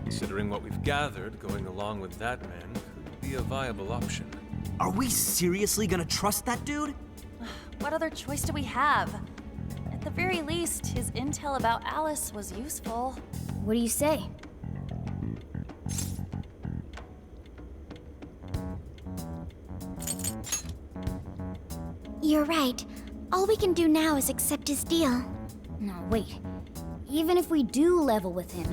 Considering what we've gathered, going along with that man could be a viable option. Are we seriously gonna trust that dude? What other choice do we have? At the very least, his intel about Alice was useful. What do you say? You're right. All we can do now is accept his deal. No, wait. Even if we do level with him,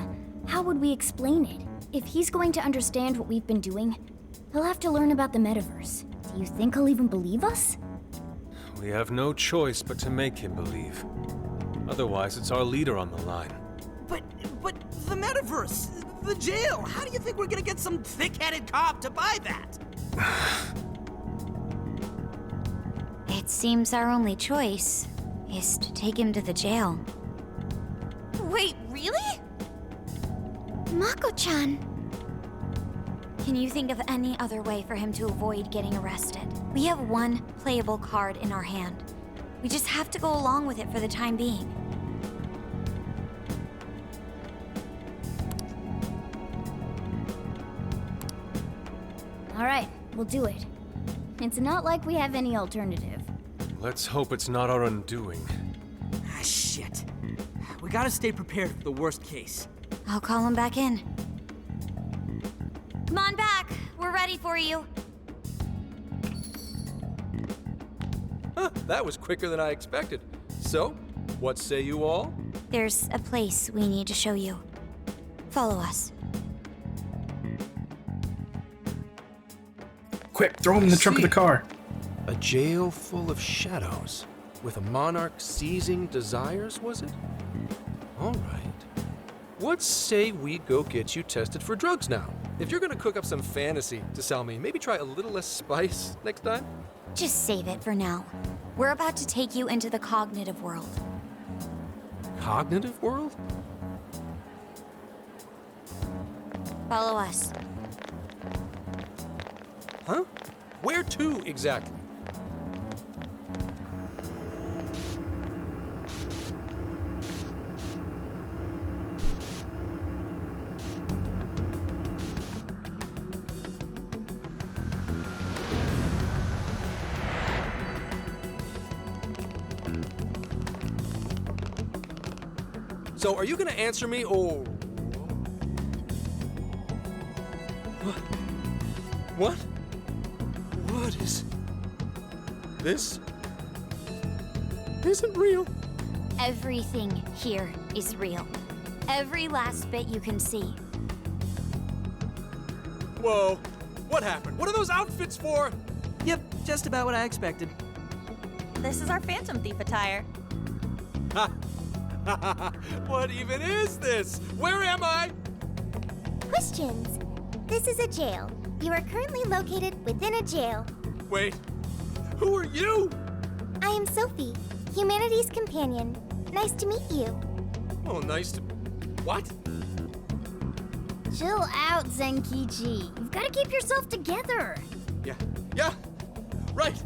how would we explain it? If he's going to understand what we've been doing, he'll have to learn about the metaverse. Do you think he'll even believe us? We have no choice but to make him believe. Otherwise, it's our leader on the line. But the metaverse, the jail, how do you think we're gonna get some thick-headed cop to buy that? It seems our only choice is to take him to the jail. Wait, really? Mako-chan! Can you think of any other way for him to avoid getting arrested? We have one playable card in our hand. We just have to go along with it for the time being. All right, we'll do it. It's not like we have any alternative. Let's hope it's not our undoing. Ah, shit. We gotta stay prepared for the worst case. I'll call him back in. Come on back. We're ready for you. Huh, that was quicker than I expected. So, what say you all? There's a place we need to show you. Follow us. Quick, throw him in the trunk of the car. A jail full of shadows, with a monarch seizing desires, was it? All right. What say we go get you tested for drugs now? If you're gonna cook up some fantasy to sell me, maybe try a little less spice next time? Just save it for now. We're about to take you into the cognitive world. Cognitive world? Follow us. Huh? Where to exactly? So, are you gonna answer me, or... What? What is... This... isn't real. Everything here is real. Every last bit you can see. Whoa. What happened? What are those outfits for? Yep, just about what I expected. This is our Phantom Thief attire. Ha! What even is this? Where am I? Questions. This is a jail. You are currently located within a jail. Wait, who are you? I am Sophie, humanity's companion. Nice to meet you. Oh, nice to... What? Chill out, Zenkichi. You've got to keep yourself together. Yeah, right.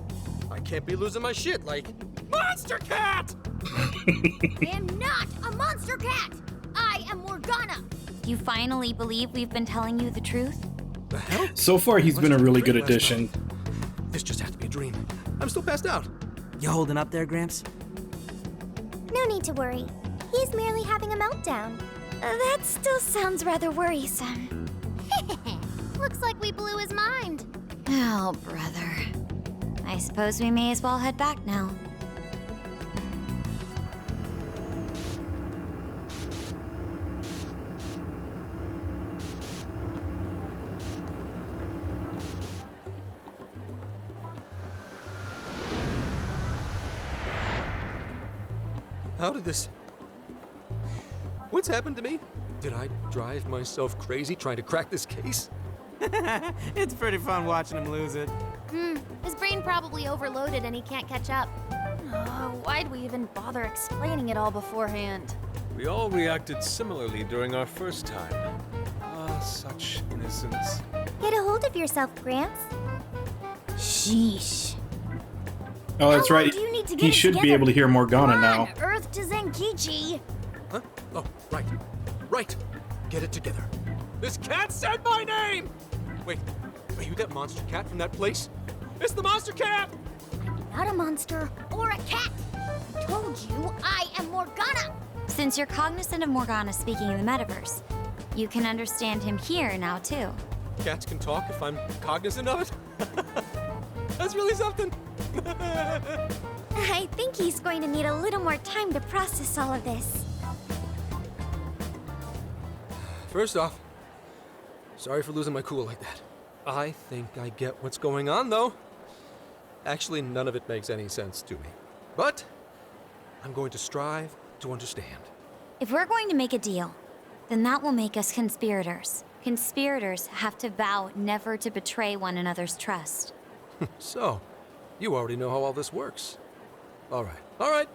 I can't be losing my shit like... Monster Cat! I am not a monster cat. I am Morgana. You finally believe we've been telling you the truth? The hell? So far, he's been a really good addition. This just has to be a dream. I'm still passed out. You holding up there, Gramps? No need to worry. He's merely having a meltdown. That still sounds rather worrisome. Looks like we blew his mind. Oh, brother. I suppose we may as well head back now. How did this... What's happened to me? Did I drive myself crazy trying to crack this case? It's pretty fun watching him lose it. His brain probably overloaded and he can't catch up. Why'd we even bother explaining it all beforehand? We all reacted similarly during our first time. Ah, such innocence. Get a hold of yourself, Gramps. Sheesh. Oh, that's How long right. do you need to get He it should be together? able to hear Morgana Come now. on, Earth to Zenkichi. Huh? Oh, right. Right. Get it together. This cat said my name! Wait, are you that monster cat from that place? It's the monster cat! Not a monster or a cat. I told you I am Morgana. Since you're cognizant of Morgana speaking in the metaverse, you can understand him here now too. Cats can talk if I'm cognizant of it? That's really something. I think he's going to need a little more time to process all of this. First off, sorry for losing my cool like that. I think I get what's going on, though. Actually, none of it makes any sense to me. But I'm going to strive to understand. If we're going to make a deal, then that will make us conspirators. Conspirators have to vow never to betray one another's trust. So, you already know how all this works. All right.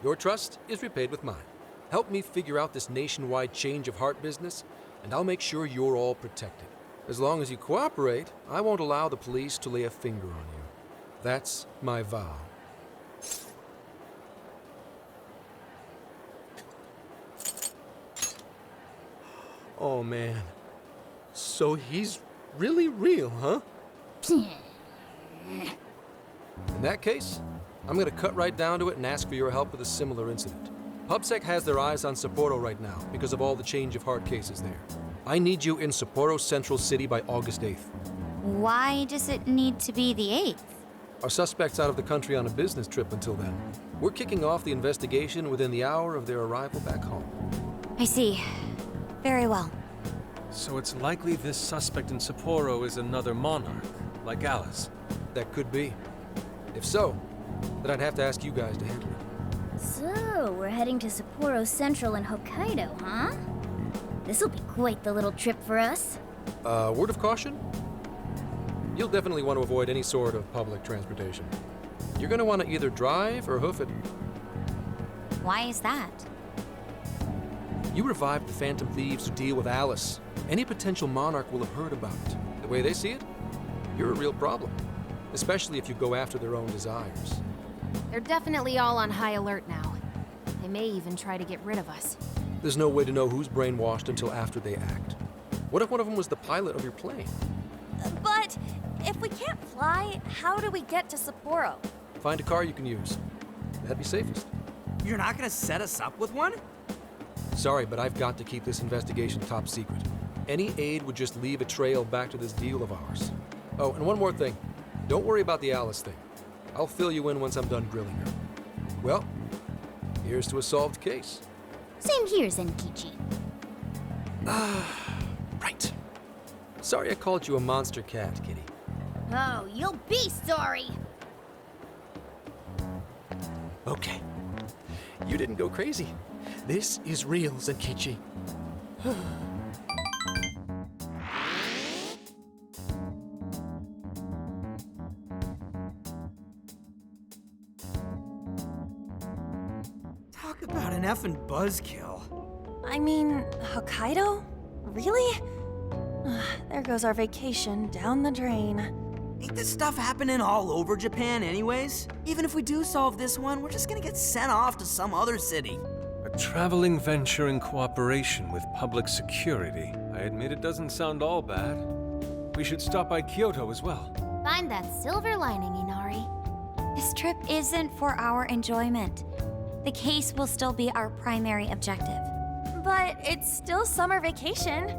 Your trust is repaid with mine. Help me figure out this nationwide change of heart business, and I'll make sure you're all protected. As long as you cooperate, I won't allow the police to lay a finger on you. That's my vow. Oh, man. So he's really real, huh? In that case, I'm gonna cut right down to it and ask for your help with a similar incident. PubSec has their eyes on Sapporo right now because of all the change of heart cases there. I need you in Sapporo Central City by August 8th. Why does it need to be the 8th? Our suspect's out of the country on a business trip until then. We're kicking off the investigation within the hour of their arrival back home. I see. Very well. So it's likely this suspect in Sapporo is another monarch, like Alice. That could be. If so, then I'd have to ask you guys to handle it. So, we're heading to Sapporo Central in Hokkaido, huh? This'll be quite the little trip for us. Word of caution? You'll definitely want to avoid any sort of public transportation. You're gonna want to either drive or hoof it. Why is that? You revived the Phantom Thieves to deal with Alice. Any potential monarch will have heard about it. The way they see it, you're a real problem. Especially if you go after their own desires. They're definitely all on high alert now. They may even try to get rid of us. There's no way to know who's brainwashed until after they act. What if one of them was the pilot of your plane? But if we can't fly, how do we get to Sapporo? Find a car you can use. That'd be safest. You're not gonna set us up with one? Sorry, but I've got to keep this investigation top secret. Any aid would just leave a trail back to this deal of ours. Oh, and one more thing. Don't worry about the Alice thing. I'll fill you in once I'm done grilling her. Well, here's to a solved case. Same here, Zenkichi. Right. Sorry I called you a monster cat, kitty. Oh, you'll be sorry. Okay. You didn't go crazy. This is real, Zenkichi. Talk about an effing buzzkill. I mean, Hokkaido? Really? There goes our vacation down the drain. Ain't this stuff happening all over Japan anyways? Even if we do solve this one, we're just gonna get sent off to some other city. A traveling venture in cooperation with public security. I admit it doesn't sound all bad. We should stop by Kyoto as well. Find that silver lining, Inari. This trip isn't for our enjoyment. The case will still be our primary objective. But it's still summer vacation.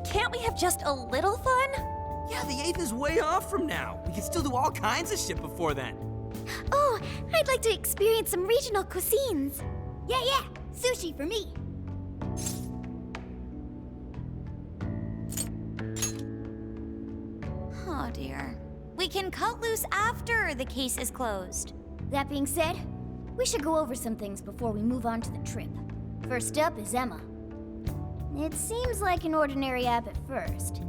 Can't we have just a little fun? Yeah, the 8th is way off from now. We can still do all kinds of shit before then. Oh, I'd like to experience some regional cuisines. Yeah, sushi for me. Oh dear. We can cut loose after the case is closed. That being said, we should go over some things before we move on to the trip. First up is Emma. It seems like an ordinary app at first,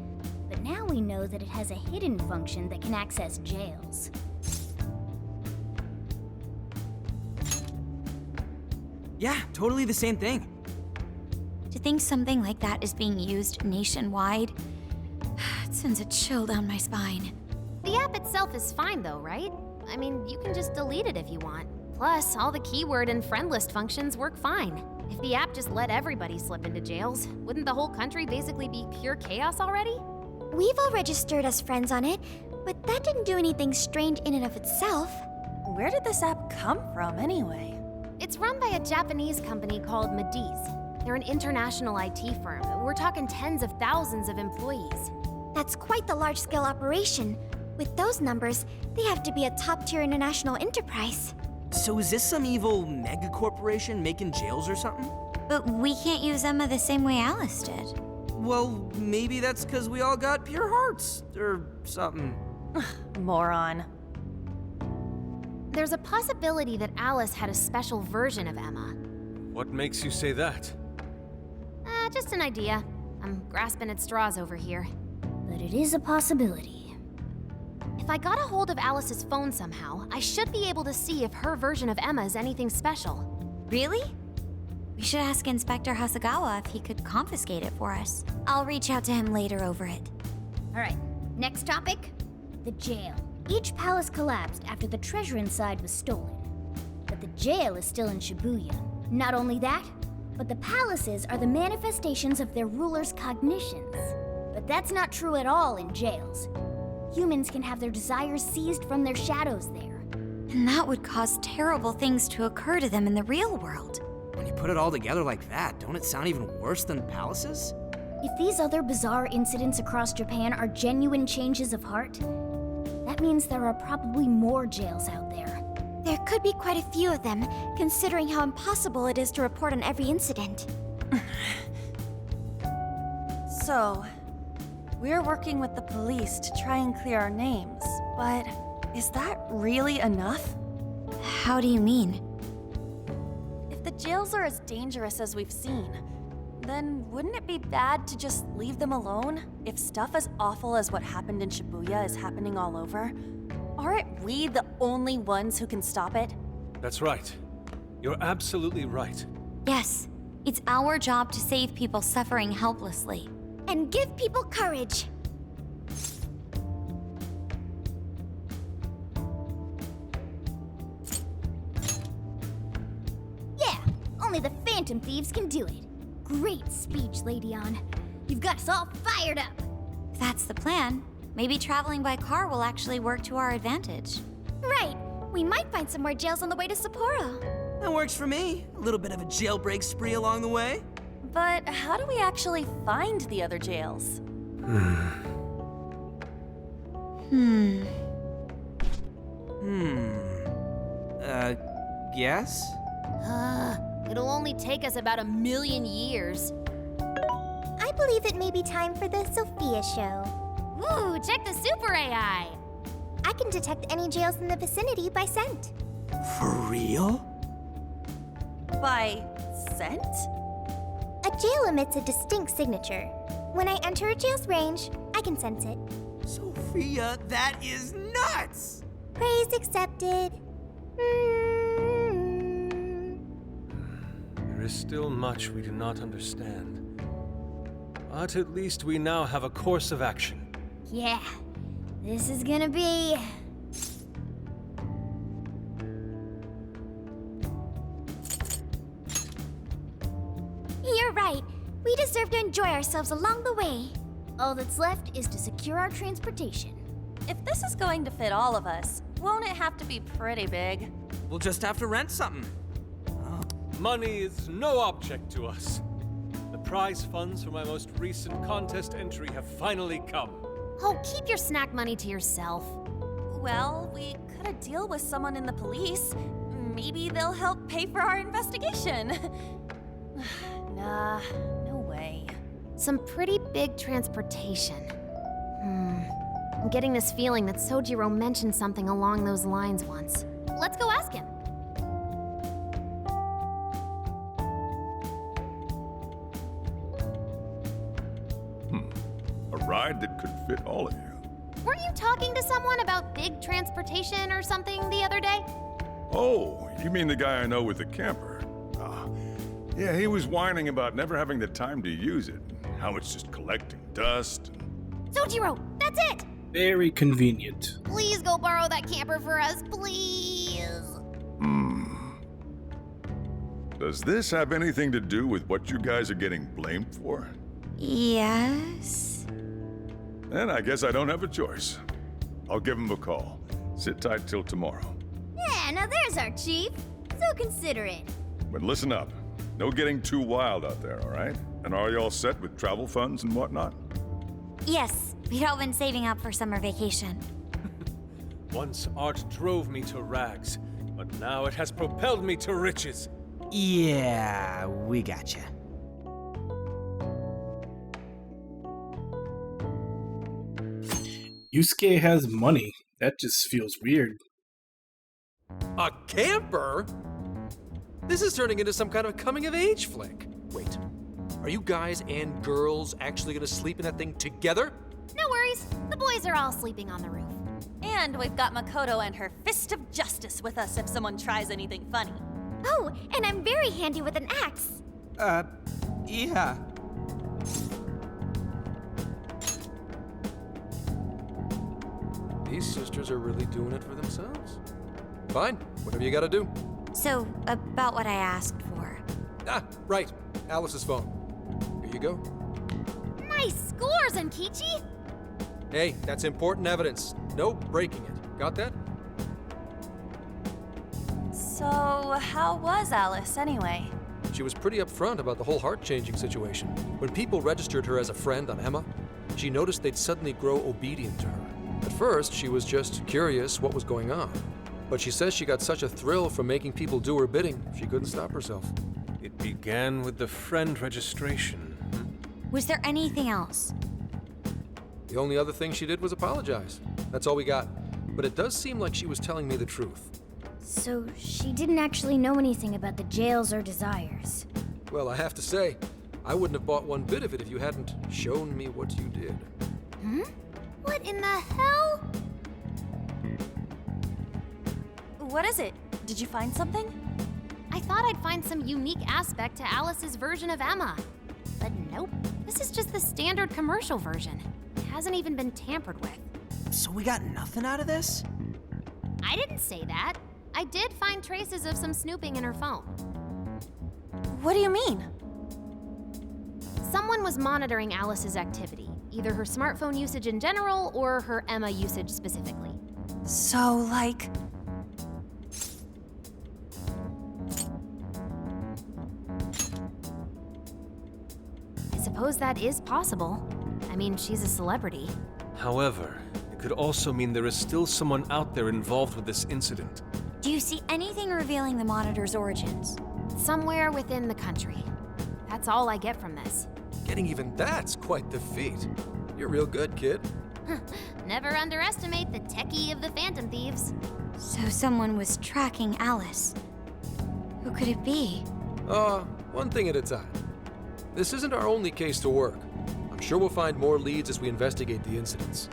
but now we know that it has a hidden function that can access jails. Yeah, totally the same thing. To think something like that is being used nationwide, it sends a chill down my spine. The app itself is fine though, right? I mean, you can just delete it if you want. Plus, all the keyword and friend list functions work fine. If the app just let everybody slip into jails, wouldn't the whole country basically be pure chaos already? We've all registered as friends on it, but that didn't do anything strange in and of itself. Where did this app come from, anyway? It's run by a Japanese company called Mediz. They're an international IT firm. We're talking tens of thousands of employees. That's quite the large-scale operation. With those numbers, they have to be a top-tier international enterprise. So is this some evil mega corporation making jails or something? But we can't use Emma the same way Alice did. Well, maybe that's because we all got pure hearts, or something. Moron. There's a possibility that Alice had a special version of Emma. What makes you say that? Just an idea. I'm grasping at straws over here. But it is a possibility. If I got a hold of Alice's phone somehow, I should be able to see if her version of Emma is anything special. Really? We should ask Inspector Hasagawa if he could confiscate it for us. I'll reach out to him later over it. All right, next topic, the jail. Each palace collapsed after the treasure inside was stolen. But the jail is still in Shibuya. Not only that, but the palaces are the manifestations of their rulers' cognitions. But that's not true at all in jails. Humans can have their desires seized from their shadows there. And that would cause terrible things to occur to them in the real world. When you put it all together like that, don't it sound even worse than palaces? If these other bizarre incidents across Japan are genuine changes of heart, that means there are probably more jails out there. There could be quite a few of them, considering how impossible it is to report on every incident. So, we're working with the police to try and clear our names, but is that really enough? How do you mean? If the jails are as dangerous as we've seen, then wouldn't it be bad to just leave them alone if stuff as awful as what happened in Shibuya is happening all over? Aren't we the only ones who can stop it? That's right. You're absolutely right. Yes, it's our job to save people suffering helplessly. And give people courage. Yeah, only the Phantom Thieves can do it. Great speech, Lady On. You've got us all fired up. If that's the plan, maybe traveling by car will actually work to our advantage. Right. We might find some more jails on the way to Sapporo. That works for me. A little bit of a jailbreak spree along the way. But how do we actually find the other jails? Guess? It'll only take us about 1,000,000 years. I believe it may be time for the Sophia show. Ooh, check the super AI! I can detect any jails in the vicinity by scent. For real? By scent? A jail emits a distinct signature. When I enter a jail's range, I can sense it. Sophia, that is nuts! Praise accepted. There is still much we do not understand. But at least we now have a course of action. Yeah, this is gonna be... You're right. We deserve to enjoy ourselves along the way. All that's left is to secure our transportation. If this is going to fit all of us, won't it have to be pretty big? We'll just have to rent something. Money is no object to us. The prize funds for my most recent contest entry have finally come. Oh, keep your snack money to yourself. Well, we cut a deal with someone in the police. Maybe they'll help pay for our investigation. Nah, no way. Some pretty big transportation. I'm getting this feeling that Sojiro mentioned something along those lines once. Let's go ask him. A ride that could fit all of you. Weren't you talking to someone about big transportation or something the other day? Oh, you mean the guy I know with the camper? Yeah, he was whining about never having the time to use it. How it's just collecting dust. Sojiro, that's it! Very convenient. Please go borrow that camper for us, please. Does this have anything to do with what you guys are getting blamed for? Yes? Then I guess I don't have a choice. I'll give him a call. Sit tight till tomorrow. Yeah, now there's our chief. So considerate. But listen up. No getting too wild out there, all right? And are you all set with travel funds and whatnot? Yes, we'd all been saving up for summer vacation. Once art drove me to rags, but now it has propelled me to riches. Yeah, we gotcha. Yusuke has money. That just feels weird. A camper? This is turning into some kind of coming-of-age flick. Wait, are you guys and girls actually gonna sleep in that thing together? No worries. The boys are all sleeping on the roof. And we've got Makoto and her Fist of Justice with us if someone tries anything funny. Oh, and I'm very handy with an axe. Yeah. These sisters are really doing it for themselves. Fine, whatever you gotta do. So, about what I asked for. Ah, right. Alice's phone. Here you go. Nice scores, Enkichi! Hey, that's important evidence. No breaking it. Got that? So, how was Alice anyway? She was pretty upfront about the whole heart-changing situation. When people registered her as a friend on Emma, she noticed they'd suddenly grow obedient to her. At first, she was just curious what was going on. But she says she got such a thrill from making people do her bidding, she couldn't stop herself. It began with the friend registration. Was there anything else? The only other thing she did was apologize. That's all we got. But it does seem like she was telling me the truth. So she didn't actually know anything about the jails or desires. Well, I have to say, I wouldn't have bought one bit of it if you hadn't shown me what you did. Hmm? What in the hell? What is it? Did you find something? I thought I'd find some unique aspect to Alice's version of Emma. But nope, this is just the standard commercial version. It hasn't even been tampered with. So we got nothing out of this? I didn't say that. I did find traces of some snooping in her phone. What do you mean? Someone was monitoring Alice's activity, either her smartphone usage in general or her Emma usage specifically. So, like... I suppose that is possible. I mean, she's a celebrity. However, it could also mean there is still someone out there involved with this incident. Do you see anything revealing the Monitor's origins? Somewhere within the country. That's all I get from this. Getting even that's quite the feat. You're real good, kid. Never underestimate the techie of the Phantom Thieves. So someone was tracking Alice. Who could it be? One thing at a time. This isn't our only case to work. I'm sure we'll find more leads as we investigate the incidents.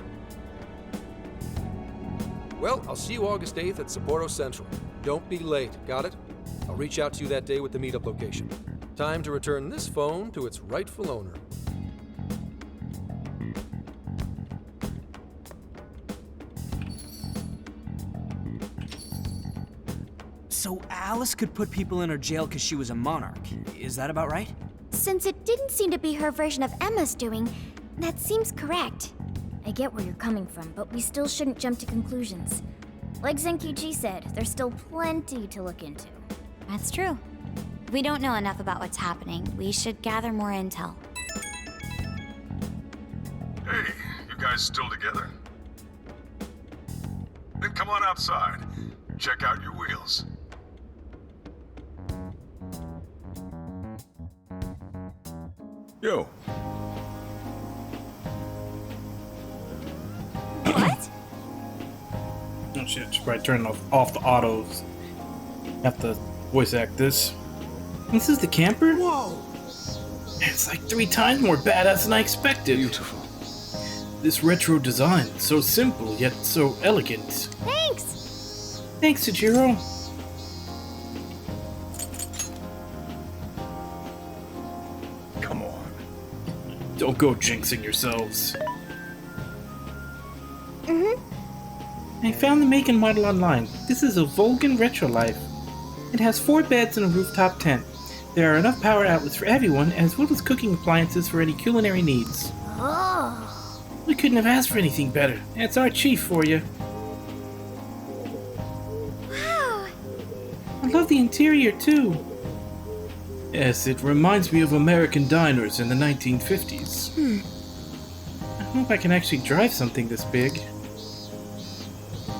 Well, I'll see you August 8th at Sapporo Central. Don't be late, got it? I'll reach out to you that day with the meetup location. Time to return this phone to its rightful owner. So Alice could put people in her jail because she was a monarch. Is that about right? Since it didn't seem to be her version of Emma's doing, that seems correct. I get where you're coming from, but we still shouldn't jump to conclusions. Like Zenkichi said, there's still plenty to look into. That's true. We don't know enough about what's happening. We should gather more intel. Hey, you guys still together? Then come on outside. Check out your wheels. Yo. What? Oh shit, should probably turn off the autos. Have to voice act this. This is the camper? Whoa! It's like 3 times more badass than I expected. Beautiful. This retro design, so simple yet so elegant. Thanks! Thanks, Ichiro. Come on. Don't go jinxing yourselves. I found the make and model online. This is a Volgan Retrolife. It has 4 beds and a rooftop tent. There are enough power outlets for everyone, as well as cooking appliances for any culinary needs. Oh. We couldn't have asked for anything better. That's our chief for you. Wow. I love the interior, too. Yes, it reminds me of American diners in the 1950s. I hope I can actually drive something this big.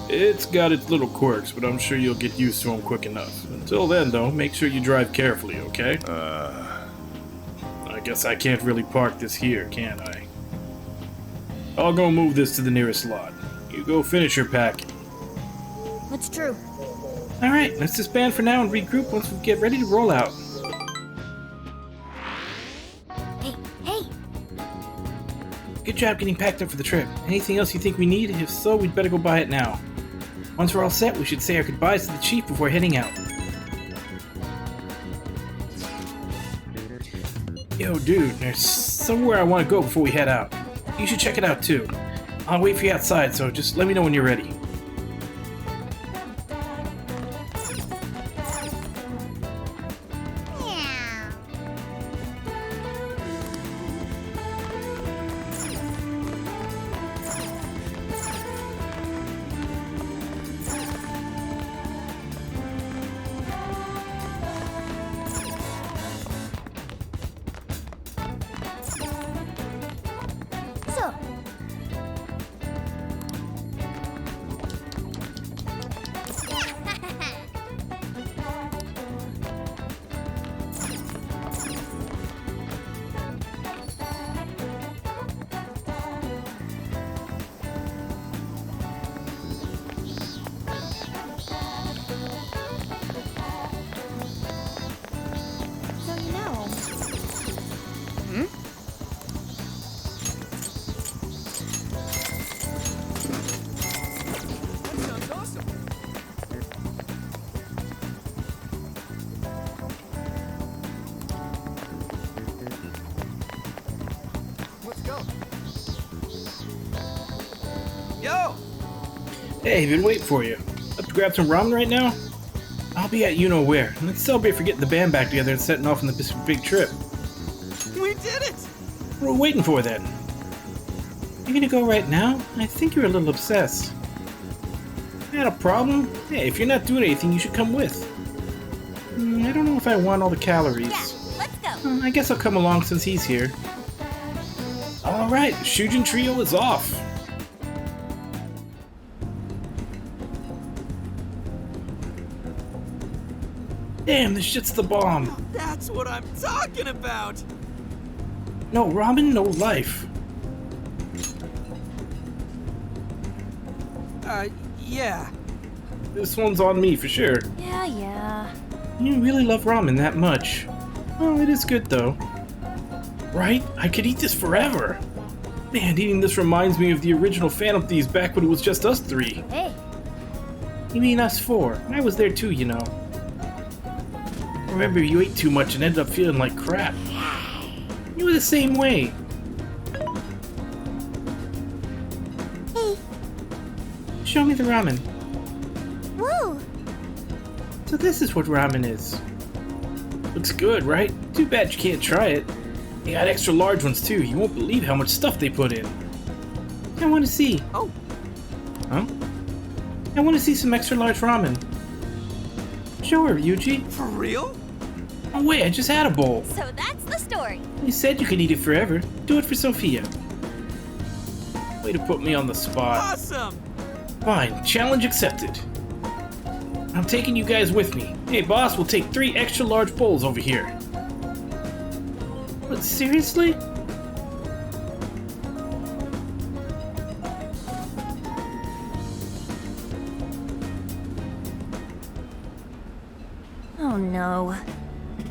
It's got its little quirks, but I'm sure you'll get used to them quick enough. Until then, though, make sure you drive carefully, okay? I guess I can't really park this here, can I? I'll go move this to the nearest lot. You go finish your packing. That's true. Alright, let's disband for now and regroup once we get ready to roll out. Hey. Good job getting packed up for the trip. Anything else you think we need? If so, we'd better go buy it now. Once we're all set, we should say our goodbyes to the chief before heading out. Yo, dude, there's somewhere I want to go before we head out. You should check it out, too. I'll wait for you outside, so just let me know when you're ready. So, Yo! Hey, been waiting for you. Up to grab some ramen right now? I'll be at you-know-where. Let's celebrate for getting the band back together and setting off on this big trip. We did it! What are we waiting for then? You gonna go right now? I think you're a little obsessed. Not a problem? Hey, if you're not doing anything, you should come with. I don't know if I want all the calories. yeah, let's go. I guess I'll come along since he's here. Alright, the Shujin Trio is off. Damn, this shit's the bomb. That's what I'm talking about! No ramen, no life. Yeah. This one's on me for sure. Yeah. You really love ramen that much. Well, it is good though. Right? I could eat this forever. Man, eating this reminds me of the original Phantom Thieves back when it was just us 3. Hey. You mean us 4? I was there too, you know. Remember, you ate too much and ended up feeling like crap. You were the same way. Hey. Show me the ramen. Whoa. So this is what ramen is. Looks good, right? Too bad you can't try it. They got extra large ones too. You won't believe how much stuff they put in. I want to see. Oh. Huh? I want to see some extra large ramen. Show her, Yuji. For real? Oh wait, I just had a bowl. So that's the story. You said you could eat it forever. Do it for Sophia. Way to put me on the spot. Awesome! Fine, challenge accepted. I'm taking you guys with me. Hey boss, we'll take 3 extra large bowls over here. What, seriously? Oh no.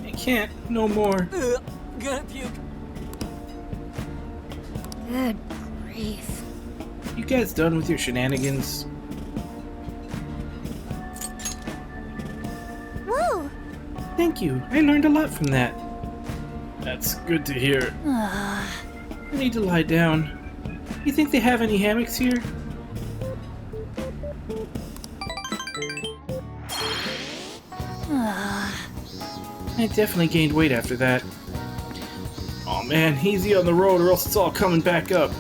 I can't, no more. Gonna puke. Good grief. You guys done with your shenanigans? Whoa. Thank you, I learned a lot from that. That's good to hear. I need to lie down. You think they have any hammocks here? I definitely gained weight after that. Oh man, easy on the road or else it's all coming back up.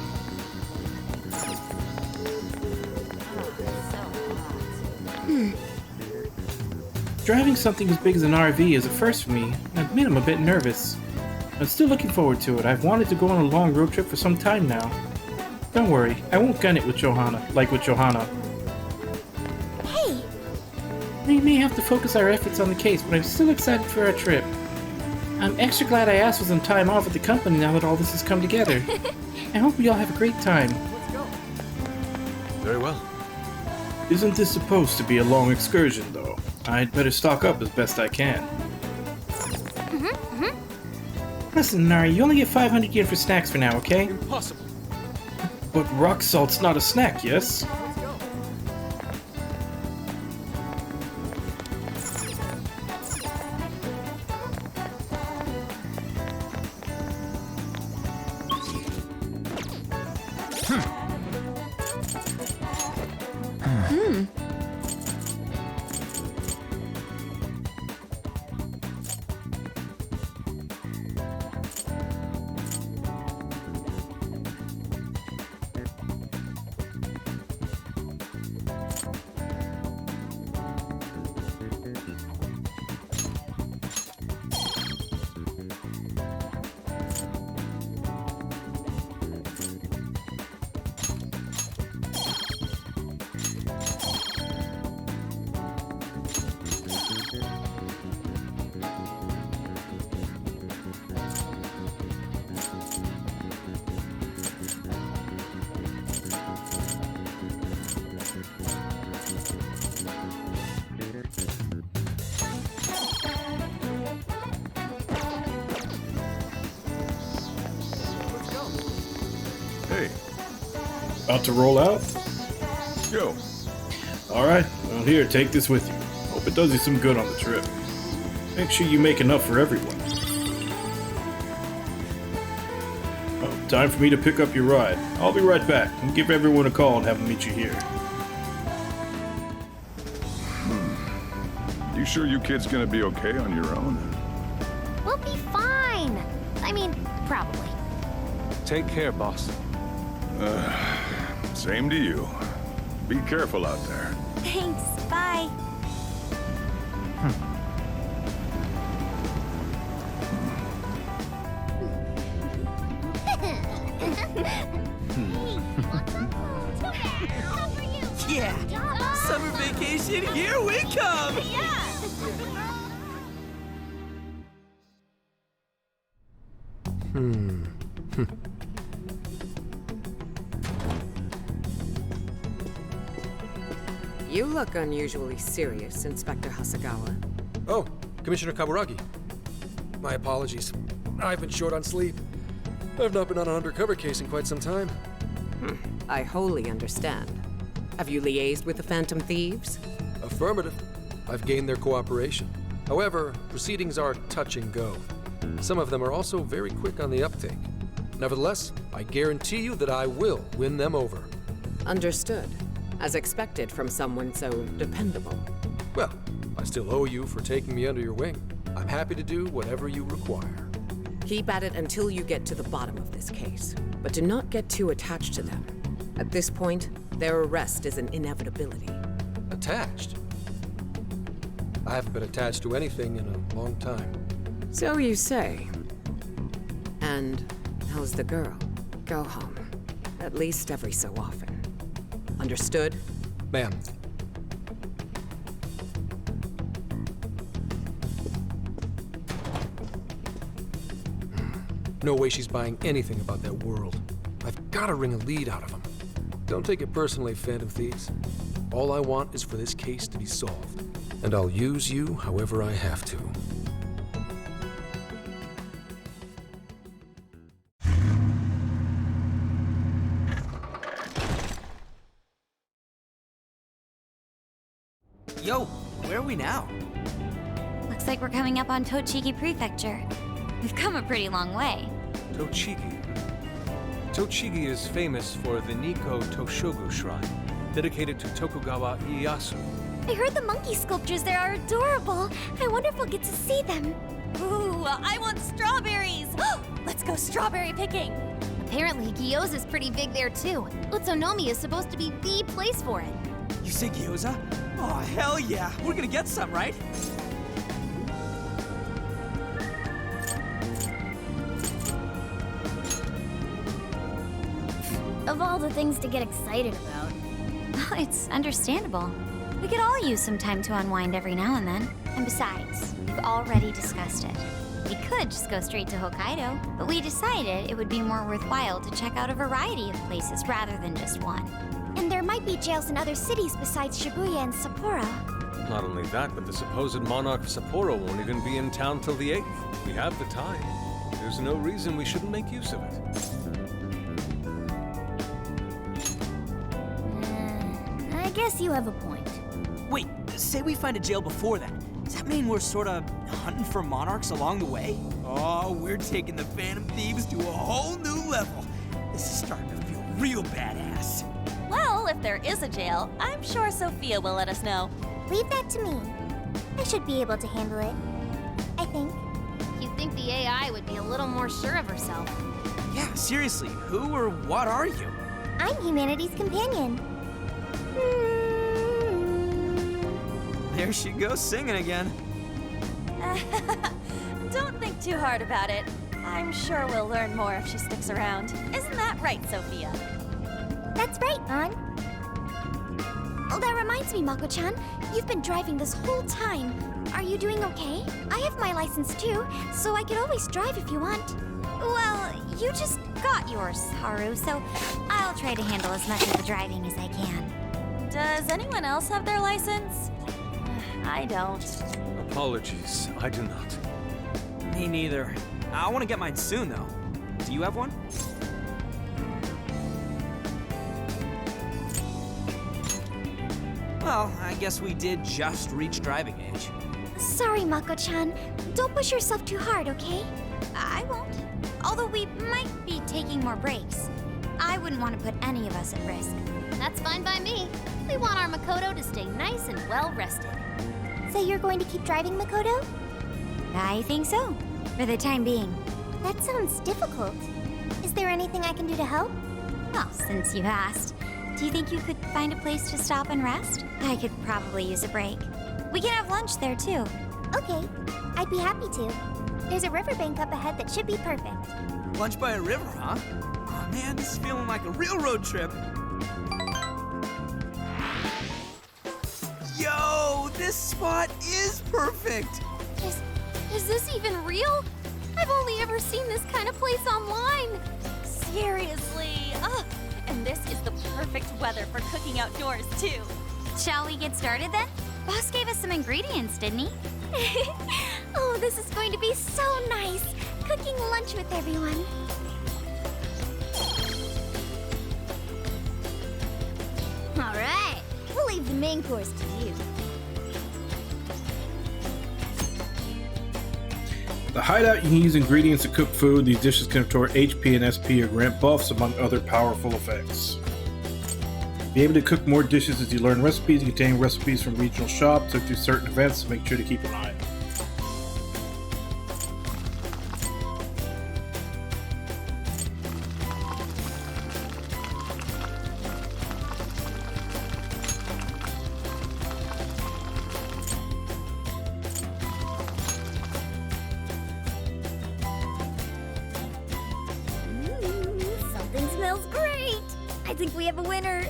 Driving something as big as an RV is a first for me. I admit I'm a bit nervous. I'm still looking forward to it. I've wanted to go on a long road trip for some time now. Don't worry, I won't gun it with Johanna, like with Johanna. Hey! We may have to focus our efforts on the case, but I'm still excited for our trip. I'm extra glad I asked for some time off at the company now that all this has come together. I hope we all have a great time. Very well. Isn't this supposed to be a long excursion, though? I'd better stock up as best I can. Listen, Nari, you only get 500 yen for snacks for now, okay? Impossible. But rock salt's not a snack, yes? Hey. About to roll out? Go. Alright, well here, take this with you. Hope it does you some good on the trip. Make sure you make enough for everyone. Oh, time for me to pick up your ride. I'll be right back and give everyone a call and have them meet you here. You sure you kids gonna be okay on your own? We'll be fine. I mean, probably. Take care, boss. Same to you. Be careful out there. Thanks, bye. Yeah! Summer vacation, here we come! You look unusually serious, Inspector Hasagawa. Oh, Commissioner Kaburagi. My apologies. I've been short on sleep. I've not been on an undercover case in quite some time. I wholly understand. Have you liaised with the Phantom Thieves? Affirmative. I've gained their cooperation. However, proceedings are touch and go. Some of them are also very quick on the uptake. Nevertheless, I guarantee you that I will win them over. Understood. As expected from someone so dependable. Well, I still owe you for taking me under your wing. I'm happy to do whatever you require. Keep at it until you get to the bottom of this case. But do not get too attached to them. At this point, their arrest is an inevitability. Attached? I haven't been attached to anything in a long time. So you say. And how's the girl? Go home. At least every so often. Understood? Ma'am. No way she's buying anything about that world. I've got to wring a lead out of them. Don't take it personally, Phantom Thieves. All I want is for this case to be solved. And I'll use you however I have to. Yo, where are we now? Looks like we're coming up on Tochigi Prefecture. We've come a pretty long way. Tochigi. Tochigi is famous for the Nikko Toshogu Shrine, dedicated to Tokugawa Ieyasu, I heard the monkey sculptures there are adorable. I wonder if we'll get to see them. Ooh, I want strawberries! Let's go strawberry picking! Apparently, gyoza's pretty big there too. Utsunomiya is supposed to be the place for it. You say gyoza? Oh, hell yeah. We're gonna get some, right? Of all the things to get excited about. It's understandable. We could all use some time to unwind every now and then. And besides, we've already discussed it. We could just go straight to Hokkaido, but we decided it would be more worthwhile to check out a variety of places rather than just one. And there might be jails in other cities besides Shibuya and Sapporo. Not only that, but the supposed monarch of Sapporo won't even be in town till the 8th. We have the time. There's no reason we shouldn't make use of it. I guess you have a point. Wait, say we find a jail before that. Does that mean we're sorta hunting for monarchs along the way? Oh, we're taking the Phantom Thieves to a whole new level. This is starting to feel real badass. Well, if there is a jail, I'm sure Sophia will let us know. Leave that to me. I should be able to handle it. I think. You'd think the AI would be a little more sure of herself. Yeah, seriously, who or what are you? I'm humanity's companion. There she goes singing again. Don't think too hard about it. I'm sure we'll learn more if she sticks around. Isn't that right, Sophia? That's right, An. Oh, that reminds me, Mako-chan. You've been driving this whole time. Are you doing okay? I have my license too, so I could always drive if you want. Well, you just got yours, Haru, so I'll try to handle as much of the driving as I can. Does anyone else have their license? I don't. Apologies, I do not. Me neither. I want to get mine soon, though. Do you have one? Well, I guess we did just reach driving age. Sorry, Mako-chan. Don't push yourself too hard, okay? I won't. Although we might be taking more breaks. I wouldn't want to put any of us at risk. That's fine by me. We want our Makoto to stay nice and well rested. So you're going to keep driving, Makoto? I think so, for the time being. That sounds difficult. Is there anything I can do to help? Well, since you asked, do you think you could find a place to stop and rest? I could probably use a break. We can have lunch there, too. Okay, I'd be happy to. There's a riverbank up ahead that should be perfect. Lunch by a river, huh? Oh man, this is feeling like a real road trip. Yo, this spot is perfect! Is this even real? I've only ever seen this kind of place online. Seriously? Ugh. And this is the perfect weather for cooking outdoors, too. Shall we get started then? Boss gave us some ingredients, didn't he? Oh, this is going to be so nice. Cooking lunch with everyone. All right, we'll leave the main course to you. The hideout, you can use ingredients to cook food. These dishes can restore HP and SP or grant buffs, among other powerful effects. Be able to cook more dishes as you learn recipes. You can obtain recipes from regional shops or through certain events, so make sure to keep an eye. Something smells great. I think we have a winner.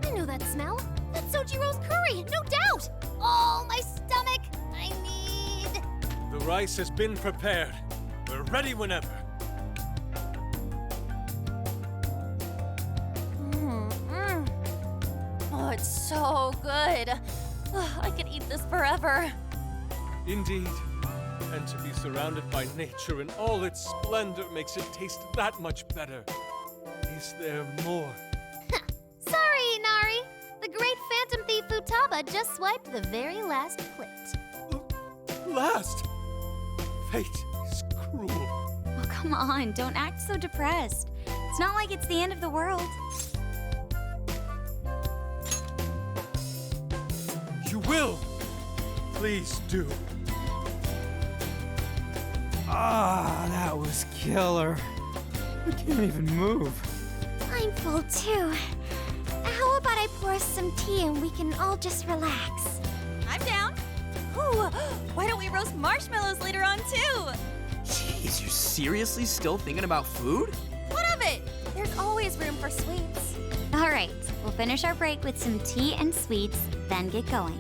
I know that smell. That's Sojiro's curry, no doubt. Oh, my stomach. I need... The rice has been prepared. We're ready whenever. Oh, it's so good. I could eat this forever. Indeed. And to be surrounded by nature in all its splendor makes it taste that much better. Is there more? Sorry, Inari. The great Phantom Thief Futaba just swiped the very last plate. Last! Fate is cruel. Oh, come on, don't act so depressed. It's not like it's the end of the world. You will! Please do. Ah, that was killer. I can't even move. I'm full too. How about I pour us some tea and we can all just relax? I'm down. Ooh, why don't we roast marshmallows later on too? Jeez, you're seriously still thinking about food? What of it? There's always room for sweets. All right, we'll finish our break with some tea and sweets, then get going.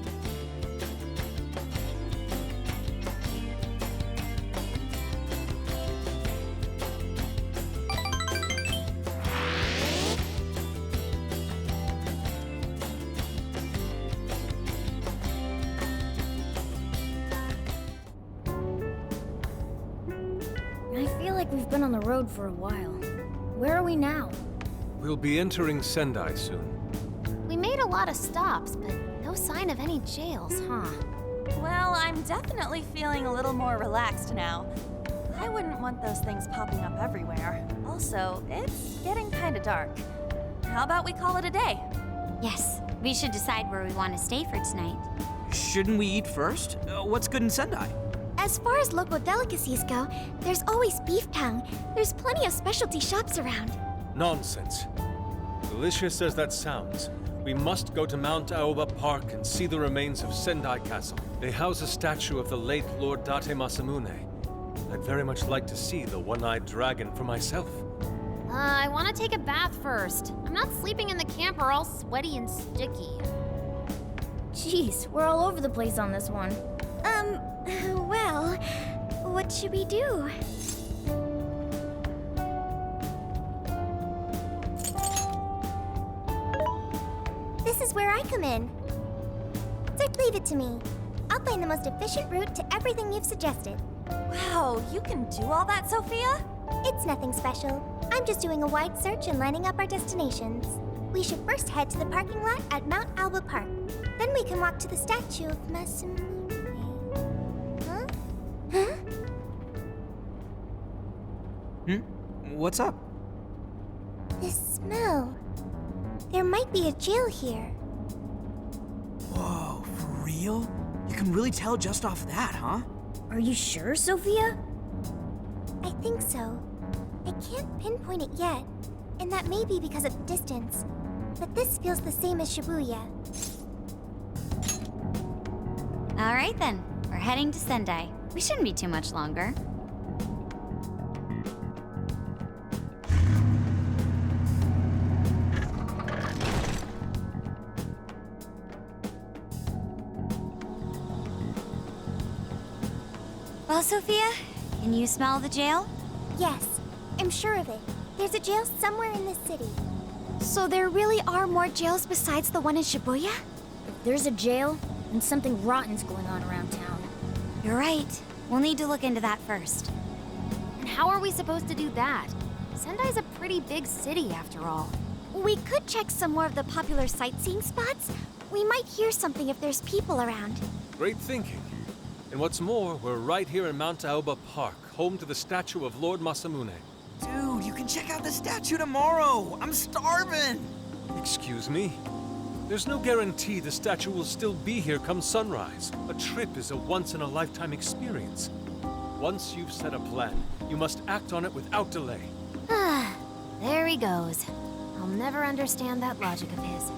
I feel like we've been on the road for a while. Where are we now? We'll be entering Sendai soon. We made a lot of stops, but no sign of any jails, huh? Well, I'm definitely feeling a little more relaxed now. I wouldn't want those things popping up everywhere. Also, it's getting kinda dark. How about we call it a day? Yes, we should decide where we want to stay for tonight. Shouldn't we eat first? What's good in Sendai? As far as local delicacies go, there's always beef tongue. There's plenty of specialty shops around. Nonsense. Delicious as that sounds, we must go to Mount Aoba Park and see the remains of Sendai Castle. They house a statue of the late Lord Date Masamune. I'd very much like to see the one-eyed dragon for myself. I want to take a bath first. I'm not sleeping in the camper all sweaty and sticky. Jeez, we're all over the place on this one. Well, what should we do? This is where I come in. Dirk, leave it to me. I'll find the most efficient route to everything you've suggested. Wow, you can do all that, Sophia? It's nothing special. I'm just doing a wide search and lining up our destinations. We should first head to the parking lot at Mount Aoba Park. Then we can walk to the statue of Masamune. Huh? Huh? What's up? This smell. There might be a jail here. Whoa, for real? You can really tell just off that, huh? Are you sure, Sophia? I think so. I can't pinpoint it yet, and that may be because of the distance. But this feels the same as Shibuya. All right then, we're heading to Sendai. We shouldn't be too much longer. Well, Sophia, can you smell the jail? Yes, I'm sure of it. There's a jail somewhere in this city. So there really are more jails besides the one in Shibuya? If there's a jail, then something rotten's going on around town. You're right. We'll need to look into that first. And how are we supposed to do that? Sendai's a pretty big city, after all. We could check some more of the popular sightseeing spots. We might hear something if there's people around. Great thinking. And what's more, we're right here in Mount Aoba Park, home to the statue of Lord Masamune. Dude, you can check out the statue tomorrow! I'm starving! Excuse me? There's no guarantee the statue will still be here come sunrise. A trip is a once-in-a-lifetime experience. Once you've set a plan, you must act on it without delay. There he goes. I'll never understand that logic of his.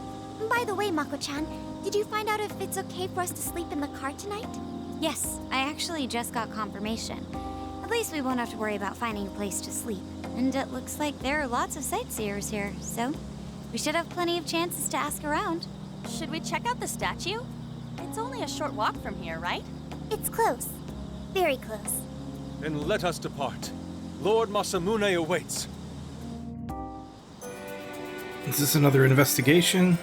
By the way, Mako-chan, did you find out if it's okay for us to sleep in the car tonight? Yes, I actually just got confirmation. At least we won't have to worry about finding a place to sleep. And it looks like there are lots of sightseers here, so we should have plenty of chances to ask around. Should we check out the statue? It's only a short walk from here, right? It's close. Very close. Then let us depart. Lord Masamune awaits. Is this another investigation?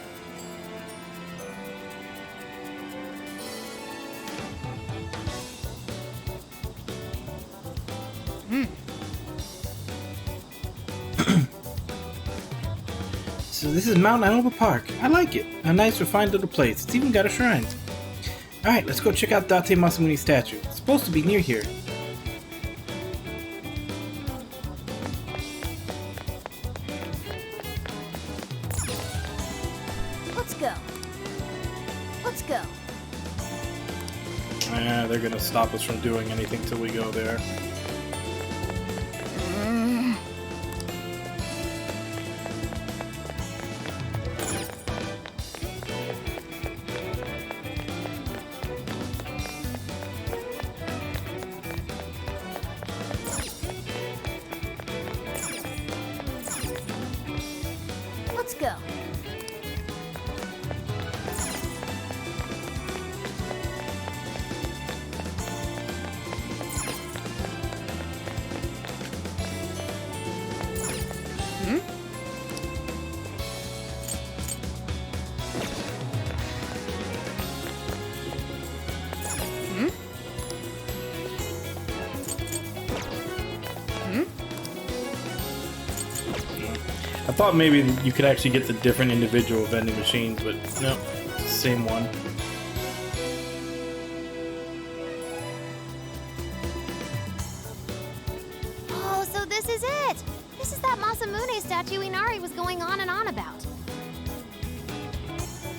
So this is Mount Aoba Park. I like it. A nice refined little place. It's even got a shrine. Alright, let's go check out Date Masamune's statue. It's supposed to be near here. They're gonna stop us from doing anything till we go there. Let's go. I thought maybe you could actually get the different individual vending machines, but no, it's the same one. Oh, so this is it! This is that Masamune statue Inari was going on and on about.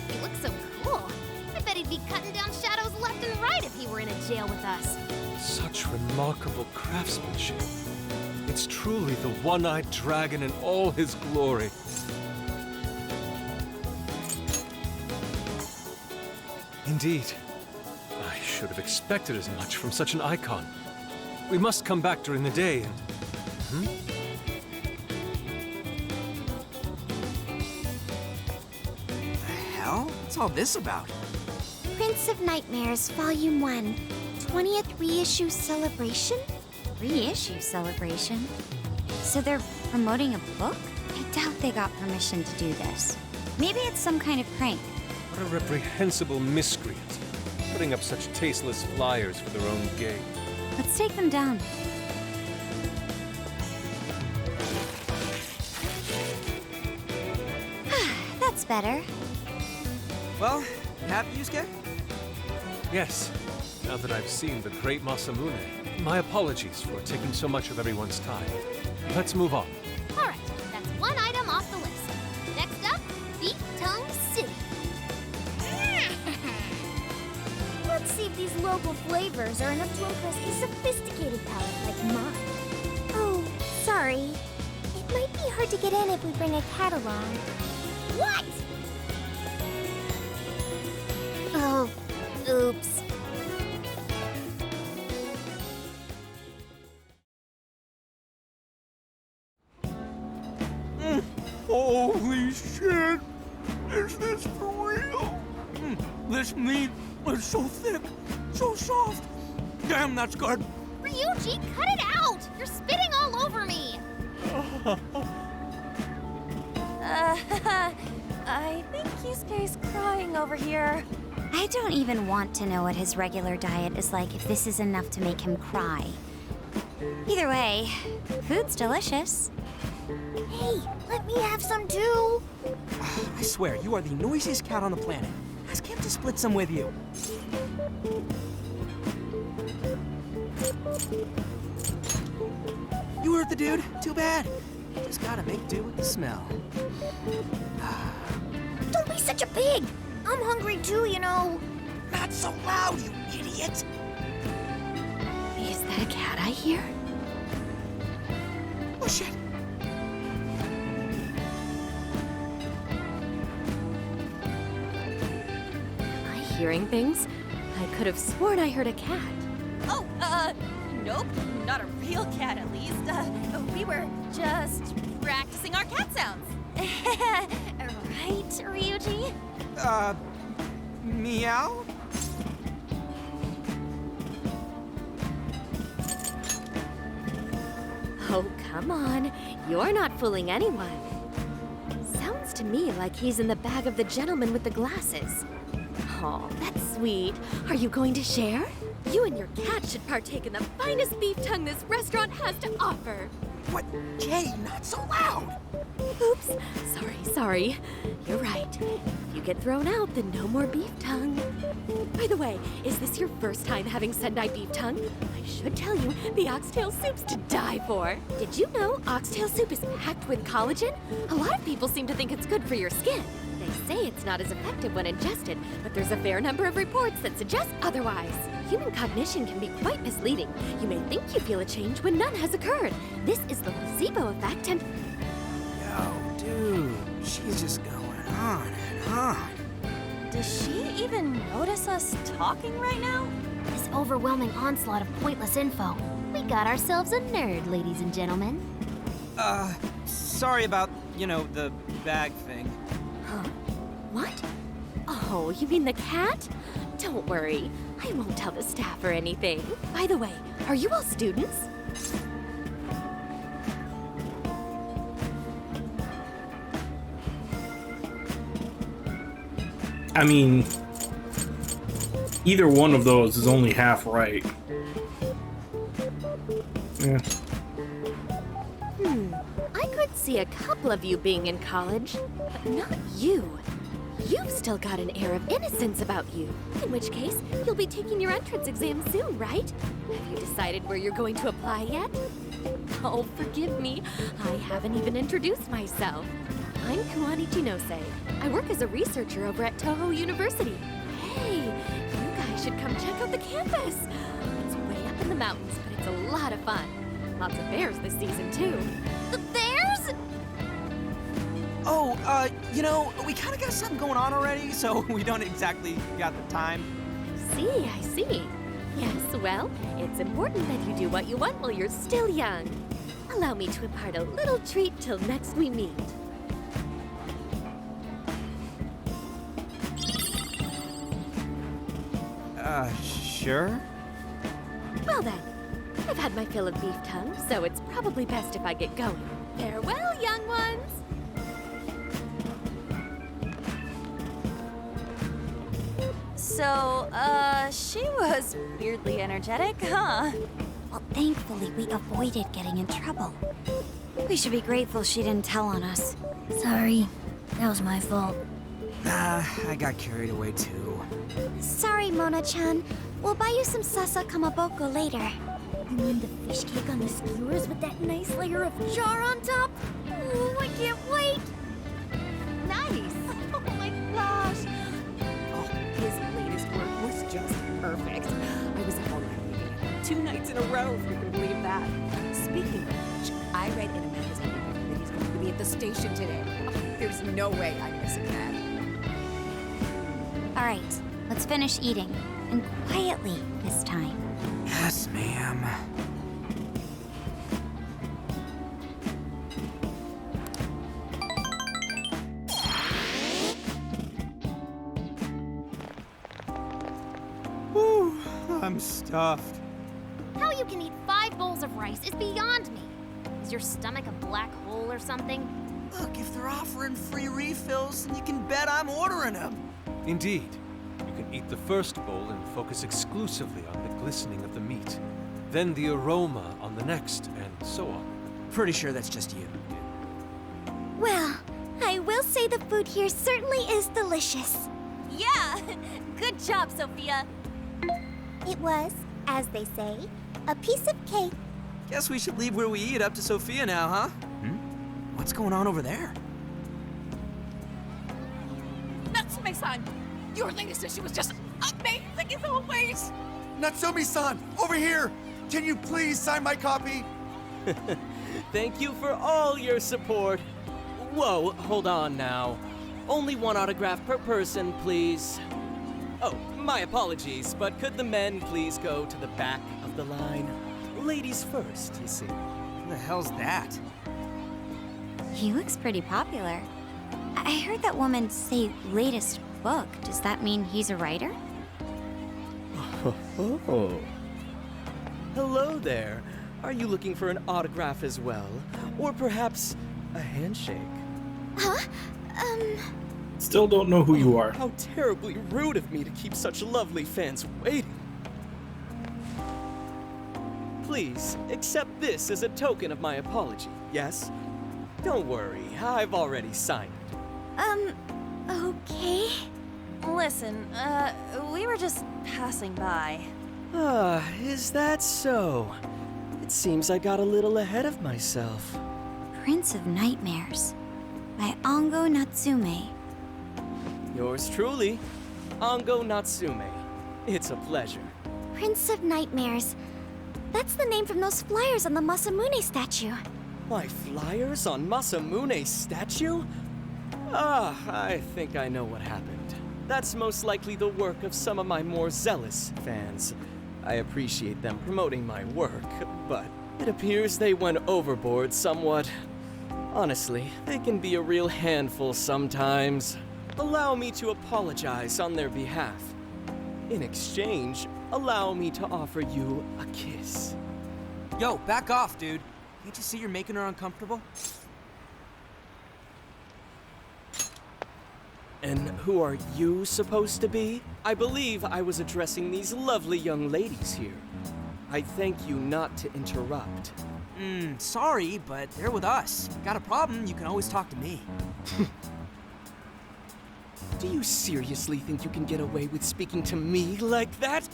He looks so cool. I bet he'd be cutting down shadows left and right if he were in a jail with us. Such remarkable craftsmanship. It's truly the one-eyed dragon in all his glory. Indeed. I should have expected as much from such an icon. We must come back during the day and... The hell? What's all this about? Prince of Nightmares, Volume 1. 20th reissue celebration? Reissue celebration? So they're promoting a book? I doubt they got permission to do this. Maybe it's some kind of prank. What a reprehensible miscreant. Putting up such tasteless flyers for their own gain. Let's take them down. That's better. Well, you happy, Yusuke? Yes. Now that I've seen the great Masamune, my apologies for taking so much of everyone's time. Let's move on. Alright, that's one item off the list. Next up, Beef Tongue City. Let's see if these local flavors are enough to impress a sophisticated palate like mine. Oh, sorry. It might be hard to get in if we bring a cat along. What? Oh, oops. Holy shit! Is this for real? This meat is so thick, so soft. Damn, that's good. Ryuji, cut it out! You're spitting all over me! I think Yusuke's crying over here. I don't even want to know what his regular diet is like if this is enough to make him cry. Either way, food's delicious. Hey, let me have some too. I swear, you are the noisiest cat on the planet. Ask him to split some with you. You hurt the dude? Too bad. You just gotta make do with the smell. Don't be such a pig. I'm hungry too, you know. Not so loud, you idiot! Is that a cat I hear? Oh shit! Am I hearing things? I could have sworn I heard a cat. Oh, nope. Not a real cat, at least. We were just practicing our cat sounds. Right, Ryuji? Meow? Oh, come on. You're not fooling anyone. Sounds to me like he's in the bag of the gentleman with the glasses. Oh, that's sweet. Are you going to share? You and your cat should partake in the finest beef tongue this restaurant has to offer. What? Jay, not so loud! Oops. Sorry. You're right. If you get thrown out, then no more beef tongue. By the way, is this your first time having Sendai beef tongue? I should tell you, the oxtail soup's to die for. Did you know oxtail soup is packed with collagen? A lot of people seem to think it's good for your skin. They They say it's not as effective when ingested, but there's a fair number of reports that suggest otherwise. Human cognition can be quite misleading. You may think you feel a change when none has occurred. This is the placebo effect, and... Yo, dude, she's just going on and on. Does she even notice us talking right now? This overwhelming onslaught of pointless info. We got ourselves a nerd, ladies and gentlemen. Sorry about, the bag thing. Huh? What? Oh, you mean the cat? Don't worry. I won't tell the staff or anything. By the way, are you all students? I mean, either one of those is only half right. Yeah. I could see a couple of you being in college, but not you. You've still got an air of innocence about you. In which case, you'll be taking your entrance exam soon, right? Have you decided where you're going to apply yet? Oh, forgive me. I haven't even introduced myself. I'm Kuani Chinose. I work as a researcher over at Toho University. Hey, you guys should come check out the campus. It's way up in the mountains, but it's a lot of fun. Lots of bears this season, too. The bears? Oh, we kind of got something going on already, so we don't exactly got the time. I see. Yes, well, it's important that you do what you want while you're still young. Allow me to impart a little treat till next we meet. Sure? Well then, I've had my fill of beef tongue, so it's probably best if I get going. Farewell, young ones! So, she was weirdly energetic, huh? Well, thankfully, we avoided getting in trouble. We should be grateful she didn't tell on us. Sorry, that was my fault. I got carried away too. Sorry, Mona-chan. We'll buy you some sasa kamaboko later. You mean the fish cake on the skewers with that nice layer of jar on top? Oh, I can't wait! Nice! Oh my gosh! Oh, his latest work was just perfect. I was up all night reading it. 2 nights in a row, if you can believe that. Speaking of which, I read in a magazine that he's going to be at the station today. Oh, there's no way I'm missing that. All right, let's finish eating. And quietly this time. Yes, ma'am. Whew, I'm stuffed. How you can eat 5 bowls of rice is beyond me. Is your stomach a black hole or something? Look, if they're offering free refills, then you can bet I'm ordering them. Indeed. You can eat the first bowl and focus exclusively on the glistening of the meat. Then the aroma on the next, and so on. Pretty sure that's just you. Well, I will say the food here certainly is delicious. Yeah! Good job, Sophia! It was, as they say, a piece of cake. Guess we should leave where we eat up to Sophia now, huh? What's going on over there? Natsume-san! Your latest issue was just amazing as always! Natsumi-san, over here! Can you please sign my copy? Thank you for all your support. Whoa, hold on now. Only 1 autograph per person, please. Oh, my apologies, but could the men please go to the back of the line? Ladies first, you see. Who the hell's that? He looks pretty popular. I heard that woman say latest book. Does that mean he's a writer? Oh. Hello there. Are you looking for an autograph as well? Or perhaps a handshake? Huh? Still don't know who you are. How terribly rude of me to keep such lovely fans waiting. Please, accept this as a token of my apology, yes? Don't worry, I've already signed it. Okay. Listen, we were just passing by. Ah, is that so? It seems I got a little ahead of myself. Prince of Nightmares by Ongo Natsume. Yours truly, Ango Natsume. It's a pleasure. Prince of Nightmares. That's the name from those flyers on the Masamune statue. My flyers on Masamune's statue? Ah, I think I know what happened. That's most likely the work of some of my more zealous fans. I appreciate them promoting my work, but it appears they went overboard somewhat. Honestly, they can be a real handful sometimes. Allow me to apologize on their behalf. In exchange, allow me to offer you a kiss. Yo, back off, dude. Can't you see you're making her uncomfortable? And who are you supposed to be? I believe I was addressing these lovely young ladies here. I thank you not to interrupt. Sorry, but they're with us. Got a problem, you can always talk to me. Do you seriously think you can get away with speaking to me like that?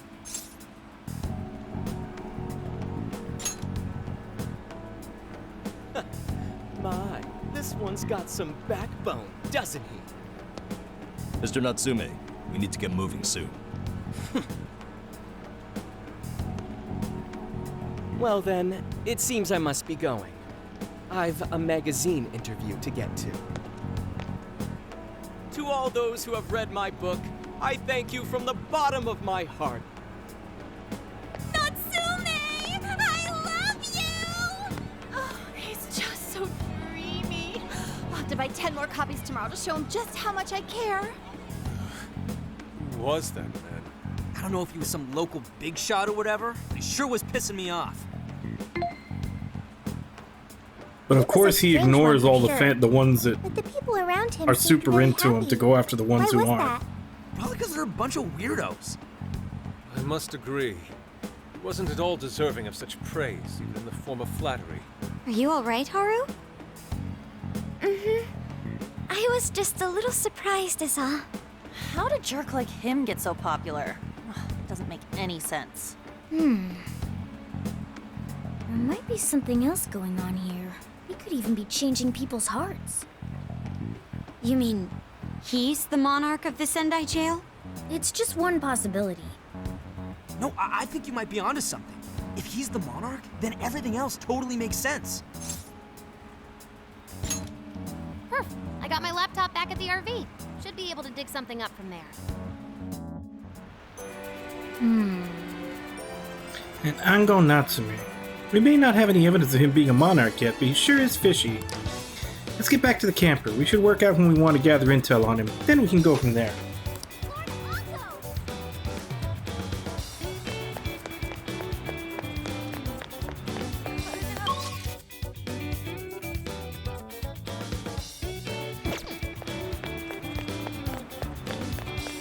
My, this one's got some backbone, doesn't he? Mr. Natsume, we need to get moving soon. Well then, it seems I must be going. I've a magazine interview to get to. To all those who have read my book, I thank you from the bottom of my heart. Natsume! I love you! Oh, he's just so dreamy. I'll have to buy 10 more copies tomorrow to show him just how much I care. Who was that man? I don't know if he was some local big shot or whatever, but he sure was pissing me off. But of course he strange ignores one for all the sure. the ones that But the people around him are seemed super really into him happy. to go after the ones Why who was aren't. that? Probably because they're a bunch of weirdos. I must agree. He wasn't at all deserving of such praise, even in the form of flattery. Are you alright, Haru? Mm-hmm. I was just a little surprised is all. How did a jerk like him get so popular? Ugh, doesn't make any sense. There might be something else going on here. He could even be changing people's hearts. You mean he's the monarch of the Sendai jail? It's just one possibility. No, I think you might be onto something. If he's the monarch, then everything else totally makes sense. Perf. I got my laptop back at the RV. Should be able to dig something up from there. And Ango Natsume. We may not have any evidence of him being a monarch yet, but he sure is fishy. Let's get back to the camper. We should work out when we want to gather intel on him. Then we can go from there.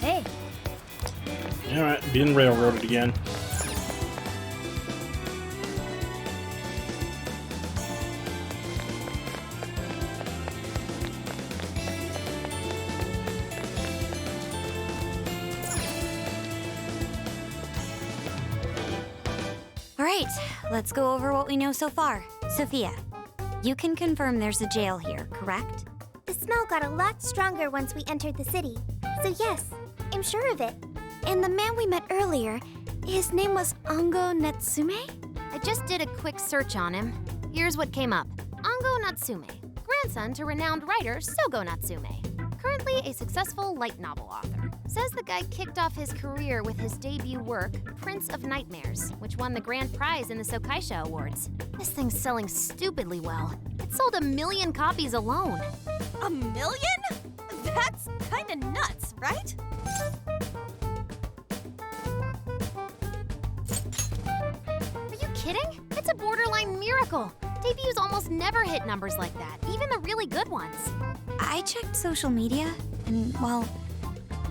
Hey, Alright, being railroaded again. Alright, let's go over what we know so far. Sophia, you can confirm there's a jail here, correct? the smell got a lot stronger once we entered the city. So yes, I'm sure of it. And the man we met earlier, his name was Ango Natsume? I just did a quick search on him. Here's what came up. Ango Natsume, grandson to renowned writer Sogo Natsume. Currently a successful light novel author. Says the guy kicked off his career with his debut work, Prince of Nightmares, which won the grand prize in the Sokaisha Awards. This thing's selling stupidly well. It sold 1 million copies alone. 1 million? That's kinda nuts, right? Are you kidding? It's a borderline miracle. Debuts almost never hit numbers like that, even the really good ones. I checked social media, and well,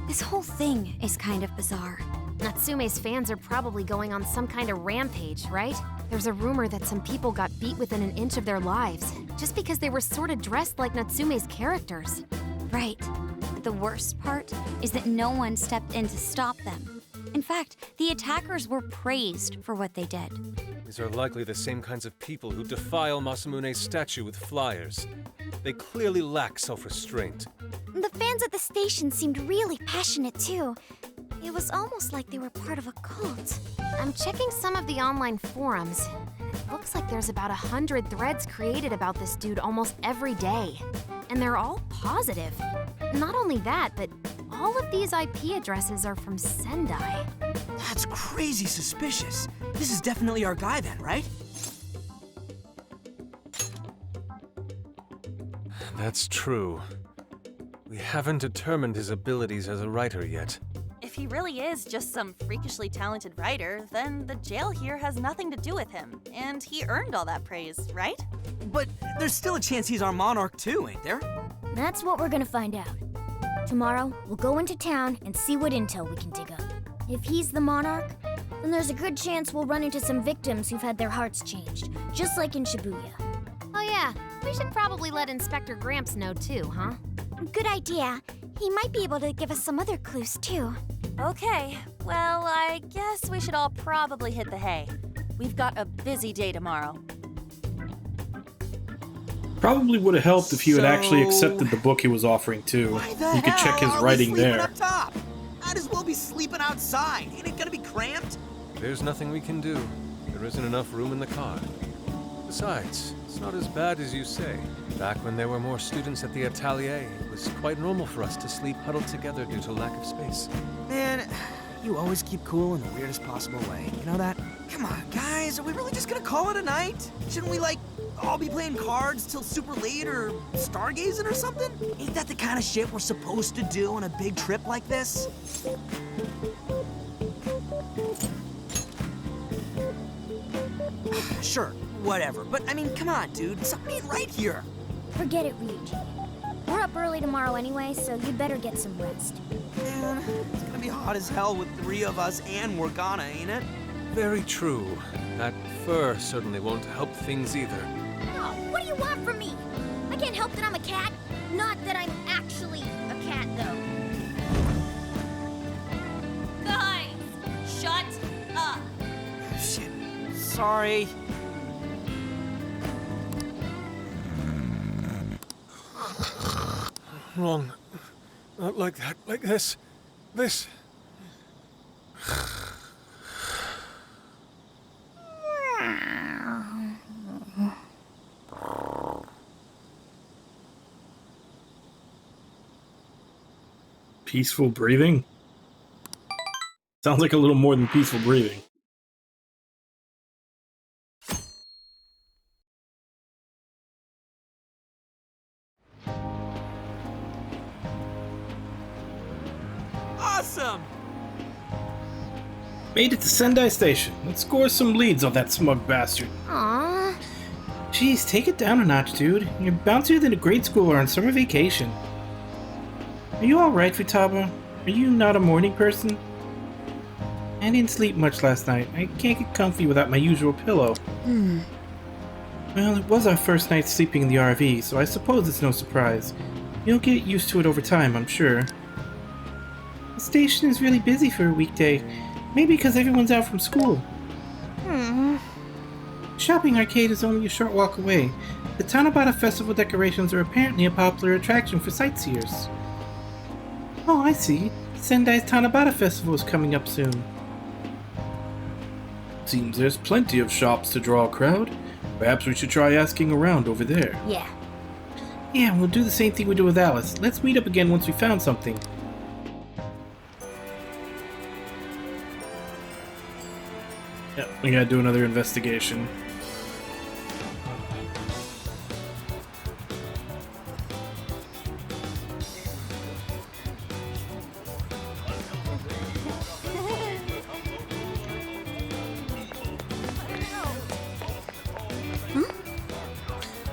this whole thing is kind of bizarre. Natsume's fans are probably going on some kind of rampage, right? There's a rumor that some people got beat within an inch of their lives, just because they were sort of dressed like Natsume's characters. Right. The worst part is that no one stepped in to stop them. In fact, the attackers were praised for what they did. These are likely the same kinds of people who defile Masamune's statue with flyers. They clearly lack self-restraint. The fans at the station seemed really passionate too. It was almost like they were part of a cult. I'm checking some of the online forums. It looks like there's about 100 threads created about this dude almost every day. And they're all positive. Not only that, but all of these IP addresses are from Sendai. That's crazy suspicious. This is definitely our guy then, right? That's true. We haven't determined his abilities as a writer yet. If he really is just some freakishly talented writer, then the jail here has nothing to do with him, and he earned all that praise, right? But there's still a chance he's our monarch too, ain't there? That's what we're gonna find out. Tomorrow, we'll go into town and see what intel we can dig up. If he's the monarch, then there's a good chance we'll run into some victims who've had their hearts changed, just like in Shibuya. Oh yeah, we should probably let Inspector Gramps know too, huh? Good idea. He might be able to give us some other clues too. Okay, well, I guess we should all probably hit the hay. We've got a busy day tomorrow. Probably would have helped if he had actually accepted the book he was offering too. You could check his writing there. Up top? Might as well be sleeping outside. Ain't it gonna be cramped? There's nothing we can do. There isn't enough room in the car. Besides, it's not as bad as you say. Back when there were more students at the atelier, it was quite normal for us to sleep huddled together due to lack of space. Man, you always keep cool in the weirdest possible way. You know that? Come on, guys, are we really just gonna call it a night? Shouldn't we, like, all be playing cards till super late or stargazing or something? Ain't that the kind of shit we're supposed to do on a big trip like this? Sure, whatever. But, I mean, come on, dude. Something ain't right here. Forget it, Ryuji. We're up early tomorrow anyway, so you'd better get some rest. Man, it's gonna be hot as hell with 3 of us and Morgana, ain't it? Very true. That fur certainly won't help things either. Oh, what do you want from me? I can't help that I'm a cat. Not that I'm actually a cat, though. Guys, shut up. Shit. Sorry. Wrong. Not like that. Like this. This. Peaceful breathing? Sounds like a little more than peaceful breathing. Awesome! Made it to Sendai Station. Let's score some leads on that smug bastard. Aww. Jeez, take it down a notch, dude. You're bouncier than a grade schooler on summer vacation. Are you alright, Futaba? Are you not a morning person? I didn't sleep much last night. I can't get comfy without my usual pillow. Well, it was our first night sleeping in the RV, so I suppose it's no surprise. You'll get used to it over time, I'm sure. The station is really busy for a weekday. Maybe because everyone's out from school. Shopping Arcade is only a short walk away. The Tanabata Festival decorations are apparently a popular attraction for sightseers. Oh, I see. Sendai's Tanabata Festival is coming up soon. Seems there's plenty of shops to draw a crowd. Perhaps we should try asking around over there. Yeah. Yeah, we'll do the same thing we did with Alice. Let's meet up again once we found something. Yep, we gotta do another investigation.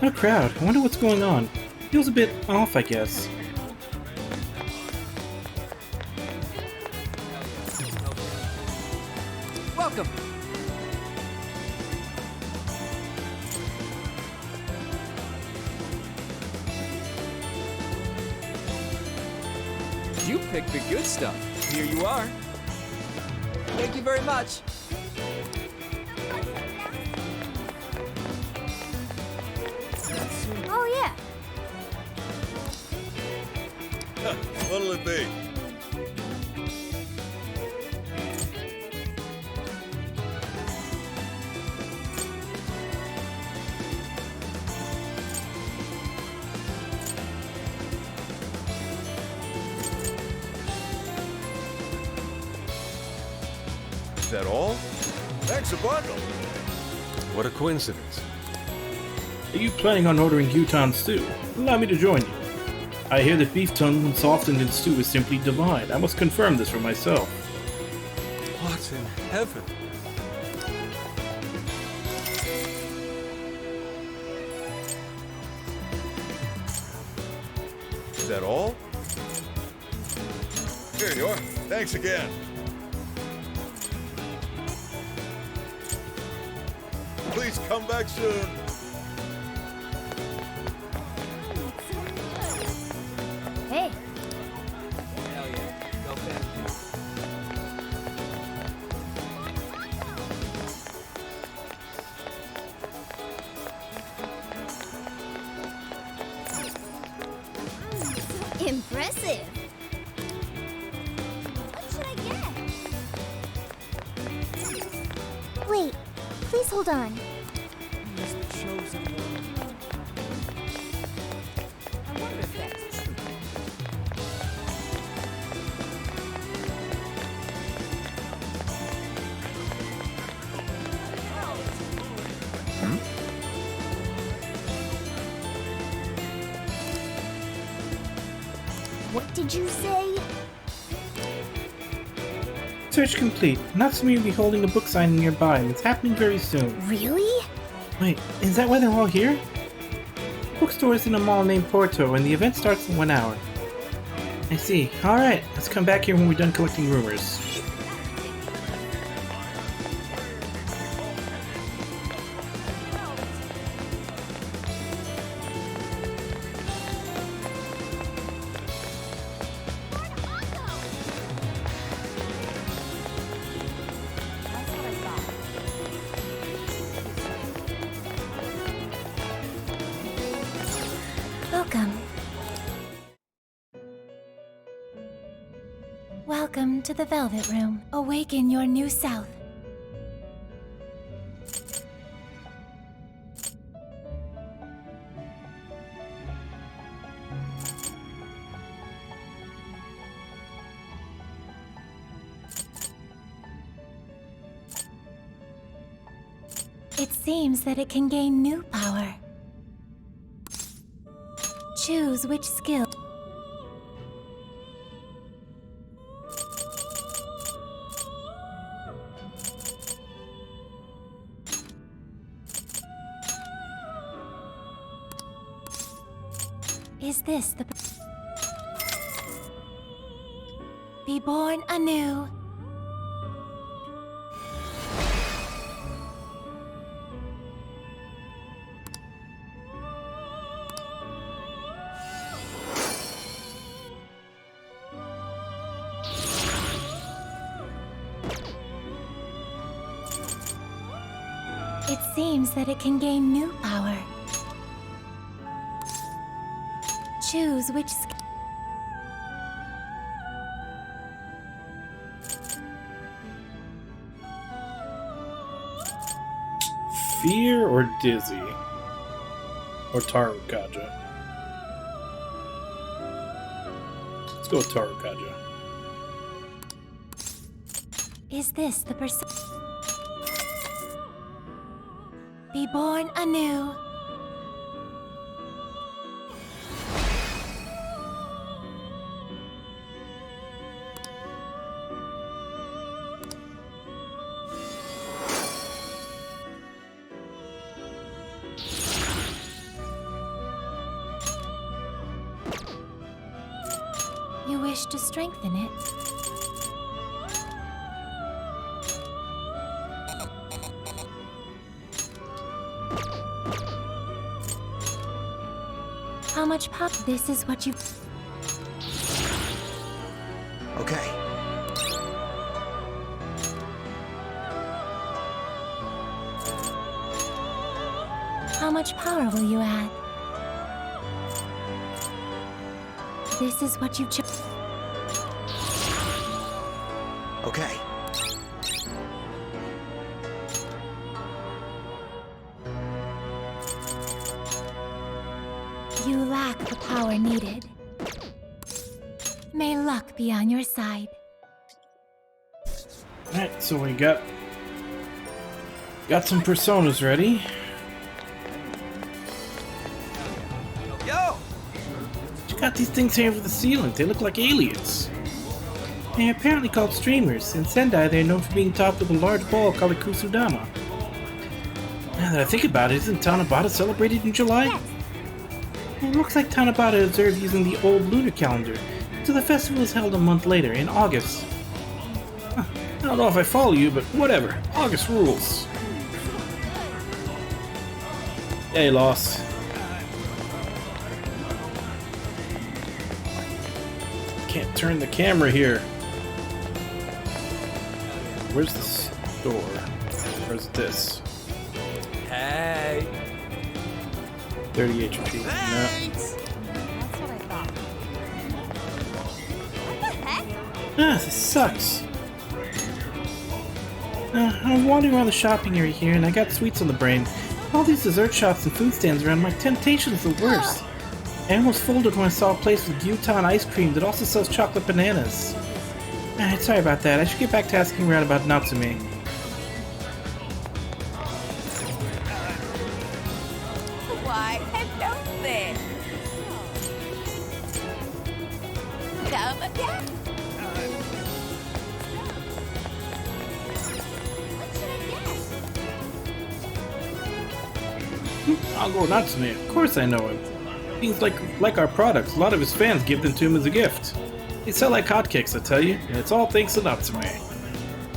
What a crowd. I wonder what's going on. Feels a bit off, I guess. Welcome. You picked the good stuff. Here you are. Thank you very much. Oh, yeah. What'll it be? Is that all? Thanks a bundle. What a coincidence. Are you planning on ordering Yutan stew? Allow me to join you. I hear that beef tongue when softened in stew is simply divine. I must confirm this for myself. What in heaven? Is that all? Here you are. Thanks again. Please come back soon. Hey, Hell yeah. Go Finn. impressive. What should I get? Wait, please hold on. He's the chosen one. I wonder if that's true. What did you say? Search complete. Natsumi will be holding a book signing nearby, and it's happening very soon. Really? Wait, is that why they're all here? Bookstore is in a mall named Porto, and the event starts in 1 hour. I see. Alright, let's come back here when we're done collecting rumors. Welcome. Welcome to the Velvet Room. Awaken your new self. It seems that it can gain new power. Choose which skill. Is this the... Be born anew. It seems that it can gain new power. Choose which skill. Fear or Dizzy? Or Tarukaja? Let's go with Tarukaja. Is this the person? Be born anew. You wish to strengthen it? How much pop? This is what you... Okay. How much power will you add? this is what you chose. Okay. You lack the power needed. May luck be on your side. Alright, so we got some personas ready. Yo! You got these things hanging from the ceiling. They look like aliens. They're apparently called streamers. In Sendai, they're known for being topped with a large ball called a kusudama. Now that I think about it, isn't Tanabata celebrated in July? It looks like Tanabata observed using the old lunar calendar, so the festival is held a month later, in August. Huh, I don't know if I follow you, but whatever. August rules. Hey, Lost. Can't turn the camera here. Where's the store? Where's this? Hey. 30 HP. No. That's what I thought. What the heck? Ah, this sucks. I'm wandering around the shopping area here, and I got sweets on the brain. All these dessert shops and food stands around, my temptation's the worst. I almost folded when I saw a place with Gyutan ice cream that also sells chocolate bananas. Alright, sorry about that. I should get back to asking around about Natsume. Why, hello there. Come again. I'll go Natsume. Of course I know him. Things like our products, a lot of his fans give them to him as a gift. They sell like hotcakes, I tell you, and it's all thanks to Natsume.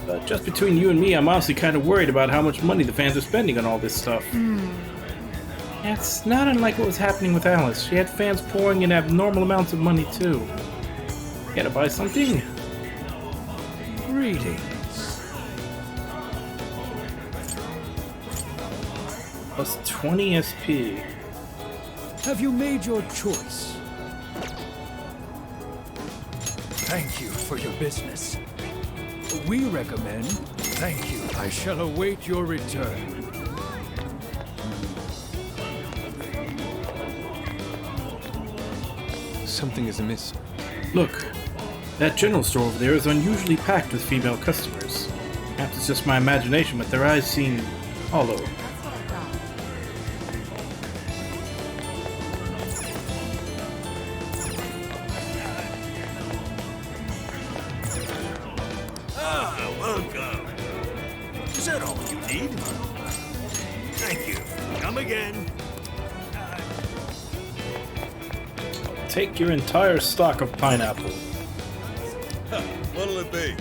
But just between you and me, I'm honestly kind of worried about how much money the fans are spending on all this stuff. Yeah, it's not unlike what was happening with Alice. She had fans pouring in abnormal amounts of money too. Gotta buy something? Greetings. Plus 20 SP. Have you made your choice? Thank you for your business. We recommend... Thank you. I shall await your return. Something is amiss. Look, that general store over there is unusually packed with female customers. Perhaps it's just my imagination, but their eyes seem hollow. Welcome. Is that all you need? Thank you. Come again. Take your entire stock of pineapple. What'll it be?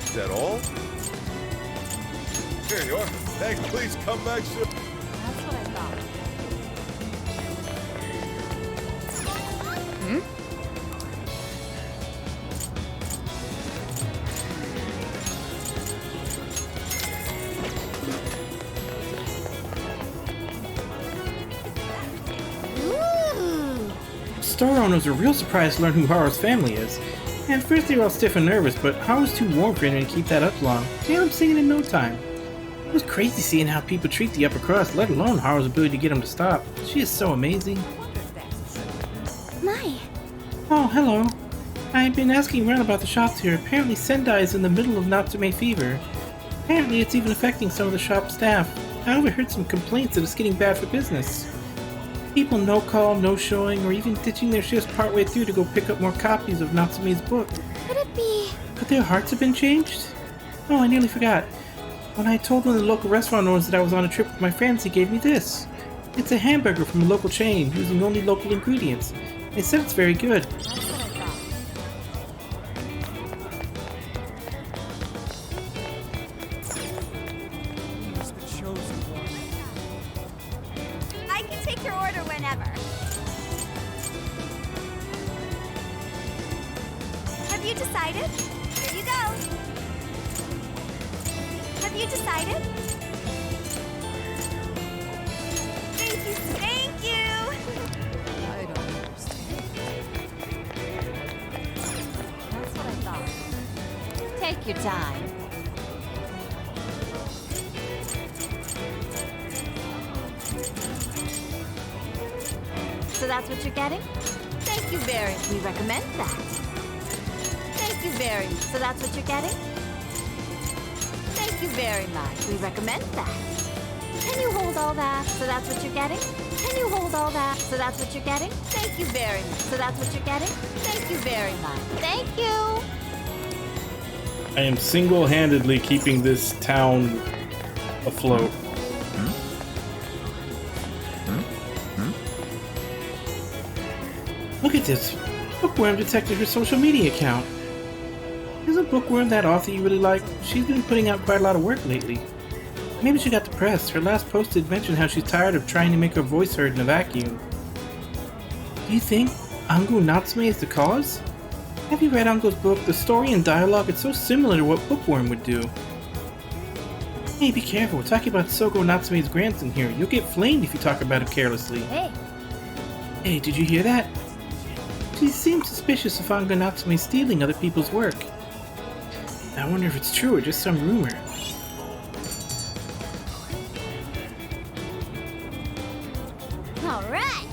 Is that all? Here you are. Thanks, please come back soon. That's what I thought. Store owners are real surprised to learn who Haru's family is. At first they were all stiff and nervous, but Haru's too warm for anyone to keep that up long. They had him singing in no time. It was crazy seeing how people treat the upper crust, let alone Haru's ability to get them to stop. She is so amazing. My. Oh, hello. I've been asking around about the shops here. Apparently Sendai is in the middle of Natsume fever. Apparently it's even affecting some of the shop staff. I overheard some complaints that it's getting bad for business. People no-call, no-showing, or even ditching their shifts partway through to go pick up more copies of Natsume's book. Could it be? Could their hearts have been changed? Oh, I nearly forgot. When I told one of the local restaurant owners that I was on a trip with my friends, he gave me this. It's a hamburger from a local chain, using only local ingredients. They said it's very good. I can take your order whenever. Have you decided? Here you go. Have you decided? Thank you, thank you! I don't understand. Take your time. So that's what you're getting? Thank you very much. We recommend that. Thank you very much. So that's what you're getting? Thank you very much. We recommend that. Can you hold all that? So that's what you're getting? Can you hold all that? So that's what you're getting? Thank you very much. So that's what you're getting? Thank you very much. Thank you. I am single-handedly keeping this town afloat. Look at this. Bookworm detected her social media account. Isn't Bookworm that author you really like? She's been putting out quite a lot of work lately. Maybe she got depressed. Her last post did mention how she's tired of trying to make her voice heard in a vacuum. Do you think Angu Natsume is the cause? Have you read Angu's book? The story and dialogue is so similar to what Bookworm would do. Hey, be careful. We're talking about Soko Natsume's grandson here. You'll get flamed if you talk about him carelessly. Hey. Hey, did you hear that? She seems suspicious of Angu Natsume stealing other people's work. I wonder if it's true or just some rumor. Alright!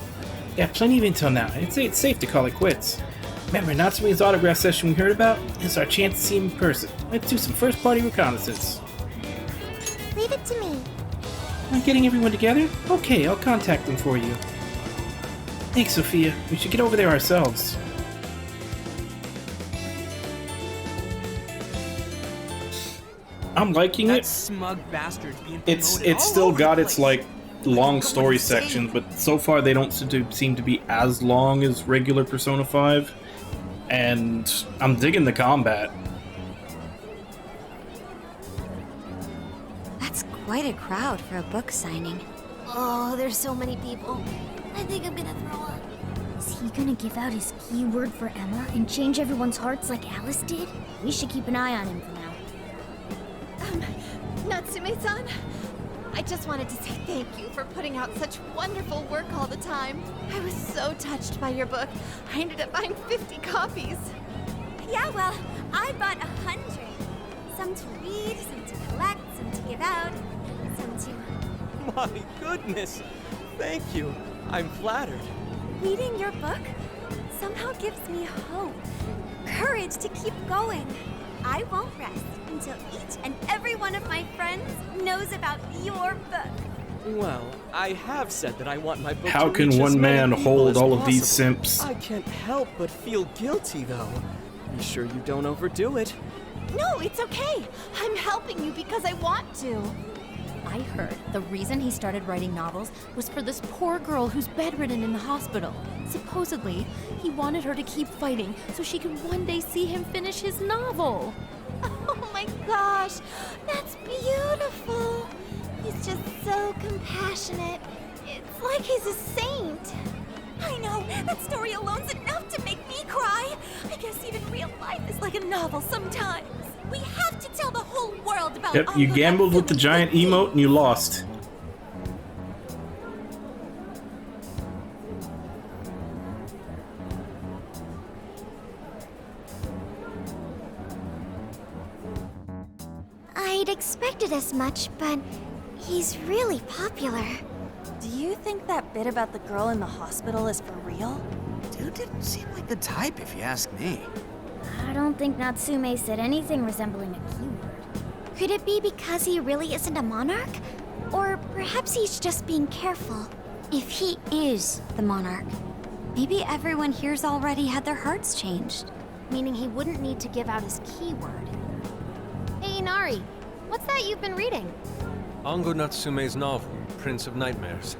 Got plenty of intel now. I'd say it's safe to call it quits. Remember, Natsume's autograph session we heard about? This is our chance to see him in person. Let's do some first-party reconnaissance. Leave it to me. Am I getting everyone together? Okay, I'll contact them for you. Thanks, Sophia. We should get over there ourselves. I'm liking That it. smug bastard's being It's promoted all still over got the its place. like long story sections, but so far they don't seem to be as long as regular Persona 5. And I'm digging the combat. That's quite a crowd for a book signing. Oh, there's so many people. I think I'm gonna throw up. Is he gonna give out his keyword for Emma and change everyone's hearts like Alice did? We should keep an eye on him for now. Natsume-san, I just wanted to say thank you for putting out such wonderful work all the time. I was so touched by your book. I ended up buying 50 copies. Yeah, well, I bought 100. Some to read, some to collect, some to give out, some to... My goodness! Thank you. I'm flattered. Reading your book somehow gives me hope, courage to keep going. I won't rest until each and every one of my friends knows about your book. Well, I have said that I want my book How to can reach as one many man people hold as all of these possible. simps? I can't help but feel guilty, though. Be sure you don't overdo it. No, it's okay. I'm helping you because I want to. I heard the reason he started writing novels was for this poor girl who's bedridden in the hospital. Supposedly, he wanted her to keep fighting so she could one day see him finish his novel. Oh my gosh, that's beautiful. He's just so compassionate. It's like he's a saint. I know, that story alone's enough to make me cry. I guess even real life is like a novel sometimes. We have to tell the whole world about Yep, you Angu gambled with the Natsume's giant good emote and you lost. I'd expected as much, but he's really popular. Do you think that bit about the girl in the hospital is for real? Dude didn't seem like the type, if you ask me. I don't think Natsume said anything resembling a keyword. Could it be because he really isn't a monarch? Or perhaps he's just being careful. If he is the monarch, maybe everyone here's already had their hearts changed. Meaning he wouldn't need to give out his keyword. Hey, Inari, what's that you've been reading? Angu Natsume's novel, Prince of Nightmares.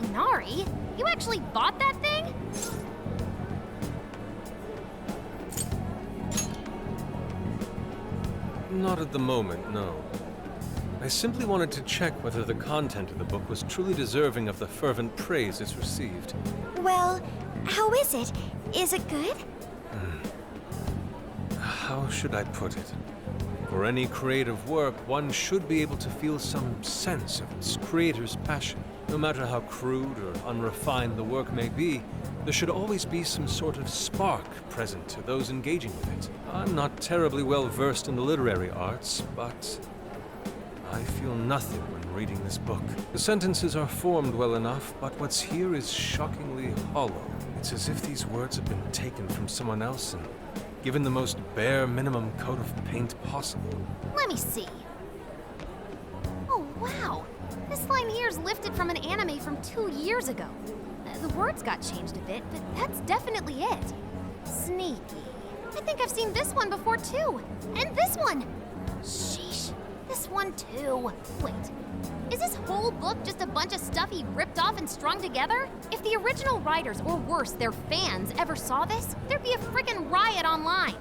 Inari? You actually bought that thing? Not at the moment, no. I simply wanted to check whether the content of the book was truly deserving of the fervent praise it's received. Well, how is it? Is it good? How should I put it? For any creative work, one should be able to feel some sense of its creator's passion. No matter how crude or unrefined the work may be, there should always be some sort of spark present to those engaging with it. I'm not terribly well versed in the literary arts, but I feel nothing when reading this book. The sentences are formed well enough, but what's here is shockingly hollow. It's as if these words have been taken from someone else and given the most bare minimum coat of paint possible. Let me see. Oh, wow. This line here is lifted from an anime from 2 years ago. The words got changed a bit, but that's definitely it. Sneaky. I think I've seen this one before, too. And this one! Sheesh. This one, too. Wait. Is this whole book just a bunch of stuff he ripped off and strung together? If the original writers, or worse, their fans, ever saw this, there'd be a frickin' riot online.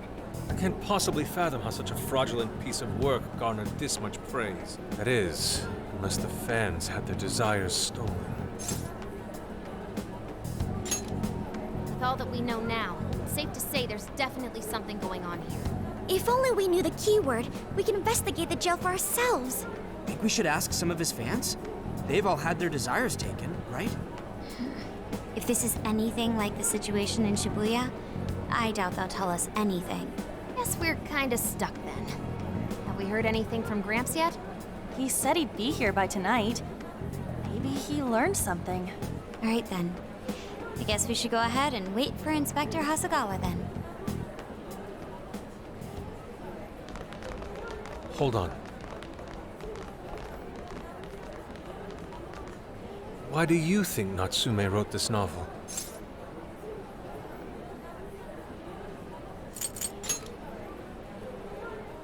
I can't possibly fathom how such a fraudulent piece of work garnered this much praise. That is, unless the fans had their desires stolen. With all that we know now, it's safe to say there's definitely something going on here. If only we knew the keyword, we could investigate the jail for ourselves. Think we should ask some of his fans? They've all had their desires taken, right? If this is anything like the situation in Shibuya, I doubt they'll tell us anything. Guess we're kinda stuck then. Have we heard anything from Gramps yet? He said he'd be here by tonight. Maybe he learned something. All right then. I guess we should go ahead and wait for Inspector Hasagawa then. Hold on. Why do you think Natsume wrote this novel?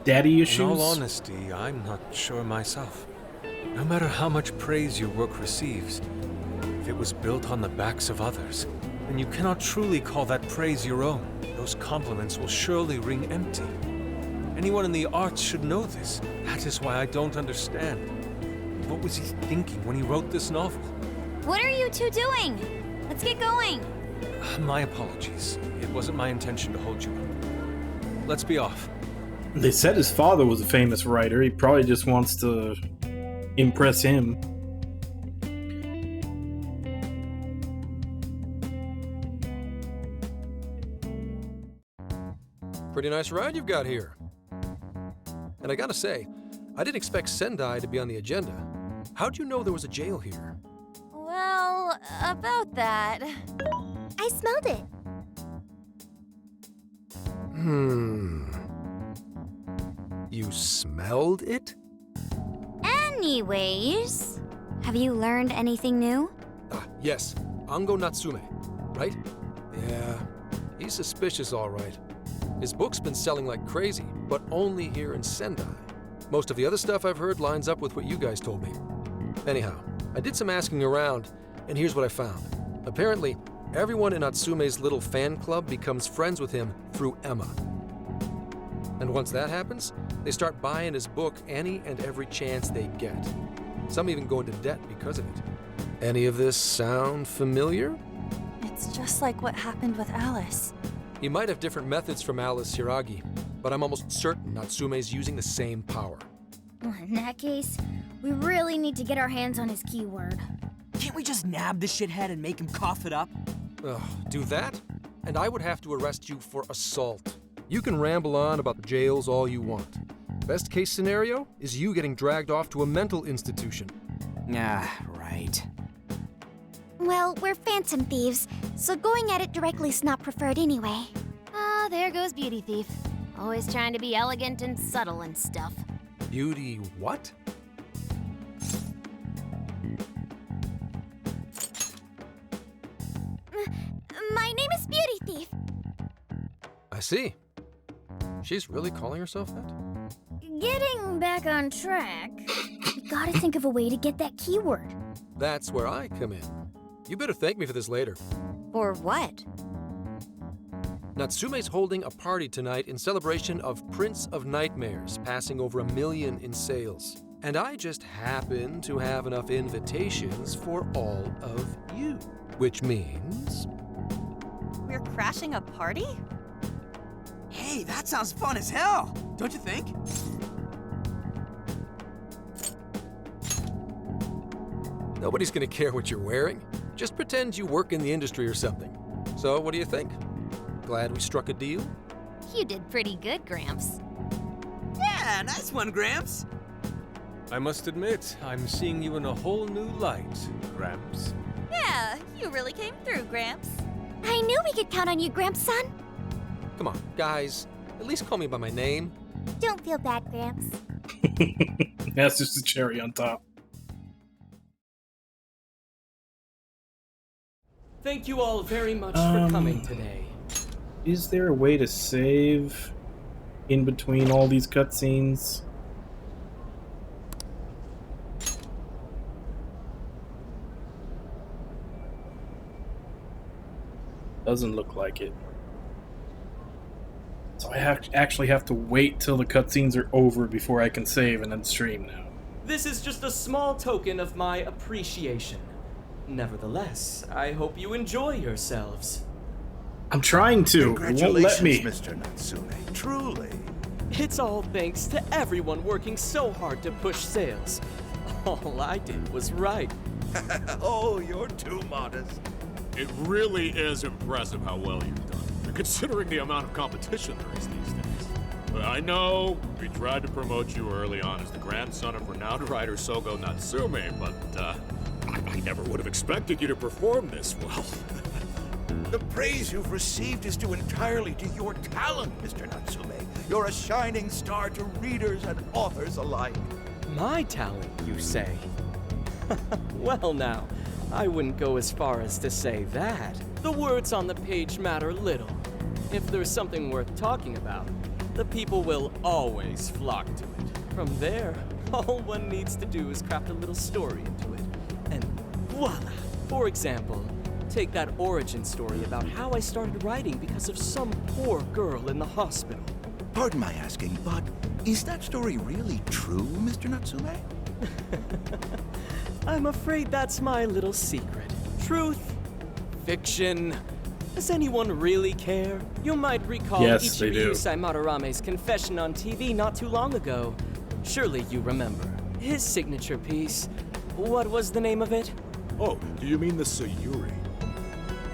Daddy issues? In all honesty, I'm not sure myself. No matter how much praise your work receives, if it was built on the backs of others, then you cannot truly call that praise your own. Those compliments will surely ring empty. Anyone in the arts should know this. That is why I don't understand. What was he thinking when he wrote this novel? What are you two doing? Let's get going. My apologies. It wasn't my intention to hold you up. Let's be off. They said his father was a famous writer. He probably just wants to impress him. Pretty nice ride you've got here. And I gotta say, I didn't expect Sendai to be on the agenda. How'd you know there was a jail here? Well, about that. I smelled it. You smelled it? Anyways, have you learned anything new? Yes. Ango Natsume, right? Yeah, he's suspicious all right. His book's been selling like crazy, but only here in Sendai. Most of the other stuff I've heard lines up with what you guys told me. Anyhow, I did some asking around, and here's what I found. Apparently, everyone in Natsume's little fan club becomes friends with him through Emma. And once that happens, they start buying his book any and every chance they get. Some even go into debt because of it. Any of this sound familiar? It's just like what happened with Alice. He might have different methods from Alice Hiragi, but I'm almost certain Natsume's using the same power. Well, in that case, we really need to get our hands on his keyword. Can't we just nab the shithead and make him cough it up? Ugh, do that? And I would have to arrest you for assault. You can ramble on about the jails all you want. Best case scenario is you getting dragged off to a mental institution. Right. Well, we're phantom thieves, so going at it directly's not preferred anyway. Ah, there goes Beauty Thief. Always trying to be elegant and subtle and stuff. Beauty what? My name is Beauty Thief. I see. She's really calling herself that? Getting back on track, we gotta think of a way to get that keyword. That's where I come in. You better thank me for this later. For what? Natsume's holding a party tonight in celebration of Prince of Nightmares passing over 1 million in sales. And I just happen to have enough invitations for all of you. Which means... We're crashing a party? Hey, that sounds fun as hell, don't you think? Nobody's gonna care what you're wearing. Just pretend you work in the industry or something. So, what do you think? Glad we struck a deal? You did pretty good, Gramps. Yeah, nice one, Gramps. I must admit, I'm seeing you in a whole new light, Gramps. Yeah, you really came through, Gramps. I knew we could count on you, Gramps-son. Come on, guys. At least call me by my name. Don't feel bad, Gramps. That's just the cherry on top. Thank you all very much for coming today. Is there a way to save in between all these cutscenes? Doesn't look like it. So I actually have to wait till the cutscenes are over before I can save and then stream now. This is just a small token of my appreciation. Nevertheless, I hope you enjoy yourselves. I'm trying to. It won't let me. Mr. Natsume. Truly. It's all thanks to everyone working so hard to push sales. All I did was write. Oh, you're too modest. It really is impressive how well you've done, considering the amount of competition there is these days. But I know we tried to promote you early on as the grandson of renowned writer Sogo Natsume, but I never would have expected you to perform this well. The praise you've received is due entirely to your talent, Mr. Natsume. You're a shining star to readers and authors alike. My talent, you say? Well now, I wouldn't go as far as to say that. The words on the page matter little. If there's something worth talking about, the people will always flock to it. From there, all one needs to do is craft a little story into it. And voila! For example, take that origin story about how I started writing because of some poor girl in the hospital. Pardon my asking, but is that story really true, Mr. Natsume? I'm afraid that's my little secret. Truth, fiction. Does anyone really care? You might recall Yes, they do. Ichiryu Saimarame's confession on TV not too long ago. Surely you remember. His signature piece. What was the name of it? Oh, do you mean the Sayuri?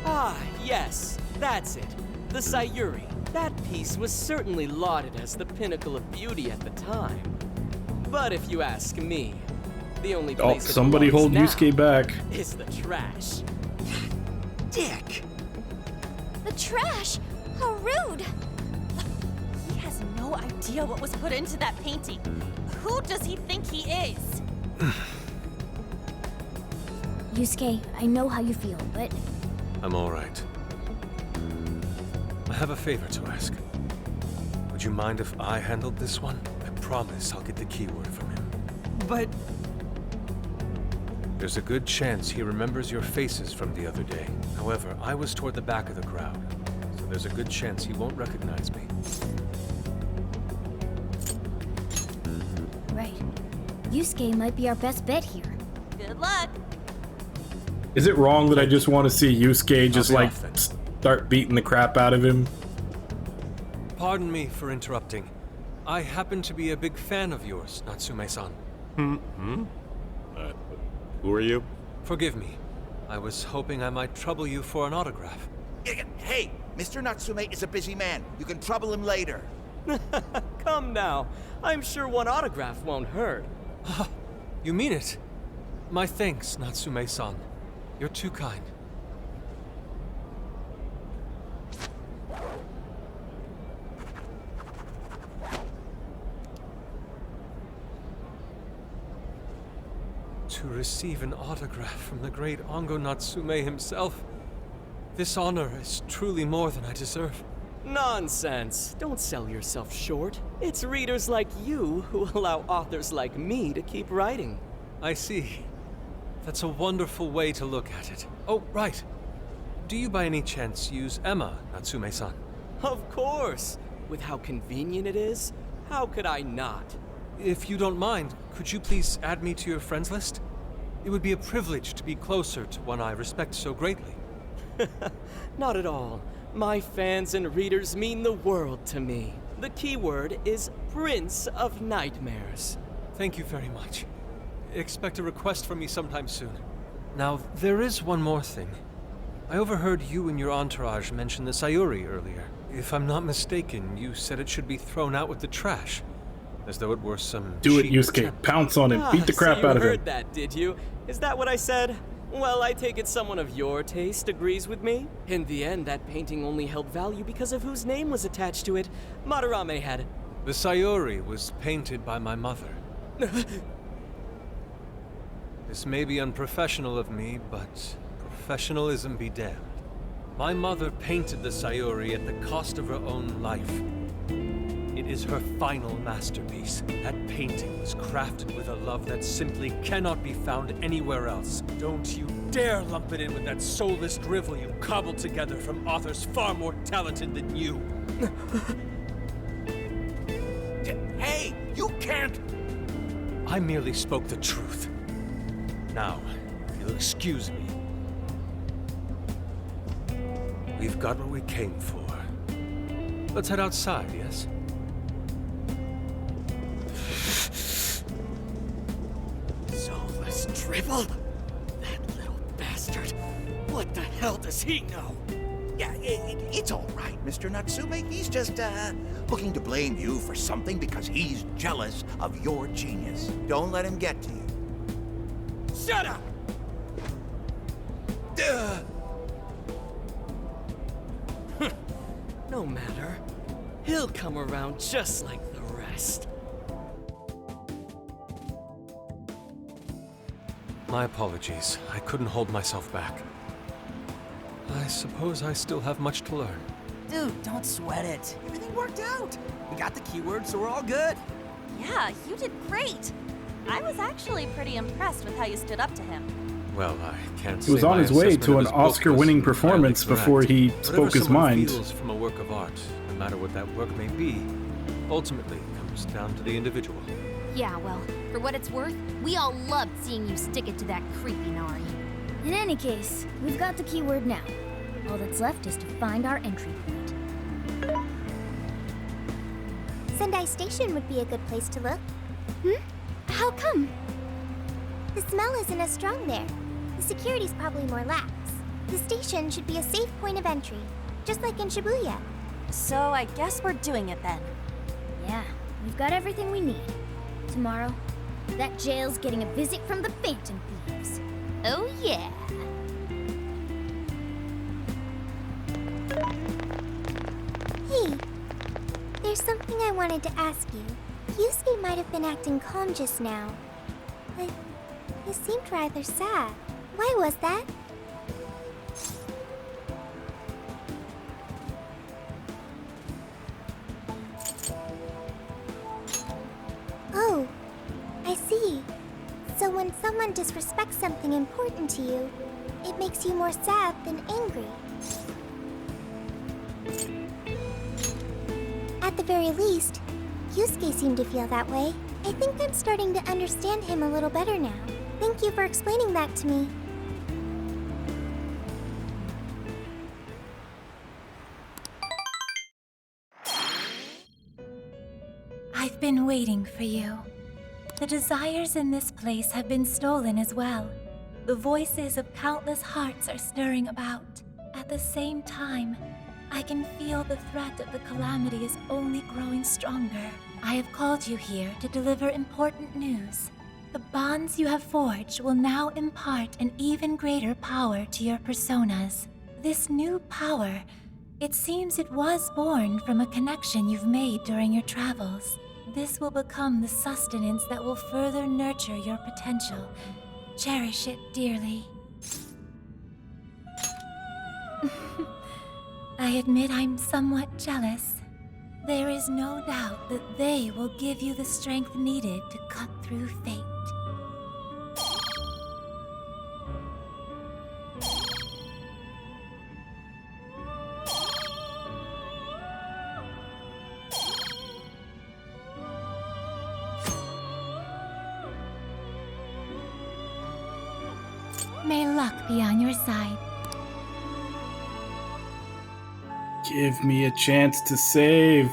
Ah, yes, that's it. The Sayuri. That piece was certainly lauded as the pinnacle of beauty at the time. But if you ask me, the only place it somebody belongs hold now Yusuke back. is the trash. Dick! The trash? How rude! He has no idea what was put into that painting. Who does he think he is? Yusuke, I know how you feel, but I'm all right. I have a favor to ask. Would you mind if I handled this one? I promise I'll get the keyword from him. But there's a good chance he remembers your faces from the other day. However, I was toward the back of the crowd, so there's a good chance he won't recognize me. right. Yusuke might be our best bet here. Good luck. Is it wrong that I just want to see Yusuke just be like off then. start beating the crap out of him? Pardon me for interrupting. I happen to be a big fan of yours, Natsume-san. Who are you? Forgive me. I was hoping I might trouble you for an autograph. Hey, Mr. Natsume is a busy man. You can trouble him later. Come now. I'm sure one autograph won't hurt. You mean it? My thanks, Natsume-san. You're too kind. To receive an autograph from the great Ongo Natsume himself. This honor is truly more than I deserve. Nonsense. Don't sell yourself short. It's readers like you who allow authors like me to keep writing. I see. That's a wonderful way to look at it. Oh, right. Do you by any chance use Emma, Natsume-san? Of course. With how convenient it is, how could I not? If you don't mind, could you please add me to your friends list? It would be a privilege to be closer to one I respect so greatly. Not at all. My fans and readers mean the world to me. The keyword is Prince of Nightmares. Thank you very much. Expect a request from me sometime soon. Now, there is one more thing. I overheard you and your entourage mention the Sayuri earlier. If I'm not mistaken, you said it should be thrown out with the trash, as though it were some Do it, cheap Yusuke. attempt. Pounce on him. Beat the crap so you out of him. heard that, did you? Is that what I said? Well, I take it someone of your taste agrees with me. In the end, that painting only held value because of whose name was attached to it. Madarame had... The Sayuri was painted by my mother. This may be unprofessional of me, but professionalism be damned. My mother painted the Sayuri at the cost of her own life. It is her final masterpiece. That painting was crafted with a love that simply cannot be found anywhere else. Don't you dare lump it in with that soulless drivel you cobbled together from authors far more talented than you. Hey, you can't! I merely spoke the truth. Now, if you'll excuse me. We've got what we came for. Let's head outside, yes? Soulless drivel? That little bastard. What the hell does he know? Yeah, it's all right, Mr. Natsume. He's just, looking to blame you for something because he's jealous of your genius. Don't let him get to you. Shut up! No matter. He'll come around just like the rest. My apologies. I couldn't hold myself back. I suppose I still have much to learn. Dude, don't sweat it. Everything worked out. We got the keywords, so we're all good. Yeah, you did great. I was actually pretty impressed with how you stood up to him. Well, I can't He was say on my his way assessment to of an his book was Oscar-winning performance entirely before correct. he Whatever spoke his someone mind. feels from a work of art, no matter what that work may be, ultimately comes down to the individual. Yeah, well, for what it's worth, we all loved seeing you stick it to that creepy Nari. In any case, we've got the keyword now. All that's left is to find our entry point. Sendai Station would be a good place to look. How come? The smell isn't as strong there. The security's probably more lax. The station should be a safe point of entry, just like in Shibuya. So I guess we're doing it then. Yeah, we've got everything we need. Tomorrow, that jail's getting a visit from the Phantom Thieves. Oh yeah. Hey, there's something I wanted to ask you. Yusuke might have been acting calm just now, but he seemed rather sad. Why was that? Oh, I see. So when someone disrespects something important to you, it makes you more sad than angry. At the very least, Yusuke seemed to feel that way. I think I'm starting to understand him a little better now. Thank you for explaining that to me. I've been waiting for you. The desires in this place have been stolen as well. The voices of countless hearts are stirring about. At the same time, I can feel the threat of the calamity is only growing stronger. I have called you here to deliver important news. The bonds you have forged will now impart an even greater power to your personas. This new power, it seems it was born from a connection you've made during your travels. This will become the sustenance that will further nurture your potential. Cherish it dearly. I admit I'm somewhat jealous. There is no doubt that they will give you the strength needed to cut through fate. May luck be on your side. Give me a chance to save.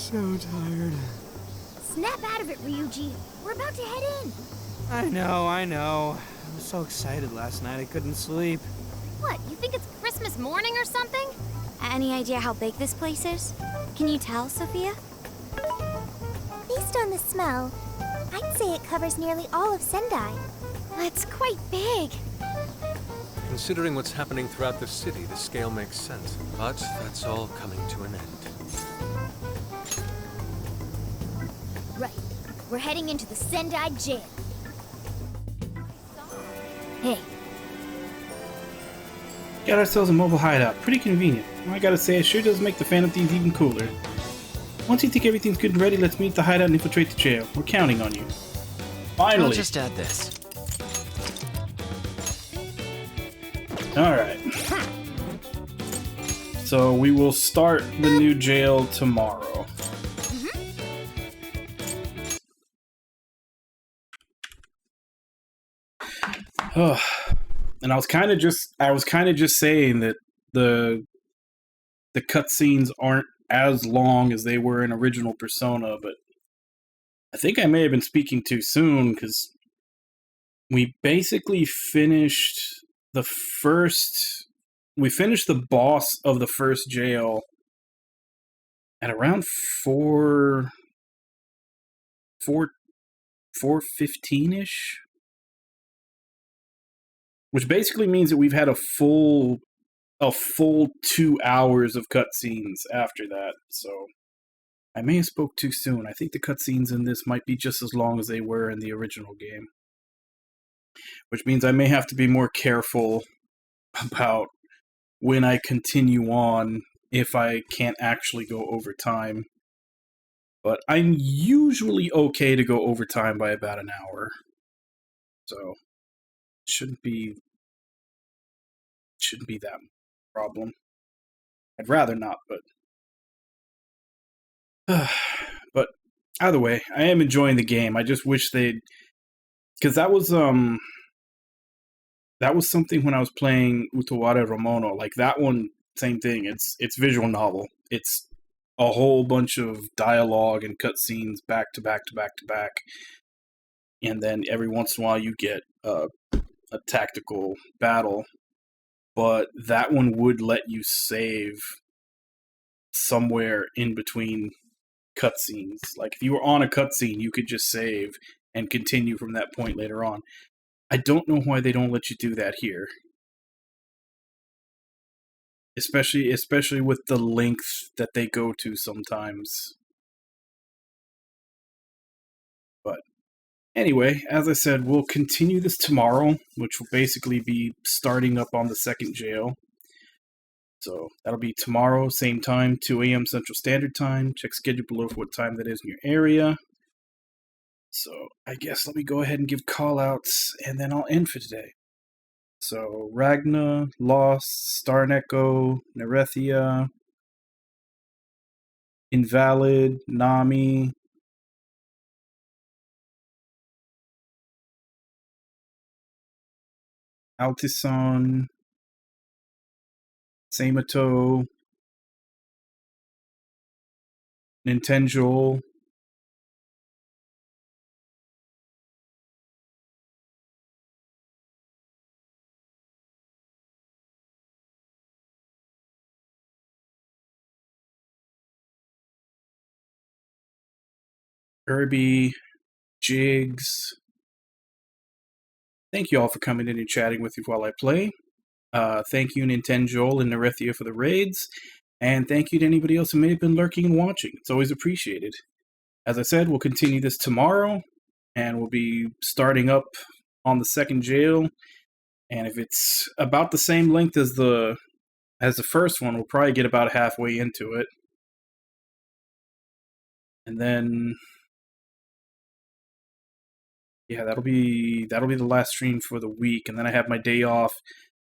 so tired. Snap out of it, Ryuji. We're about to head in. I know. I was so excited last night I couldn't sleep. What, you think it's Christmas morning or something? Any idea how big this place is? Can you tell, Sophia? Based on the smell, I'd say it covers nearly all of Sendai. That's quite big. Considering what's happening throughout the city, the scale makes sense. But that's all coming to an end. Right. We're heading into the Sendai jail. Hey. Got ourselves a mobile hideout. Pretty convenient. Well, I gotta say, it sure does make the Phantom Thieves even cooler. Once you think everything's good and ready, let's meet the hideout and infiltrate the jail. We're counting on you. Finally! I'll just add this. Alright. So we will start the new jail tomorrow. Oh, and I was kind of just saying that the cutscenes aren't as long as they were in original Persona, but I think I may have been speaking too soon because we basically finished the boss of the first jail at around 4:15-ish. Which basically means that we've had a full 2 hours of cutscenes after that, so I may have spoke too soon. I think the cutscenes in this might be just as long as they were in the original game. Which means I may have to be more careful about when I continue on if I can't actually go over time. But I'm usually okay to go over time by about an hour. So shouldn't be that problem. I'd rather not, but either way, I am enjoying the game. I just wish they'd, because that was something when I was playing Utaware Romono. Like that one, same thing. It's visual novel. It's a whole bunch of dialogue and cutscenes back to back to back to back, and then every once in a while you get a tactical battle, but that one would let you save somewhere in between cutscenes. Like if you were on a cutscene, you could just save and continue from that point later on. I don't know why they don't let you do that here. Especially with the length that they go to sometimes. But anyway, as I said, we'll continue this tomorrow, which will basically be starting up on the second jail. So that'll be tomorrow, same time, 2 a.m. Central Standard Time. Check schedule below for what time that is in your area. So I guess let me go ahead and give call-outs, and then I'll end for today. So Ragna, Lost, Starnecho, Nerethia, Invalid, Nami, Altison, Samato, Nintendo, Kirby, Jigs. Thank you all for coming in and chatting with you while I play. Thank you, Nintendo and Nerethia, for the raids. And thank you to anybody else who may have been lurking and watching. It's always appreciated. As I said, we'll continue this tomorrow, and we'll be starting up on the second jail. And if it's about the same length as the first one, we'll probably get about halfway into it. And then yeah, that'll be the last stream for the week, and then I have my day off,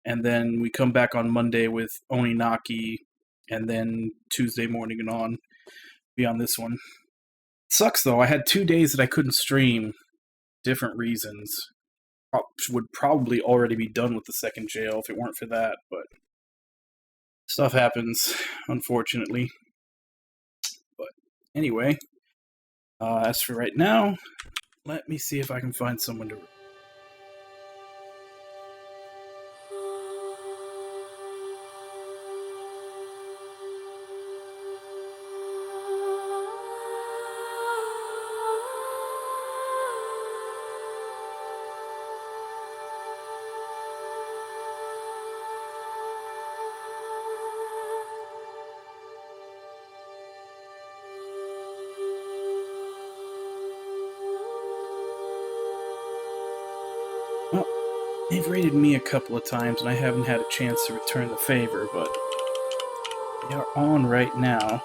and then we come back on Monday with Oninaki, and then Tuesday morning and on be on this one. It sucks though. I had 2 days that I couldn't stream, different reasons. Would probably already be done with the second jail if it weren't for that, but stuff happens, unfortunately. But Anyway, as for right now, let me see if I can find someone to... Well, they've raided me a couple of times, and I haven't had a chance to return the favor, but they are on right now.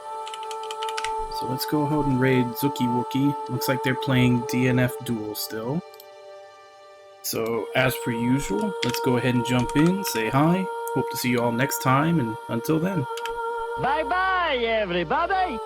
So let's go ahead and raid Zuki Wookie. Looks like they're playing DNF Duel still. So, as per usual, let's go ahead and jump in, say hi. Hope to see you all next time, and until then. Bye-bye, everybody!